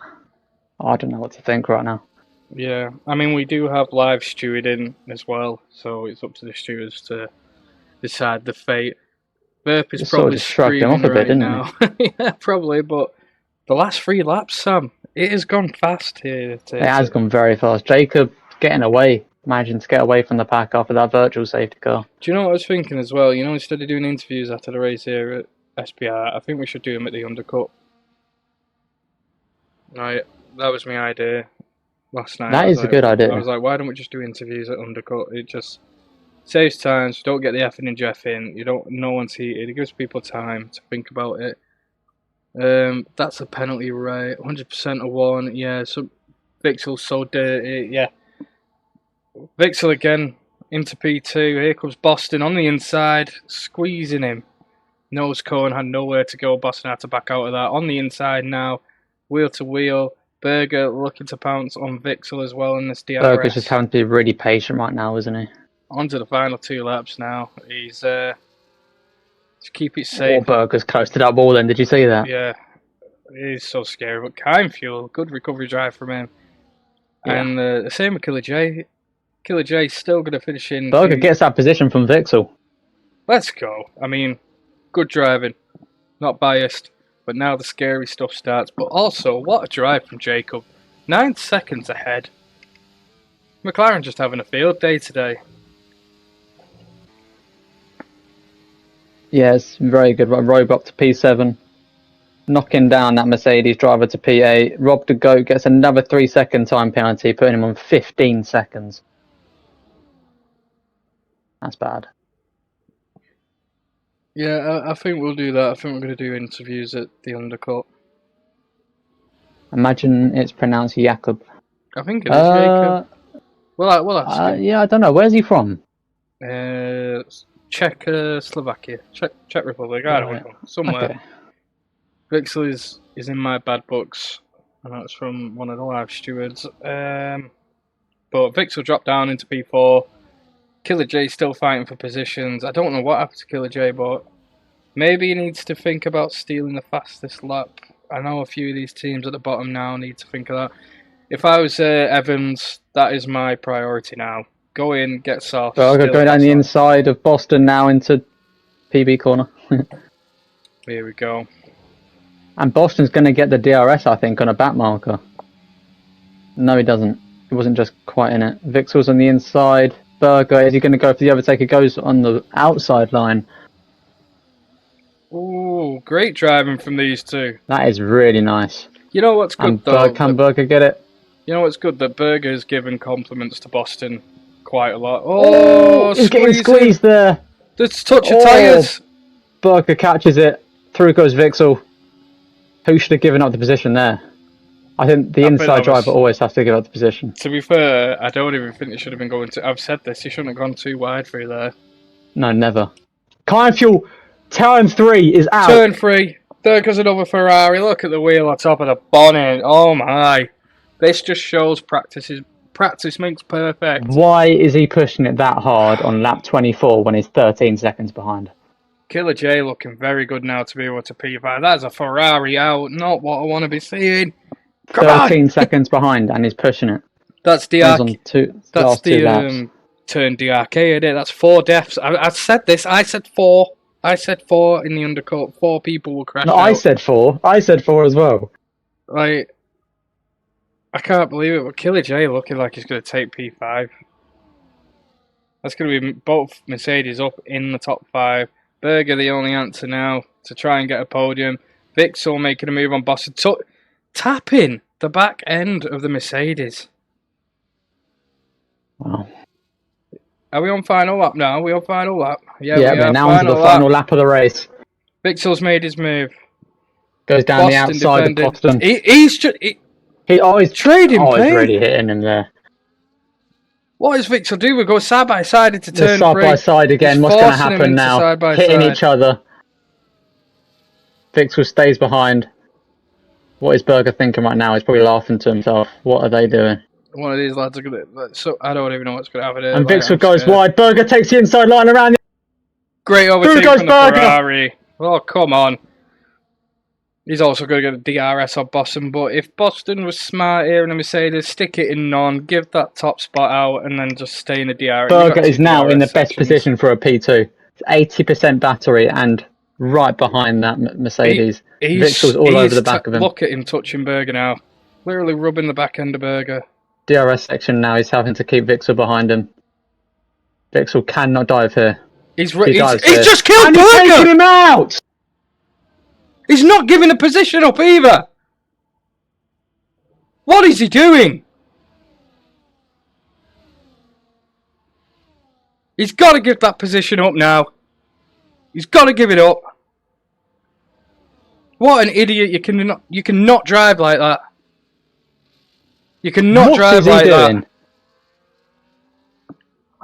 I don't know what to think right now. Yeah, I mean, we do have live stewarding as well, so it's up to the stewards to decide the fate. Burp is Just sort of probably just shrugged him screaming off a bit, right didn't now. Yeah, probably, but the last 3 laps, Sam, it has gone fast here. It has gone very fast. Jacob getting away. Imagine to get away from the pack after that virtual safety car. Do you know what I was thinking as well? Instead of doing interviews after the race here at SPR, I think we should do them at the undercut. Right, that was my idea last night. That I was is a good idea. I was like, why don't we just do interviews at undercut? It just saves time. So you don't get the F and Jeff in. No one's heated. It gives people time to think about it. That's a penalty, right? 100% of 1. Yeah. So Vixel's so dirty. Yeah. Vixel again into P2. Here comes Boston on the inside, squeezing him. Nose cone had nowhere to go. Boston had to back out of that. On the inside now, wheel to wheel. Berger looking to pounce on Vixel as well in this DRS. Berger's just having to be really patient right now, isn't he? On to the final 2 laps now. He's just keep it Oh, safe. Berger's close to that ball then. Did you see that? Yeah, it is so scary. But Kime Fuel, good recovery drive from him. Yeah. And the same with Killer J. Killer J's still going to finish in. Berger gets that position from Vixel. Let's go. I mean, good driving. Not biased. But now the scary stuff starts. But also, what a drive from Jacob. 9 seconds ahead. McLaren just having a field day today. Yes, very good. Robe up to P7. Knocking down that Mercedes driver to P8. Rob de Goat gets another 3-second time penalty, putting him on 15 seconds. That's bad. Yeah, I think we'll do that. I think we're going to do interviews at the undercut. Imagine it's pronounced Jakob. I think it is Jacob. We'll ask him. Yeah, I don't know. Where's he from? Czechoslovakia. Czech Republic. I don't Right. know. Somewhere. Okay. Vixel is in my bad books, and that's from one of the live stewards. But Vixel dropped down into P4. Killer J still fighting for positions. I don't know what happened to Killer J, but maybe he needs to think about stealing the fastest lap. I know a few of these teams at the bottom now need to think of that. If I was Evans, that is my priority now. Go in, get soft. Berger going down the inside of Boston now into PB corner. Here we go. And Boston's going to get the DRS, I think, on a back marker. No, he doesn't. He wasn't just quite in it. Vixel's on the inside. Berger, is he going to go for the overtake? He goes on the outside line. Ooh, great driving from these two. That is really nice. You know what's good And though? can Berger get it? You know what's good? That Berger has given compliments to Boston quite a lot. Oh, he's getting squeezing. squeezed there. Let's touch your Oh. tyres. Berger catches it. Through goes Vixel. Who should have given up the position there? I think the I think inside that was- driver always has to give up the position. To be fair, I don't even think it should have been going to. I've said this. He shouldn't have gone too wide through there. No, never. Kime Fuel, turn 3 is out. Turn 3. There goes another Ferrari. Look at the wheel on top of the bonnet. Oh my! This just shows practice makes perfect. Why is he pushing it that hard on lap 24 when he's 13 seconds behind? Killer J looking very good now to be able to P5. That's a Ferrari out. Not what I want to be seeing. Come on! 13 seconds behind and he's pushing it. That's the He's arc. on That's last two the laps. turn DRK, isn't it? That's 4 deaths. I said this. I said 4. I said 4 in the undercut. 4 people will crash No, out. I said 4. I said 4 as well. Like, I can't believe it. But Killer J looking like he's going to take P5. That's going to be both Mercedes up in the top 5. Berger the only answer now to try and get a podium. Vixel making a move on Boston. Tapping the back end of the Mercedes. Wow. Are we on final lap now? Are we on final lap? Yeah, we we're are. now onto the final lap of the race. Vixel's made his move. Goes down the outside of Boston. He's He's trading he's pain. really hitting him there. What does Vixel do? We go side by side into They're turn side 3. by side again. He's What's going to forcing him happen into now? side by Hitting side. each other. Vixel stays behind. What is Berger thinking right now? He's probably laughing to himself. What are they doing? One of these lads are going to... So, I don't even know what's going to happen here. And Like, Vixel I'm goes scared. wide. Berger takes the inside line around. Great overtake goes from the Berger? Ferrari. Oh, come on. He's also going to get a DRS on Boston, but if Boston was smart here in a Mercedes, stick it in non, give that top spot out, and then just stay in the DRS. Berger is now in the DRS best sections. position for a P2. It's 80% battery and right behind that Mercedes. Vixel's all over the back of him. Look at him touching Berger now. Literally rubbing the back end of Berger. DRS section now, he's having to keep Vixel behind him. Vixel cannot dive here. He's dives just here. killed And he's taking Berger! him out! He's not giving a position up either! What is he doing? He's got to give that position up now. He's got to give it up. What an idiot! You cannot drive like that. You cannot drive like that.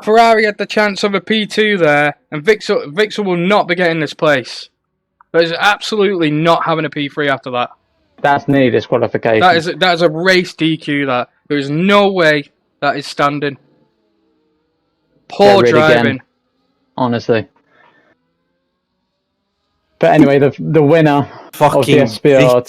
Ferrari had the chance of a P2 there, and Vixel will not be getting this place. There's absolutely not having a P3 after that. That's nearly disqualification. That is a race DQ. That there is no way that is standing. Poor driving. Again, honestly. But anyway, the winner of the SPR.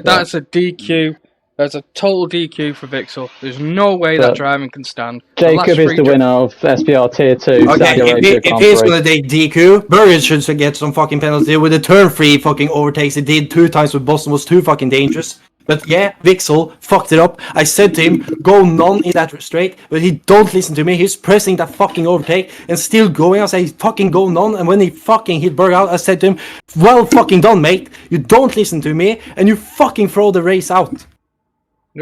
That's a DQ. That's a total DQ for Vixel. There's no way that driving can stand. Jacob is the winner of SPR Tier 2. Okay, if he's gonna take DQ, Berger should get some fucking penalty with the turn 3 fucking overtakes he did 2 times with Boston was too fucking dangerous. But yeah, Vixel fucked it up. I said to him, go none in that straight, but he don't listen to me. He's pressing that fucking overtake and still going. I say, fucking go none. And when he fucking hit Berger out, I said to him, well fucking done, mate. You don't listen to me, and you fucking throw the race out.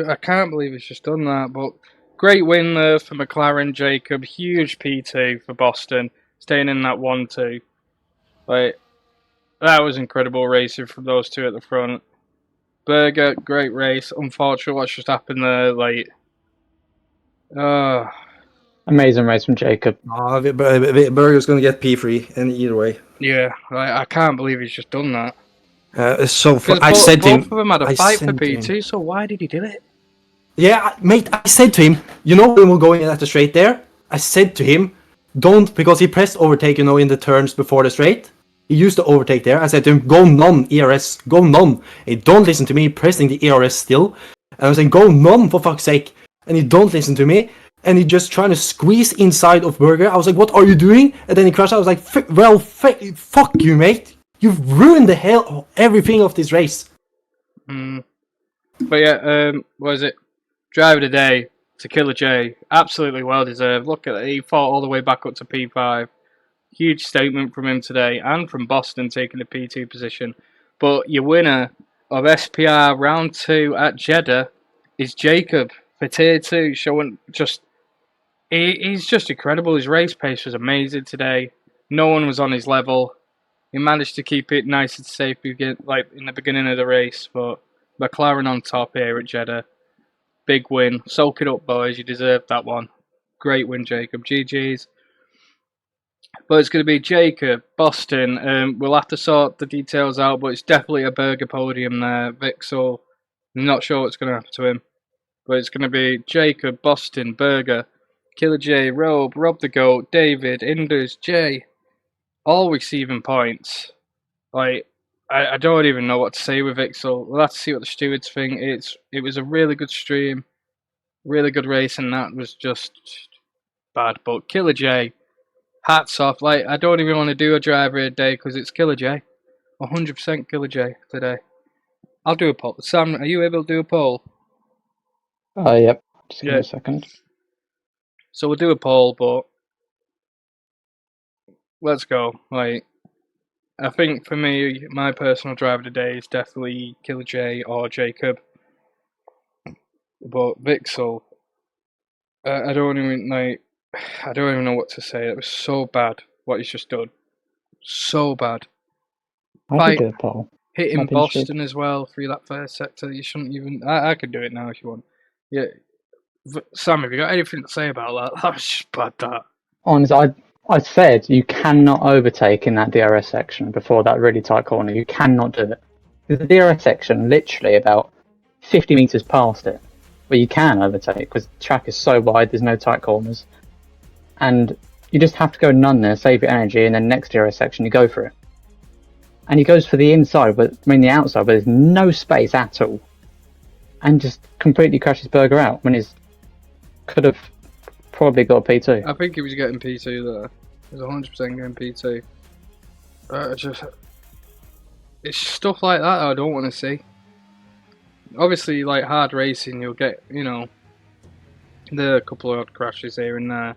I can't believe he's just done that, but great win there for McLaren, Jacob. Huge P2 for Boston, staying in that 1-2. Like, that was incredible racing from those two at the front. Berger, great race. Unfortunately, what's just happened there, like... Amazing race from Jacob. Berger's gonna get P3, and either way. Yeah, I can't believe he's just done that. So I said to him, both of them had a fight for P2, so why did he do it? Yeah, mate, I said to him, you know when we're going in at the straight there? I said to him, don't, because he pressed overtake, you know, in the turns before the straight. He used the overtake there. I said to him, go none, ERS, go none. He don't listen to me, pressing the ERS still. And I was saying, go none, for fuck's sake. And he don't listen to me. And he just trying to squeeze inside of Berger. I was like, what are you doing? And then he crashed. I was like, fuck you, mate. You've ruined the hell of everything of this race. But yeah, what is it? Driver of the day to Killer J. Absolutely well deserved. Look at it. He fought all the way back up to P5. Huge statement from him today, and from Boston taking the P2 position. But your winner of SPR round 2 at Jeddah is Jacob for Tier 2, showing just... He's just incredible. His race pace was amazing today. No one was on his level. He managed to keep it nice and safe like in the beginning of the race, but McLaren on top here at Jeddah. Big win. Soak it up, boys. You deserved that one. Great win, Jacob. GG's. But it's going to be Jacob, Boston. We'll have to sort the details out, but it's definitely a Berger podium there. Vixel, I'm not sure what's going to happen to him. But it's going to be Jacob, Boston, Berger, Killer J, Rob the Goat, David, Indus, Jay. All receiving points. Like, I don't even know what to say with Vixel. We'll have to see what the stewards think. It was a really good stream, really good race, and that was just bad. But Killer J, hats off. Like, I don't even want to do a driver a day because it's Killer J. 100% Killer J today. I'll do a poll. Sam, are you able to do a poll? Yep. Just give me a second. So we'll do a poll, but let's go. Like, I think for me, my personal driver today is definitely Killer J or Jacob. But Vixel, I don't even know what to say. It was so bad what he's just done. So bad. I could do a poll. Hitting Boston as well through that first sector. You shouldn't even. I could do it now if you want. Yeah, Sam, have you got anything to say about that? That was just bad. That. Honestly, I said you cannot overtake in that DRS section before that really tight corner. You cannot do it. The DRS section, literally about 50 meters past it, where you can overtake because the track is so wide. There's no tight corners, and You just have to go none there, save your energy, and then next DRS section you go for it. And he goes for the inside, the outside, but there's no space at all, and just completely crashes Berger out when he's could have probably got a P2. I think he was getting P2 there. He was 100% getting P2. It's stuff like that I don't want to see. Obviously, like hard racing, you'll get, the couple of odd crashes here and there.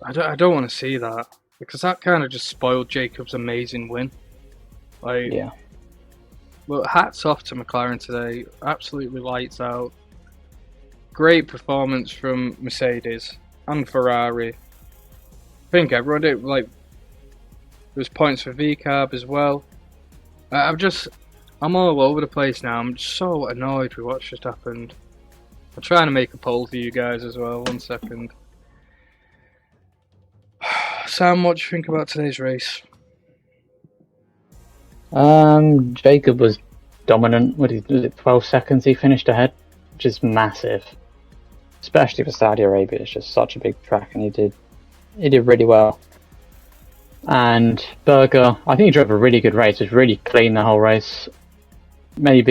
I don't want to see that, because that kind of just spoiled Jacob's amazing win. Yeah. Well, hats off to McLaren today. Absolutely lights out. Great performance from Mercedes and Ferrari. I think everyone did. Like, there's points for VCARB as well. I'm all over the place now. I'm just so annoyed with what's just happened. I'm trying to make a poll for you guys as well. 1 second. Sam, what do you think about today's race? Jacob was dominant. Was it 12 seconds he finished ahead, which is massive, especially for Saudi Arabia. It's just such a big track, and he did really well. And Berger, I think he drove a really good race. It was really clean the whole race. I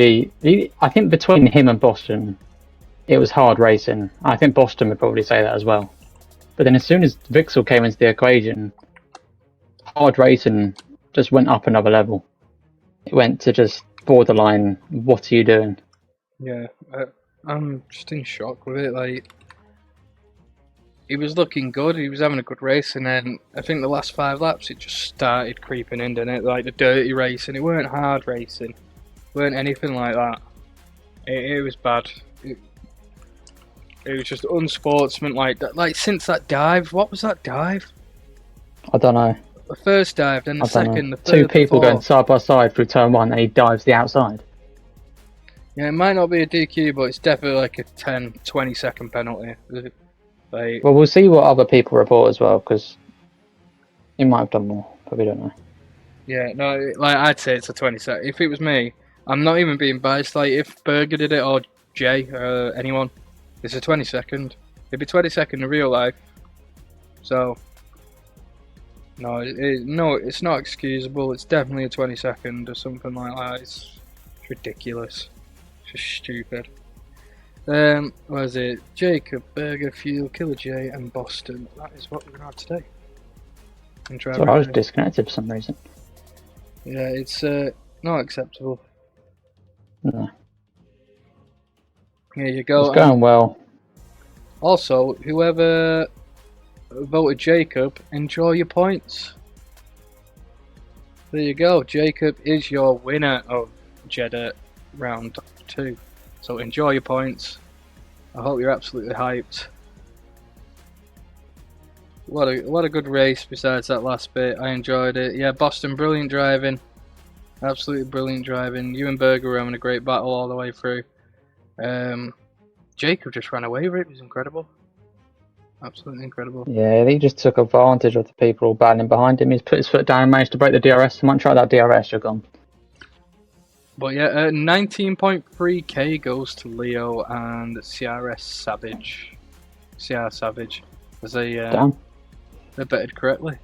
think between him and Boston, it was hard racing. I think Boston would probably say that as well. But then as soon as Vixel came into the equation, hard racing just went up another level. It went to just borderline, what are you doing? Yeah, I'm just in shock with it. Like, he was looking good, he was having a good race, and then I think the last 5 laps it just started creeping in, didn't it? Like the dirty racing. It weren't hard racing. It weren't anything like that. It was bad. It was just unsportsmanlike. Like since that dive, what was that dive? I don't know. The first dive, then the second, the third, 2 people the going side by side through turn 1, and he dives the outside. Yeah, it might not be a DQ, but it's definitely like a 10-20 second penalty. Like, Well, we'll see what other people report as well, because he might have done more, but we don't know. yeah, no, like I'd say it's a 20 second. If it was me, I'm not even being biased. Like if Berger did it or Jay, anyone, it's a 20 second. It'd be 20 second in real life. So. No, it's not excusable. It's definitely a 20 second or something like that. It's ridiculous. It's just stupid. What is it? Jacob, Berger, Fuel, Killer J, and Boston. That is what we're gonna have today. So I was disconnected for some reason. Yeah, it's not acceptable. No. Here you go. It's going well. Also, whoever voted Jacob, enjoy your points. There you go. Jacob is your winner of Jeddah round 2. So enjoy your points. I hope you're absolutely hyped. What a good race besides that last bit. I enjoyed it. Yeah, Boston, brilliant driving. Absolutely brilliant driving. You and Berger were having a great battle all the way through. Jacob just ran away with it. It was incredible. Absolutely incredible. Yeah, he just took advantage of the people battling behind him. He's put his foot down and managed to break the DRS. Someone try that DRS, you're gone. But yeah, 19.3k goes to Leo and CRS Savage. CR Savage. As they betted correctly.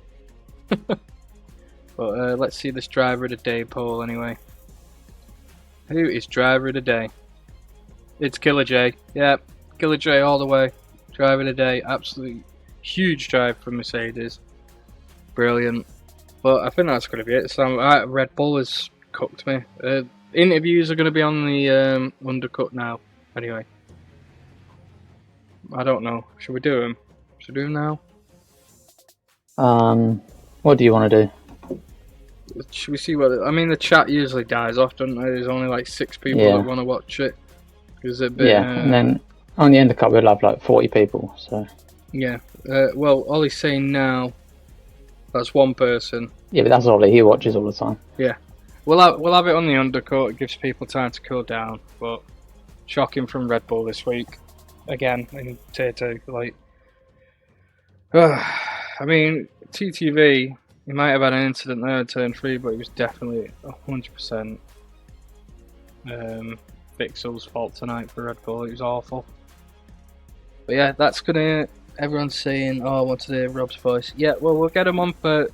But let's see this driver of the day poll anyway. Who is driver of the day? It's Killer J. Yep, Killer J all the way. Driver of the day, absolutely huge drive from Mercedes. Brilliant. But I think that's going to be it. So Red Bull has cooked me. Interviews are going to be on the undercut now. Anyway. I don't know. Should we do them? Should we do them now? What do you want to do? Should we see what... I mean, the chat usually dies off, doesn't it? There's only like 6 people that want to watch it. It's a bit, and then on the undercut we'll have like 40 people, so... Yeah. Well, Ollie's saying now that's 1 person. Yeah, but that's Ollie. He watches all the time. Yeah. We'll have it on the undercut. It gives people time to cool down. But shocking from Red Bull this week. Again, in Tier 2. Like... I mean, TTV... He might have had an incident there in turn 3, but it was definitely 100% Vixel's fault tonight for Red Bull. It was awful. But yeah, that's gonna Everyone's saying, "Oh, I want to hear Rob's voice." Yeah, well, we'll get him on for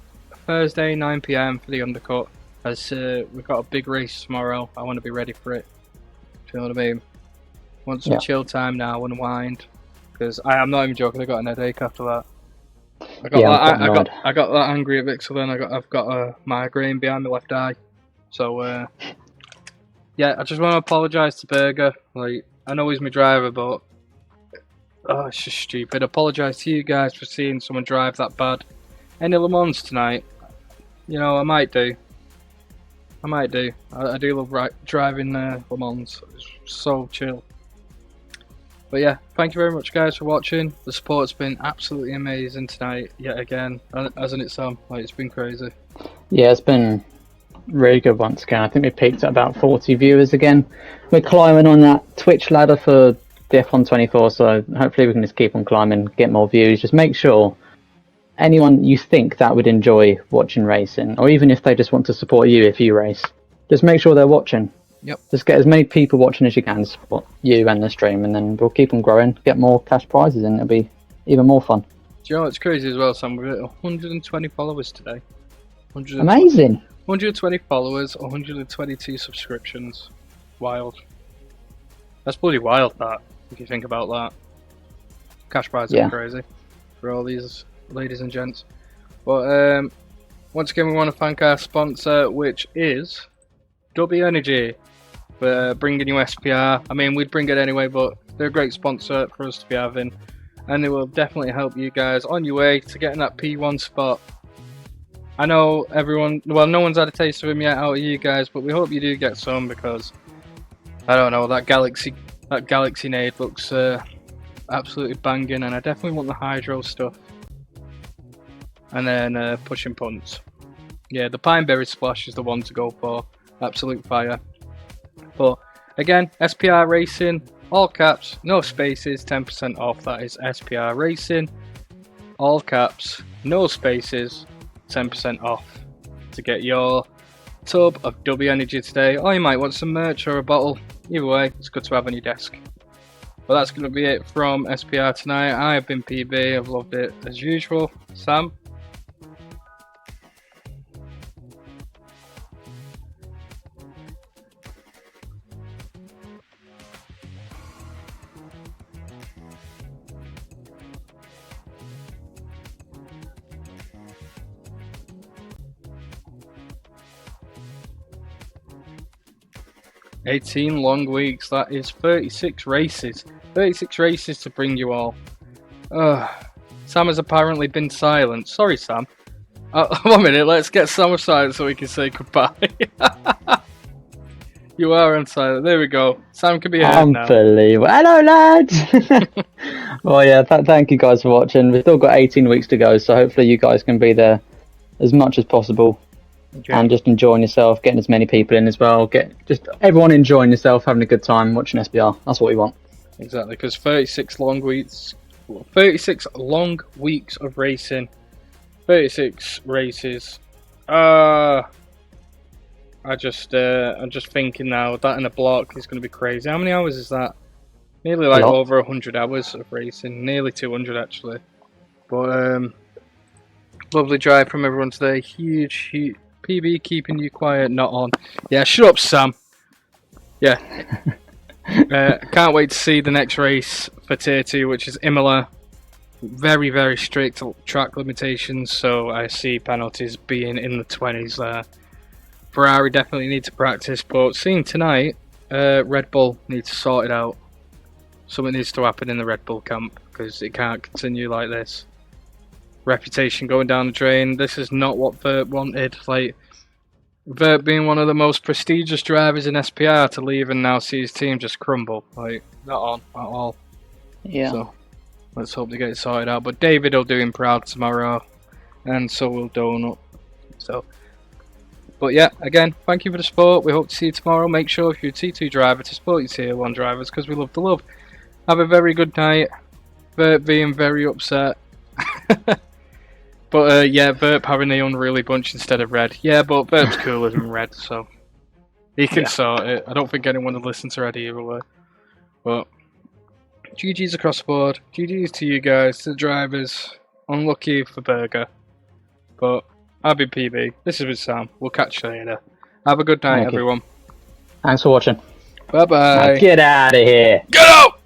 Thursday 9 p.m. for the undercut. As we've got a big race tomorrow. I want to be ready for it. Do you know what I mean? Want some chill time now, unwind. Because I'm not even joking. I got an headache after that. I got that angry at Vixen. I've got a migraine behind my left eye. So yeah, I just want to apologise to Berger. Like, I know he's my driver, but it's just stupid. Apologise to you guys for seeing someone drive that bad. Any Le Mans tonight? You know, I might do. I do love driving Le Mans. It's so chill. But yeah, thank you very much, guys, for watching. The support's been absolutely amazing tonight, yet again, hasn't it, Sam? Like, it's been crazy. Yeah, it's been really good once again. I think we peaked at about 40 viewers again. We're climbing on that Twitch ladder for the F1 24, so hopefully we can just keep on climbing, get more views. Just make sure anyone you think that would enjoy watching racing, or even if they just want to support you if you race, just make sure they're watching. Yep. Just get as many people watching as you can to support you and the stream, and then we'll keep on growing, get more cash prizes, and it'll be even more fun. Do you know what's crazy as well, Sam? We're at 120 followers today. Amazing. 120 followers, 122 subscriptions. Wild. That's bloody wild, that, if you think about that. Cash prizes are crazy for all these ladies and gents. But once again, we want to thank our sponsor, which is W Energy, for bringing you SPR. I mean, we'd bring it anyway, but they're a great sponsor for us to be having, and they will definitely help you guys on your way to getting that P1 spot. I know everyone, well, no one's had a taste of him yet out of you guys, but we hope you do get some, because I don't know, that Galaxy Nade looks absolutely banging, and I definitely want the Hydro stuff. And then pushing punts. Yeah, the Pineberry Splash is the one to go for. Absolute fire. But again, SPR Racing, all caps, no spaces, 10% off. That is SPR Racing, all caps, no spaces, 10% off to get your tub of W Energy today. Or you might want some merch or a bottle. Either way, it's good to have on your desk. But that's going to be it from SPR tonight. I have been PB. I've loved it as usual. Sam? $18 long weeks, that is 36 races. 36 races to bring you all. Sam has apparently been silent. Sorry, Sam. 1 minute, let's get Sam aside so we can say goodbye. You are on silent. There we go. Sam can be heard now. Unbelievable. Hello, lads! Well, yeah, thank you guys for watching. We've still got 18 weeks to go, so hopefully you guys can be there as much as possible. Okay. And just enjoying yourself, getting as many people in as well. Just everyone enjoying yourself, having a good time, watching SBR. That's what we want. Exactly, because 36 long weeks of racing, 36 races. I'm just thinking now that in a block is going to be crazy. How many hours is that? Nearly like over 100 hours of racing, nearly 200 actually. But lovely drive from everyone today. Huge. PB keeping you quiet, not on. Yeah, shut up, Sam. Yeah. Can't wait to see the next race for Tier 2, which is Imola. Very, very strict track limitations, so I see penalties being in the 20s there. Ferrari definitely need to practice, but seeing tonight, Red Bull needs to sort it out. Something needs to happen in the Red Bull camp, because it can't continue like this. Reputation going down the drain. This is not what Vert wanted. Like, Vert being one of the most prestigious drivers in SPR to leave and now see his team just crumble. Like, not on at all. Yeah. So let's hope they get it sorted out. But David will do him proud tomorrow, and so will Donut. So, but yeah, again, thank you for the support. We hope to see you tomorrow. Make sure if you're a T2 driver to support your Tier 1 drivers, because we love the love. Have a very good night. Vert being very upset. But yeah, Verp having the unruly bunch instead of red. Yeah, but Verp's cooler than red, so he can sort it. I don't think anyone would listen to red either way. But GG's across the board. GG's to you guys, to the drivers. Unlucky for Berger. But I've been PB. This is with Sam. We'll catch you later. Have a good night, Thank you. everyone. Thanks for watching. Bye bye. Now get out of here. Get out!